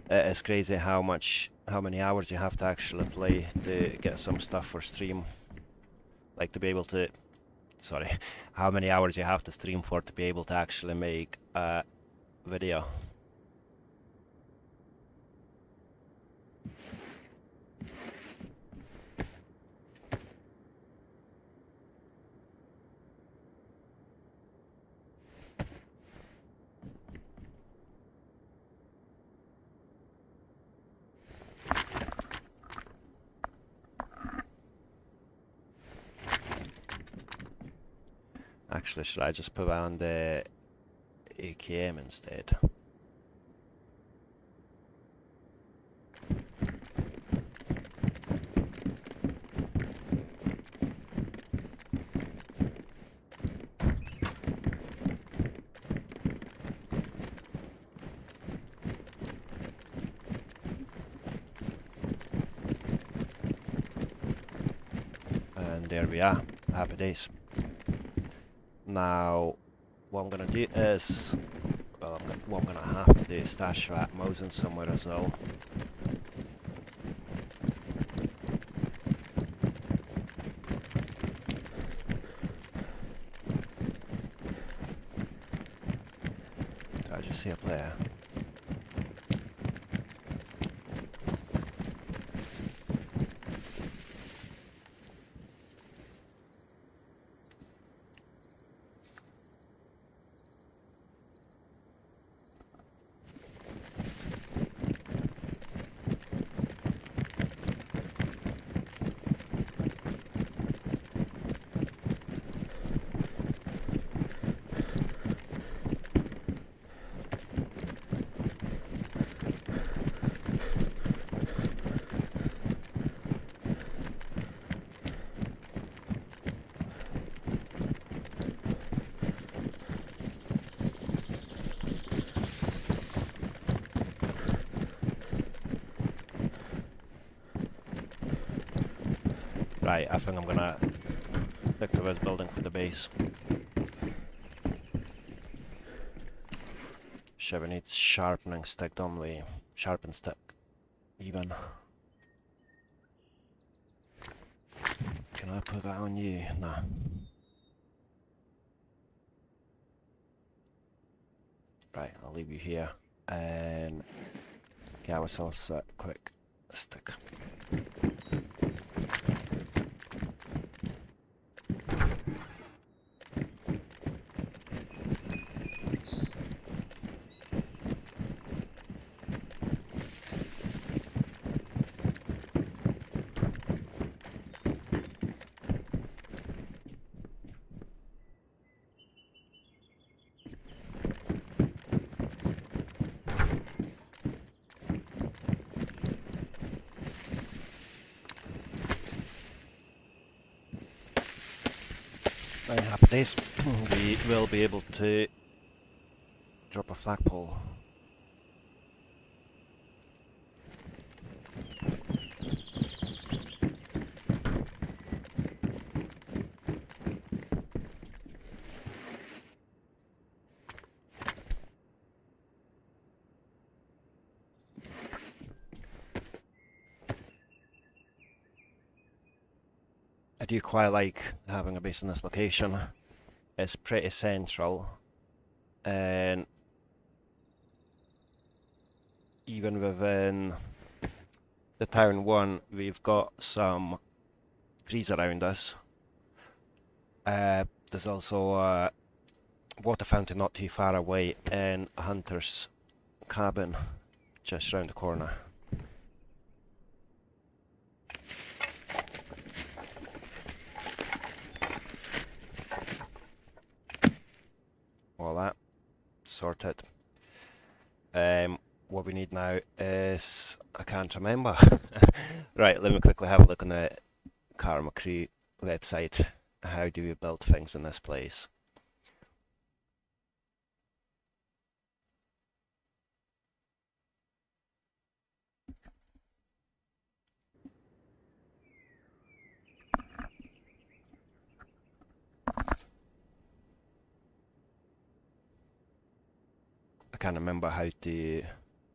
it's crazy how many hours you have to actually play to get some stuff for stream. Like, to be able to, sorry, how many hours you have to stream for to be able to actually make a video. Actually, should I just put on the AKM instead? And there we are. Happy days. Now, what I'm gonna do is, well, what I'm gonna have to do is stash that Mosin somewhere as well. I just see a player. Right, I think I'm gonna stick to this building for the base. Chevy needs sharpening stick, don't we? Sharpen stick, even. Can I put that on you? Nah. Right, I'll leave you here and get ourselves a quick stick. Happy days. We will be able to drop a flagpole. I do quite like having a base in this location. It's pretty central, and even within the town one, we've got some trees around us. There's also a water fountain not too far away, and a hunter's cabin just round the corner. All that sorted. What we need now is, I can't remember. Right, let me quickly have a look on the KarmaKrew website. How do we build things in this place? I can't remember how to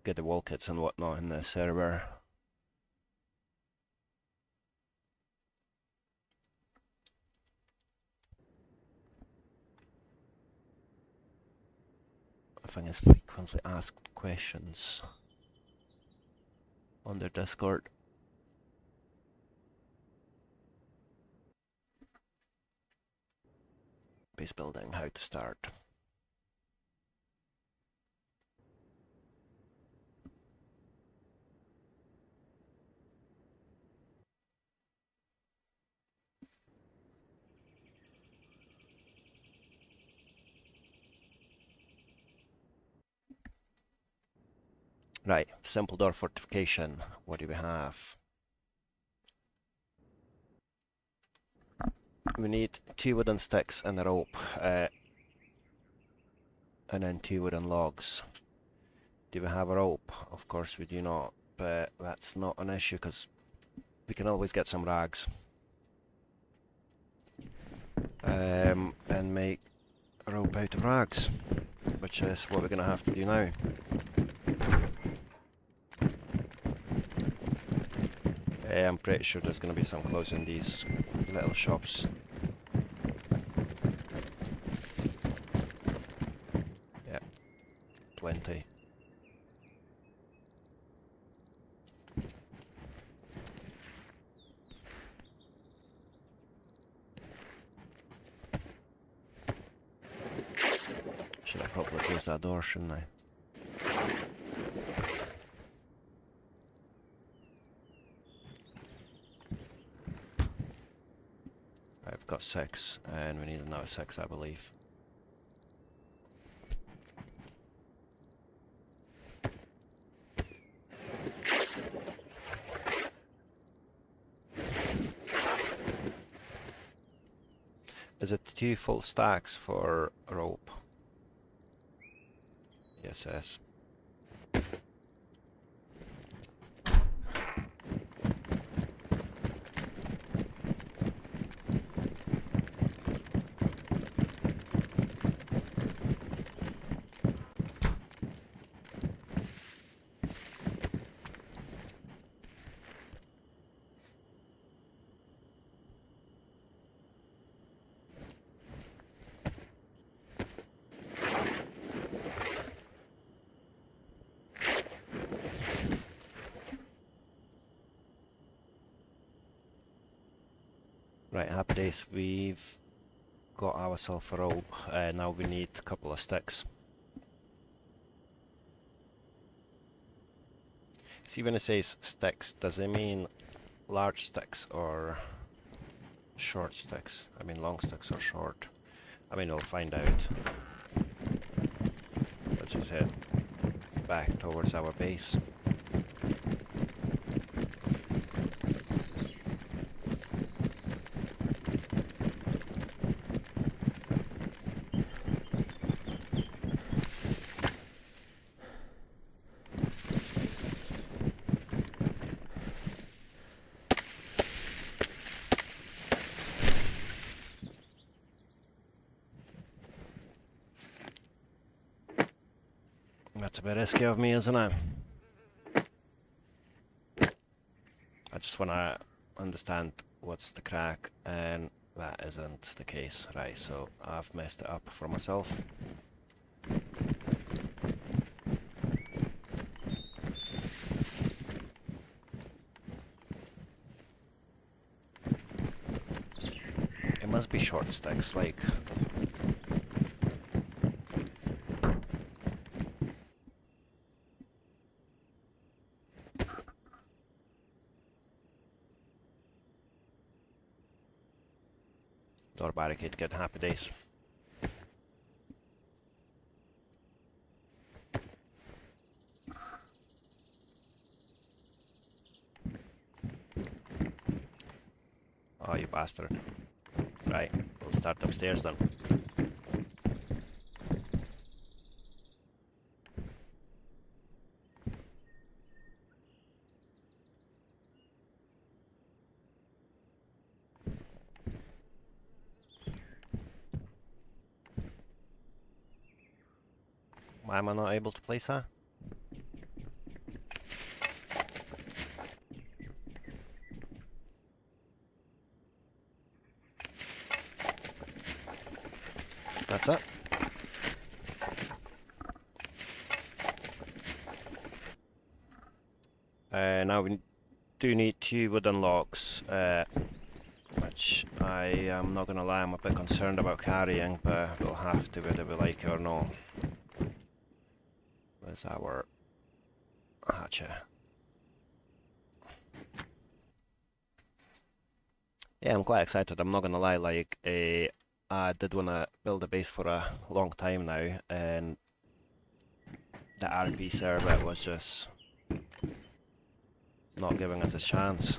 get the wall kits and whatnot in the server. I think it's frequently asked questions on their Discord. Base building, how to start. Right, simple door fortification. What do we have? We need 2 wooden sticks and a rope, and then 2 wooden logs. Do we have a rope? Of course we do not, but that's not an issue because we can always get some rags. And make a rope out of rags, which is what we're going to have to do now. I'm pretty sure there's going to be some clothes in these little shops. Yeah, plenty. Should I probably close that door, shouldn't I? I've got 6, and we need another 6, I believe. Is it 2 full stacks for rope? Yes, yes. Right, happy days. We've got ourselves a rope. Now we need a couple of sticks. See, when it says sticks, does it mean large sticks or short sticks? I mean long sticks or short? I mean, we'll find out. Let's just head back towards our base. That's a bit risky of me, isn't it? I just want to understand what's the crack, and that isn't the case. Right, so I've messed it up for myself. It must be short sticks, like... Door barricade, good, happy days. Oh, you bastard. Right, we'll start upstairs then. Why am I not able to place that? That's it. Now we do need 2 wooden logs, which I am not gonna lie, I'm a bit concerned about carrying, but we'll have to whether we like it or not. Where's our hatchet? Yeah, I'm quite excited, I'm not gonna lie, like, I did wanna build a base for a long time now, and the RP server was just not giving us a chance.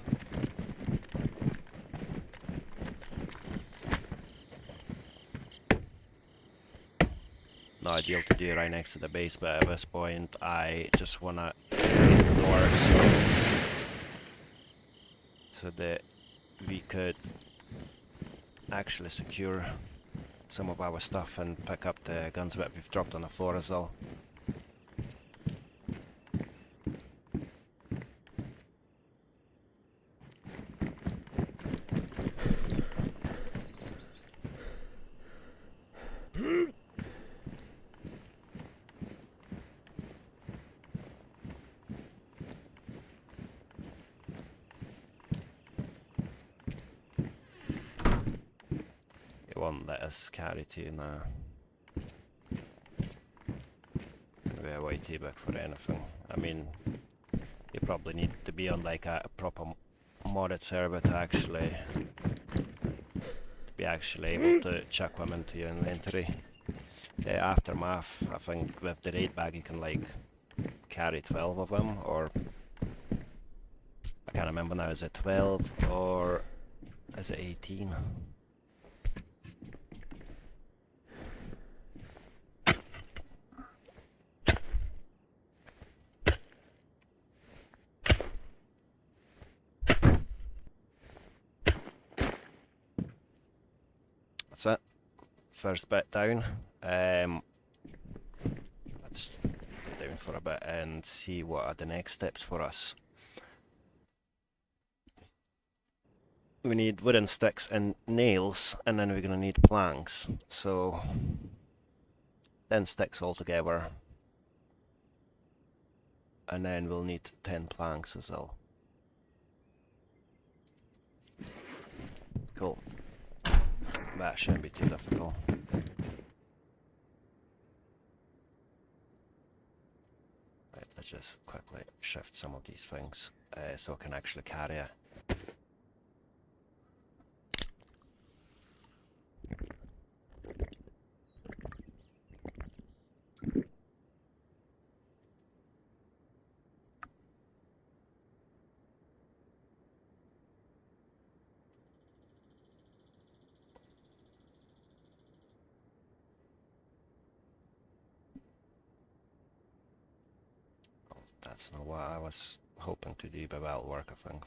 Not ideal to do right next to the base, but at this point I just wanna place the doors so that we could actually secure some of our stuff and pick up the guns that we've dropped on the floor as well. Won't let us carry to now. We're way too big for anything. I mean, you probably need to be on like a proper modded server to actually be able to chuck them into your inventory. The aftermath, I think with the raid bag you can like carry 12 of them, or I can't remember now, is it 12 or is it 18? That's it. First bit down. Let's go down for a bit and see what are the next steps for us. We need wooden sticks and nails, and then we're gonna need planks. So 10 sticks altogether, and then we'll need 10 planks as well. Cool. That shouldn't be too difficult. Right, let's just quickly shift some of these things so I can actually carry it. That's not what I was hoping to do, but that'll work, I think.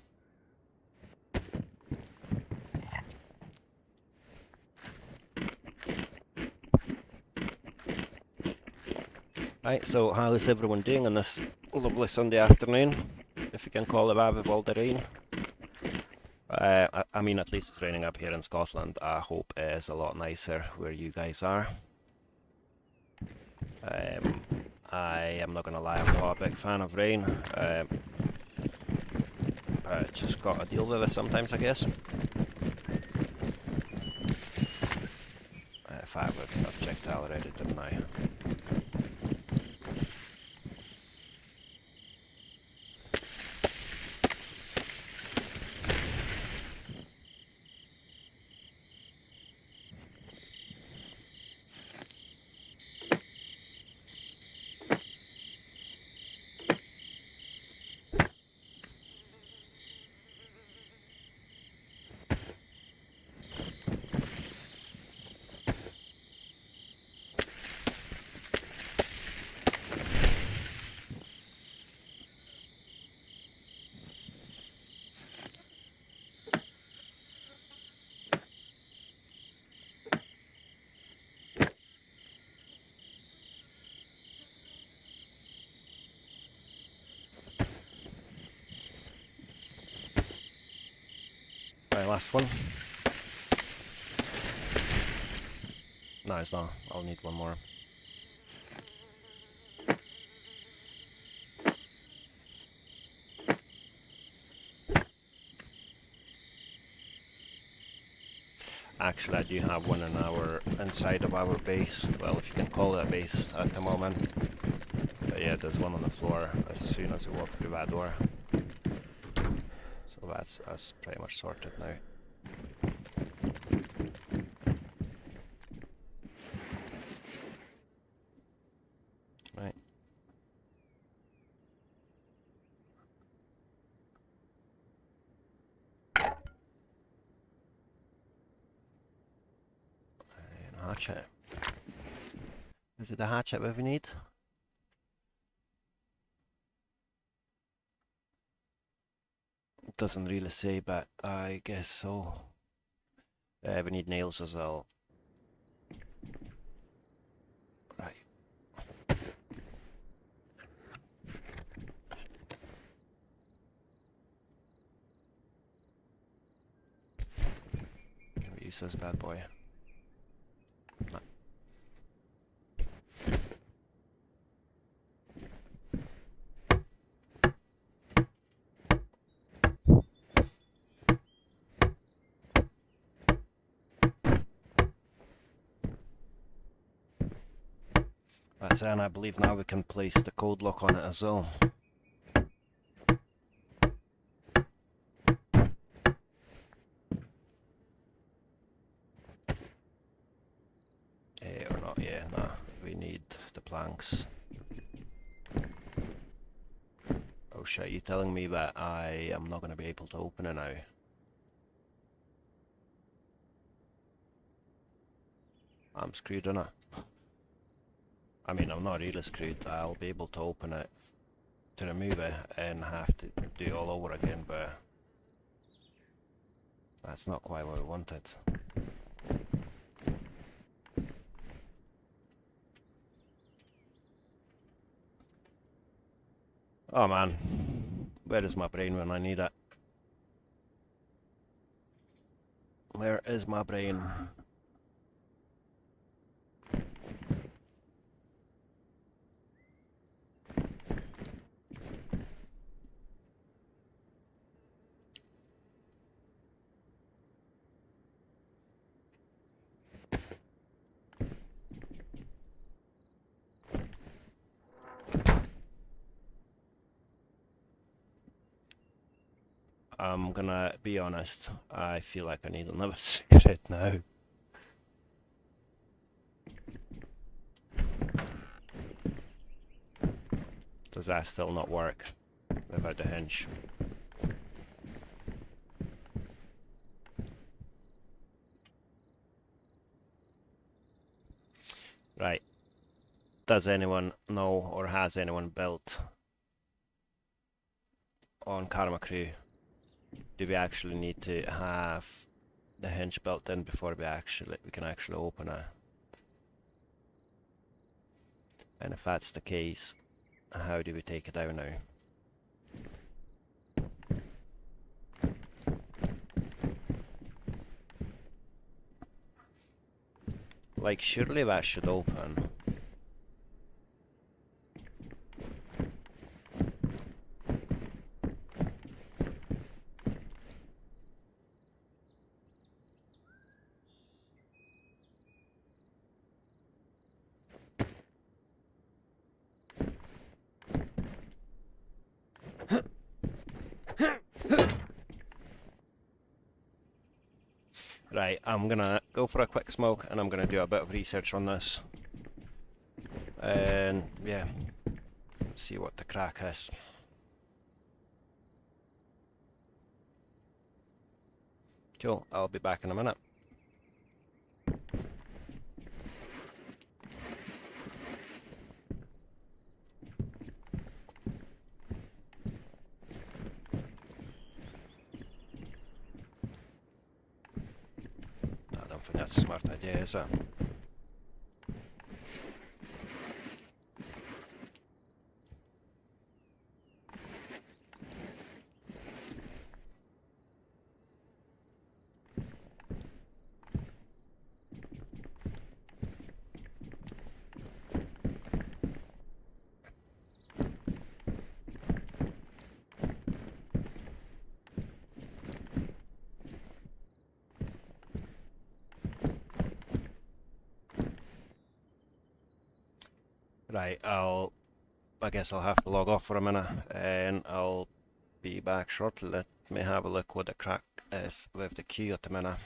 Right, so how is everyone doing on this lovely Sunday afternoon, if you can call it that with all the rain? I mean, at least it's raining up here in Scotland. I hope it is a lot nicer where you guys are. I am not gonna lie, I'm not a big fan of rain. I just gotta deal with it sometimes, I guess. If I would have checked that already, didn't I? Right, last one. No, it's not. I'll need one more. Actually, I do have one in inside of our base. Well, if you can call it a base at the moment. But yeah, there's one on the floor as soon as you walk through that door. So that's pretty much sorted now. Right. And hatchet. Is it the hatchet that we need? It doesn't really say, but I guess so. We need nails as well. Right. Can we use this bad boy? No. That's it, and I believe now we can place the code lock on it as well. Or not, yeah, nah, we need the planks. Oh shit, you telling me that I am not going to be able to open it now? I'm screwed, innit? I mean, I'm not really screwed. I'll be able to open it to remove it and have to do it all over again, but that's not quite what we wanted. Oh man, where is my brain when I need it? Where is my brain? I'm gonna be honest, I feel like I need another cigarette now. Does that still not work without the hinge? Right. Does anyone know or has anyone built on KarmaKrew? Do we actually need to have the hinge built in before we can actually open it? And if that's the case, how do we take it out now? Like, surely that should open. Right, I'm gonna go for a quick smoke and I'm gonna do a bit of research on this. And yeah, see what the crack is. Cool, I'll be back in a minute. I don't think that's a smart idea, is it? Right, I guess I'll have to log off for a minute and I'll be back shortly. Let me have a look what the crack is with the queue at the minute.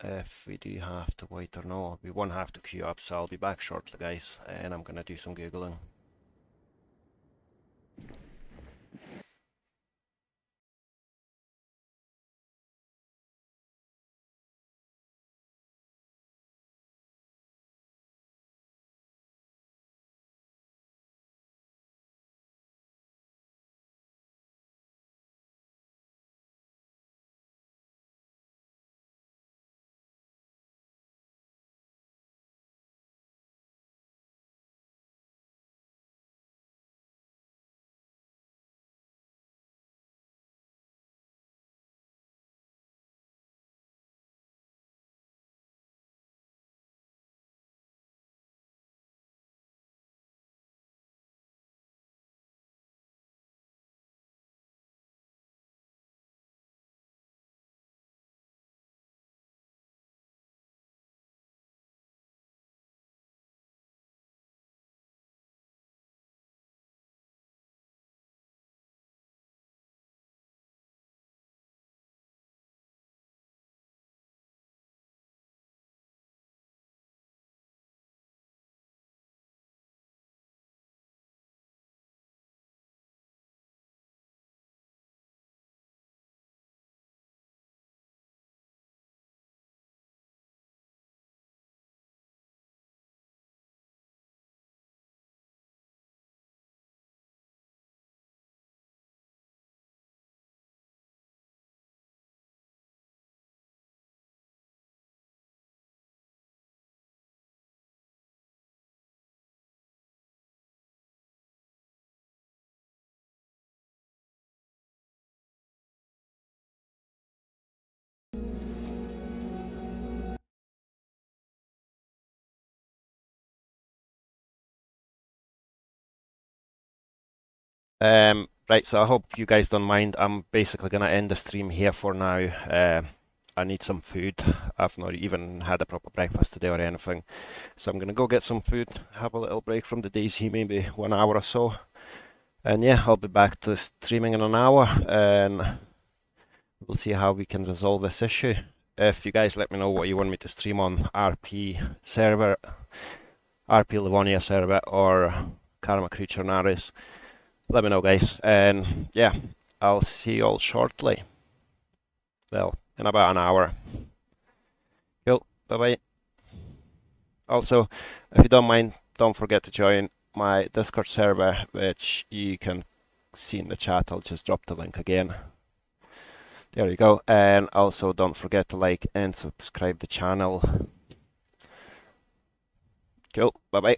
If we do have to wait or no, we won't have to queue up, so I'll be back shortly, guys, and I'm gonna do some googling. Right, so I hope you guys don't mind. I'm basically gonna end the stream here for now. I need some food. I've not even had a proper breakfast today or anything. So I'm gonna go get some food, have a little break from the DayZ, maybe 1 hour or so. And yeah, I'll be back to streaming in an hour and we'll see how we can resolve this issue. If you guys let me know what you want me to stream on RP server, RP Livonia server or KarmaKrew Chernarus, let me know, guys. And yeah, I'll see you all shortly. Well, in about an hour. Cool, bye-bye. Also, if you don't mind, don't forget to join my Discord server, which you can see in the chat. I'll just drop the link again. There you go. And also don't forget to like and subscribe the channel. Cool, bye-bye.